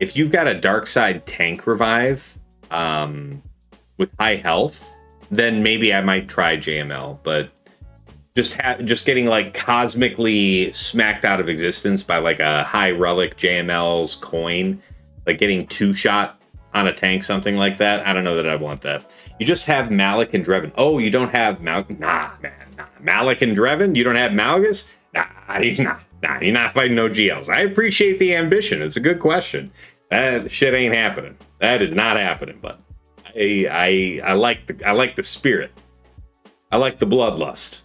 If you've got a dark side tank revive with high health, then maybe I might try JML. But just getting like cosmically smacked out of existence by like a high relic JML's coin, like getting 2-shot on a tank, something like that. I don't know that I want that. You just have Malik and Dreven. Oh, you don't have Nah, man. Nah. Malik and Dreven? You don't have Malgus? Nah, you're not fighting no GLs. I appreciate the ambition. It's a good question. That shit ain't happening. That is not happening, but I like the spirit. I like the bloodlust.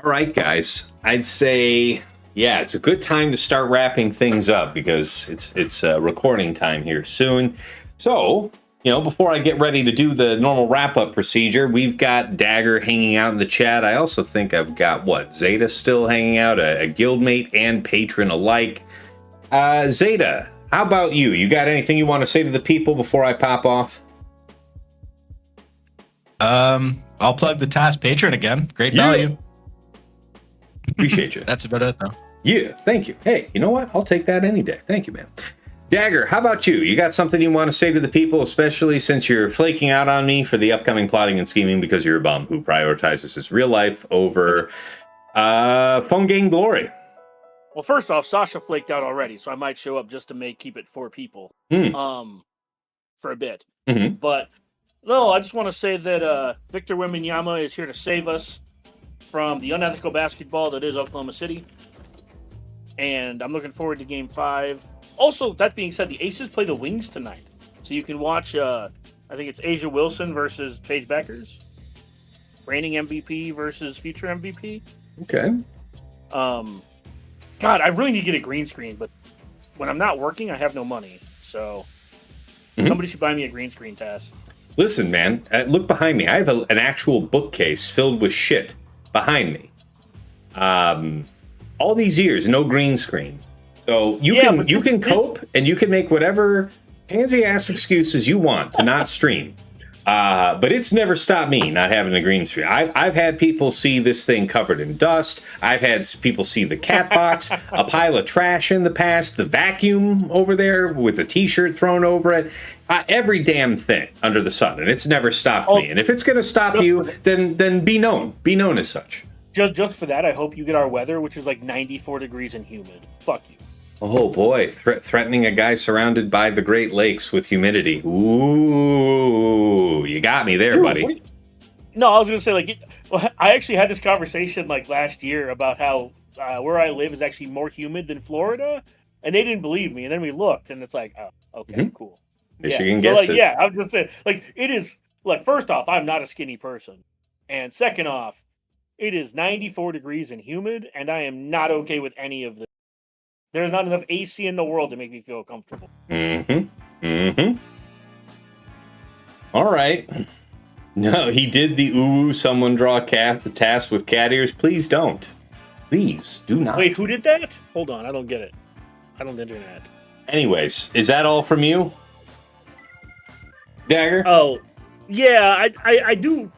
All right, guys. I'd say, yeah, it's a good time to start wrapping things up because it's recording time here soon. So, before I get ready to do the normal wrap-up procedure, we've got Dagger hanging out in the chat. I also think I've got, Zeta still hanging out, a guildmate and patron alike. Zeta, how about you? You got anything you want to say to the people before I pop off? I'll plug the TAS patron again. Great value. Appreciate you. That's about it, though. Yeah, thank you. Hey, you know what? I'll take that any day. Thank you, man. Dagger, how about you? You got something you want to say to the people, especially since you're flaking out on me for the upcoming Plotting and Scheming because you're a bum who prioritizes his real life over phone game glory? Well, first off, Sasha flaked out already, so I might show up just to keep it 4 people for a bit. Mm-hmm. But no, I just want to say that Victor Wembanyama is here to save us from the unethical basketball that is Oklahoma City. And I'm looking forward to Game 5. Also, that being said, the Aces play the Wings tonight. So you can watch, I think it's Asia Wilson versus Paige Beckers. Reigning MVP versus future MVP. Okay. God, I really need to get a green screen, but when I'm not working, I have no money. So somebody should buy me a green screen, Tass. Listen, man, look behind me. I have an actual bookcase filled with shit behind me. All these years, no green screen. So you can cope and you can make whatever pansy ass excuses you want to not stream. But it's never stopped me not having a green screen. I've had people see this thing covered in dust. I've had people see the cat box, a pile of trash in the past, the vacuum over there with a t-shirt thrown over it. Every damn thing under the sun, and it's never stopped me. And if it's going to stop you, then be known. Be known as such. Just for that, I hope you get our weather, which is like 94 degrees and humid. Fuck you. Oh boy, threatening a guy surrounded by the Great Lakes with humidity. Ooh, you got me there, dude, buddy. No, I was gonna say I actually had this conversation last year about how where I live is actually more humid than Florida, and they didn't believe me. And then we looked, and it's like, oh, okay, cool. Michigan gets it. Yeah, I was gonna say it is Look, first off, I'm not a skinny person. And second off, it is 94 degrees and humid, and I am not okay with any of this. There's not enough AC in the world to make me feel comfortable. All right. No, he did the ooh, someone draw the task with cat ears. Please don't. Please do not. Wait, who did that? Hold on, I don't get it. I don't internet. Anyways, is that all from you? Dagger? Oh, yeah, I do.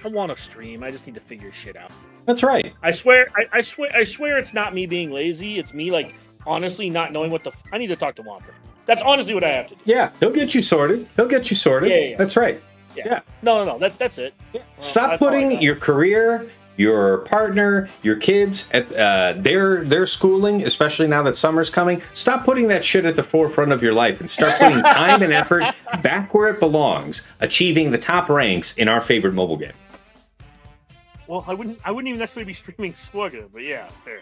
I want to stream. I just need to figure shit out. That's right. I swear it's not me being lazy. It's me, like, honestly not knowing what I need to talk to Wamper. That's honestly what I have to do. Yeah, he'll get you sorted. Yeah. That's right. Yeah. No. That's it. Yeah. Stop putting your career, your partner, your kids at their schooling, especially now that summer's coming. Stop putting that shit at the forefront of your life and start putting time and effort back where it belongs, achieving the top ranks in our favorite mobile game. Well, I wouldn't even necessarily be streaming Slugga, but yeah, fair.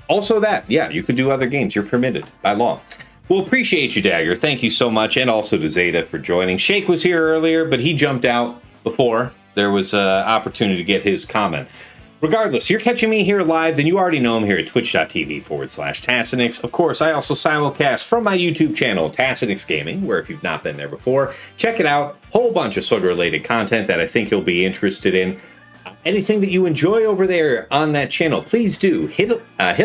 Also you could do other games. You're permitted by law. Well, appreciate you, Dagger. Thank you so much, and also to Zeta for joining. Shake was here earlier, but he jumped out before there was an opportunity to get his comment. Regardless, you're catching me here live, then you already know I'm here at twitch.tv/Tassenix. Of course, I also simulcast from my YouTube channel, Tassenix Gaming, where if you've not been there before, check it out. Whole bunch of Slugga-related content that I think you'll be interested in. Anything that you enjoy over there on that channel, please do hit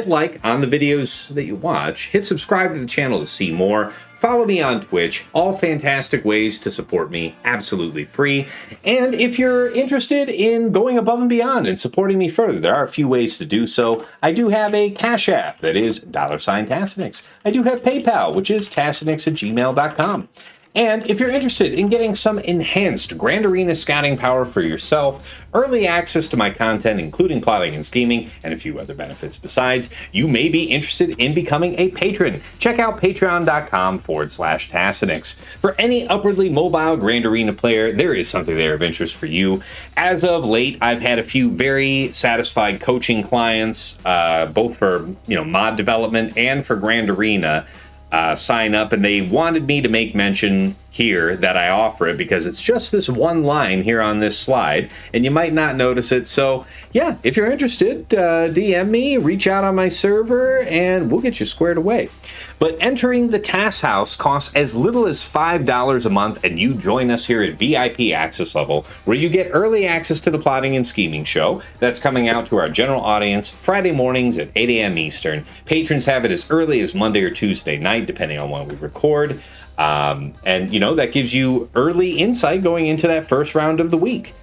like on the videos that you watch. Hit subscribe to the channel to see more. Follow me on Twitch. All fantastic ways to support me, absolutely free. And if you're interested in going above and beyond and supporting me further, there are a few ways to do so. I do have a Cash App that is $Tassenix. I do have PayPal, which is tassenix@gmail.com. And if you're interested in getting some enhanced Grand Arena scouting power for yourself, early access to my content, including plotting and scheming, and a few other benefits besides, you may be interested in becoming a patron. Check out patreon.com/Tassenix. For any upwardly mobile Grand Arena player, there is something there of interest for you. As of late, I've had a few very satisfied coaching clients, both for mod development and for Grand Arena. Sign up, and they wanted me to make mention here that I offer it because it's just this one line here on this slide, and you might not notice it. So yeah, if you're interested, DM me, reach out on my server, and we'll get you squared away. But entering the TAS House costs as little as $5 a month, and you join us here at VIP access level, where you get early access to the Plotting and Scheming show that's coming out to our general audience Friday mornings at 8 a.m. Eastern. Patrons have it as early as Monday or Tuesday night, depending on when we record. And that gives you early insight going into that first round of the week.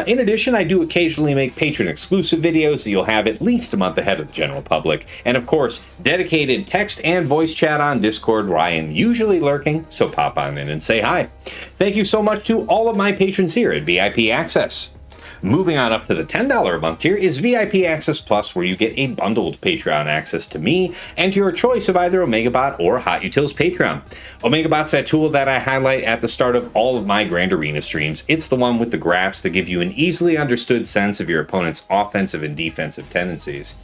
In addition, I do occasionally make patron-exclusive videos that you'll have at least a month ahead of the general public. And of course, dedicated text and voice chat on Discord, where I am usually lurking, so pop on in and say hi. Thank you so much to all of my patrons here at VIP Access. Moving on up to the $10 a month tier is VIP Access Plus, where you get a bundled Patreon access to me and to your choice of either OmegaBot or Hot Utils Patreon. OmegaBot's that tool that I highlight at the start of all of my Grand Arena streams. It's the one with the graphs that give you an easily understood sense of your opponent's offensive and defensive tendencies.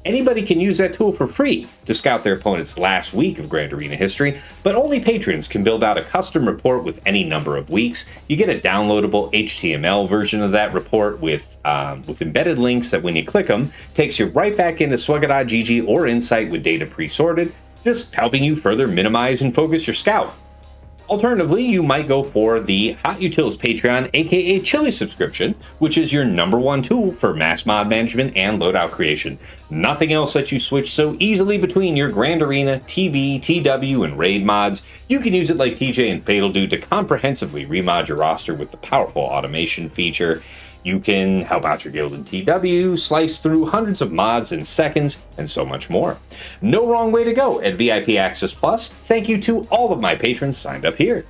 Anybody can use that tool for free to scout their opponent's last week of Grand Arena history, but only patrons can build out a custom report with any number of weeks. You get a downloadable HTML version of that report with embedded links that when you click them, takes you right back into Swugga.gg or Insight with data pre-sorted, just helping you further minimize and focus your scout. Alternatively, you might go for the Hot Utils Patreon, aka Chili subscription, which is your #1 tool for mass mod management and loadout creation. Nothing else lets you switch so easily between your Grand Arena, TB, TW, and Raid mods. You can use it like TJ and Fatal do to comprehensively remod your roster with the powerful automation feature. You can help out your guild in TW, slice through hundreds of mods in seconds, and so much more. No wrong way to go at VIP Access Plus. Thank you to all of my patrons signed up here.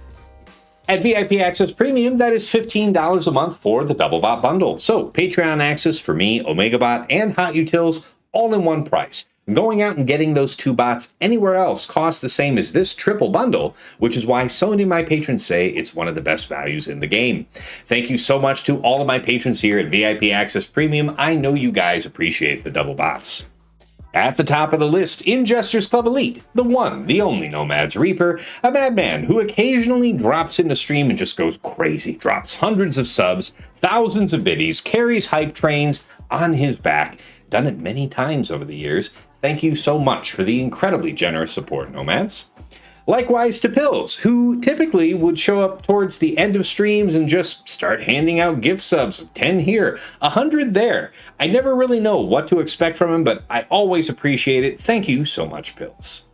At VIP Access Premium, that is $15 a month for the DoubleBot bundle. So Patreon access for me, OmegaBot, and Hot Utils all in one price. Going out and getting those two bots anywhere else costs the same as this triple bundle, which is why so many of my patrons say it's one of the best values in the game. Thank you so much to all of my patrons here at VIP Access Premium. I know you guys appreciate the double bots. At the top of the list, in Jester's Club Elite, the one, the only Nomad's Reaper, a madman who occasionally drops into stream and just goes crazy, drops hundreds of subs, thousands of biddies, carries hype trains on his back, done it many times over the years. Thank you so much for the incredibly generous support, Nomads. Likewise to Pills, who typically would show up towards the end of streams and just start handing out gift subs, 10 here, 100 there. I never really know what to expect from him, but I always appreciate it. Thank you so much, Pills.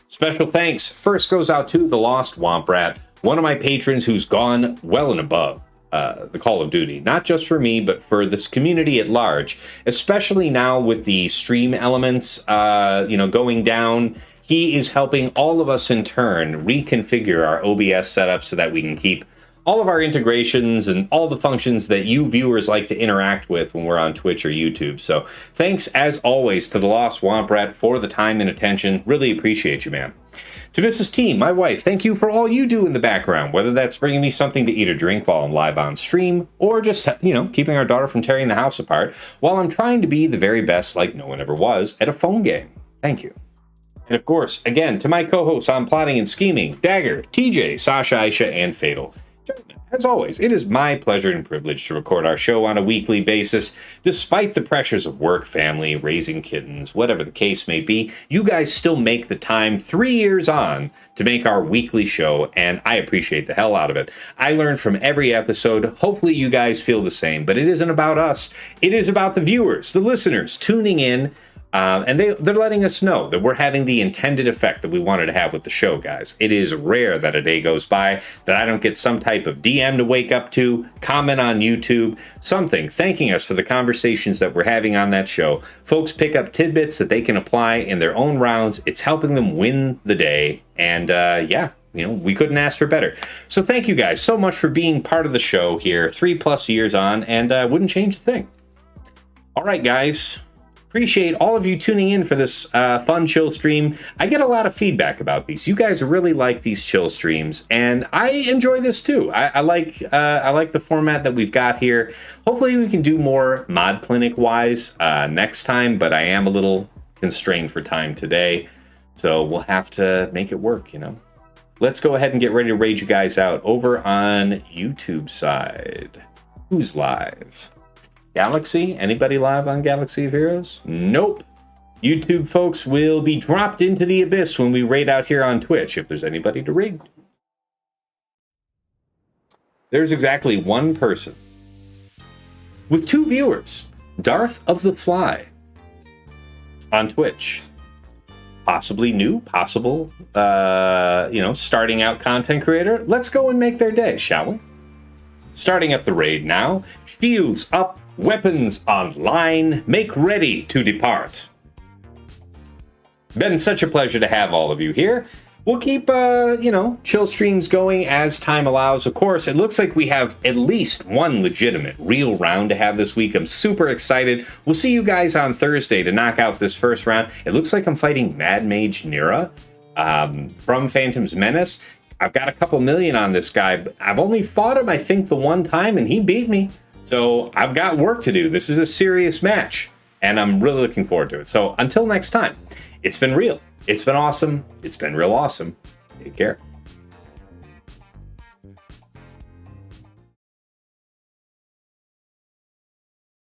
Special thanks first goes out to the Lost Womp Rat, one of my patrons who's gone well and above the Call of Duty, not just for me, but for this community at large, especially now with the stream elements, going down. He is helping all of us in turn reconfigure our OBS setup so that we can keep all of our integrations and all the functions that you viewers like to interact with when we're on Twitch or YouTube. So thanks, as always, to the Lost Womp Rat for the time and attention. Really appreciate you, man. To Mrs. T, my wife, thank you for all you do in the background, whether that's bringing me something to eat or drink while I'm live on stream, or just, keeping our daughter from tearing the house apart while I'm trying to be the very best, like no one ever was, at a phone game. Thank you. And of course, again, to my co-hosts on Plotting and Scheming, Dagger, TJ, Sasha, Aisha, and Fatal. As always, it is my pleasure and privilege to record our show on a weekly basis. Despite the pressures of work, family, raising kittens, whatever the case may be, you guys still make the time 3 years on to make our weekly show, and I appreciate the hell out of it. I learn from every episode. Hopefully you guys feel the same, but it isn't about us. It is about the viewers, the listeners tuning in. And they're letting us know that we're having the intended effect that we wanted to have with the show, guys. It is rare that a day goes by that I don't get some type of DM to wake up to, comment on YouTube, something thanking us for the conversations that we're having on that show. Folks pick up tidbits that they can apply in their own rounds. It's helping them win the day. And we couldn't ask for better. So thank you guys so much for being part of the show here, 3+ years on, and wouldn't change a thing. All right, guys. Appreciate all of you tuning in for this fun chill stream. I get a lot of feedback about these. You guys really like these chill streams, and I enjoy this too. I like the format that we've got here. Hopefully we can do more Mod Clinic wise next time, but I am a little constrained for time today, so we'll have to make it work, Let's go ahead and get ready to raid you guys out over on YouTube side. Who's live? Galaxy? Anybody live on Galaxy of Heroes? Nope. YouTube folks will be dropped into the abyss when we raid out here on Twitch, if there's anybody to raid. There's exactly one person with 2 viewers. Darth of the Fly on Twitch. Possibly new, possible, starting out content creator. Let's go and make their day, shall we? Starting up the raid now. Shields up. Weapons online, make ready to depart. Been such a pleasure to have all of you here. We'll keep, chill streams going as time allows. Of course, it looks like we have at least one legitimate real round to have this week. I'm super excited. We'll see you guys on Thursday to knock out this first round. It looks like I'm fighting Mad Mage Nira from Phantom's Menace. I've got a couple million on this guy, but I've only fought him, I think, the one time, and he beat me. So I've got work to do. This is a serious match, and I'm really looking forward to it. So until next time, it's been real. It's been awesome. It's been real awesome. Take care.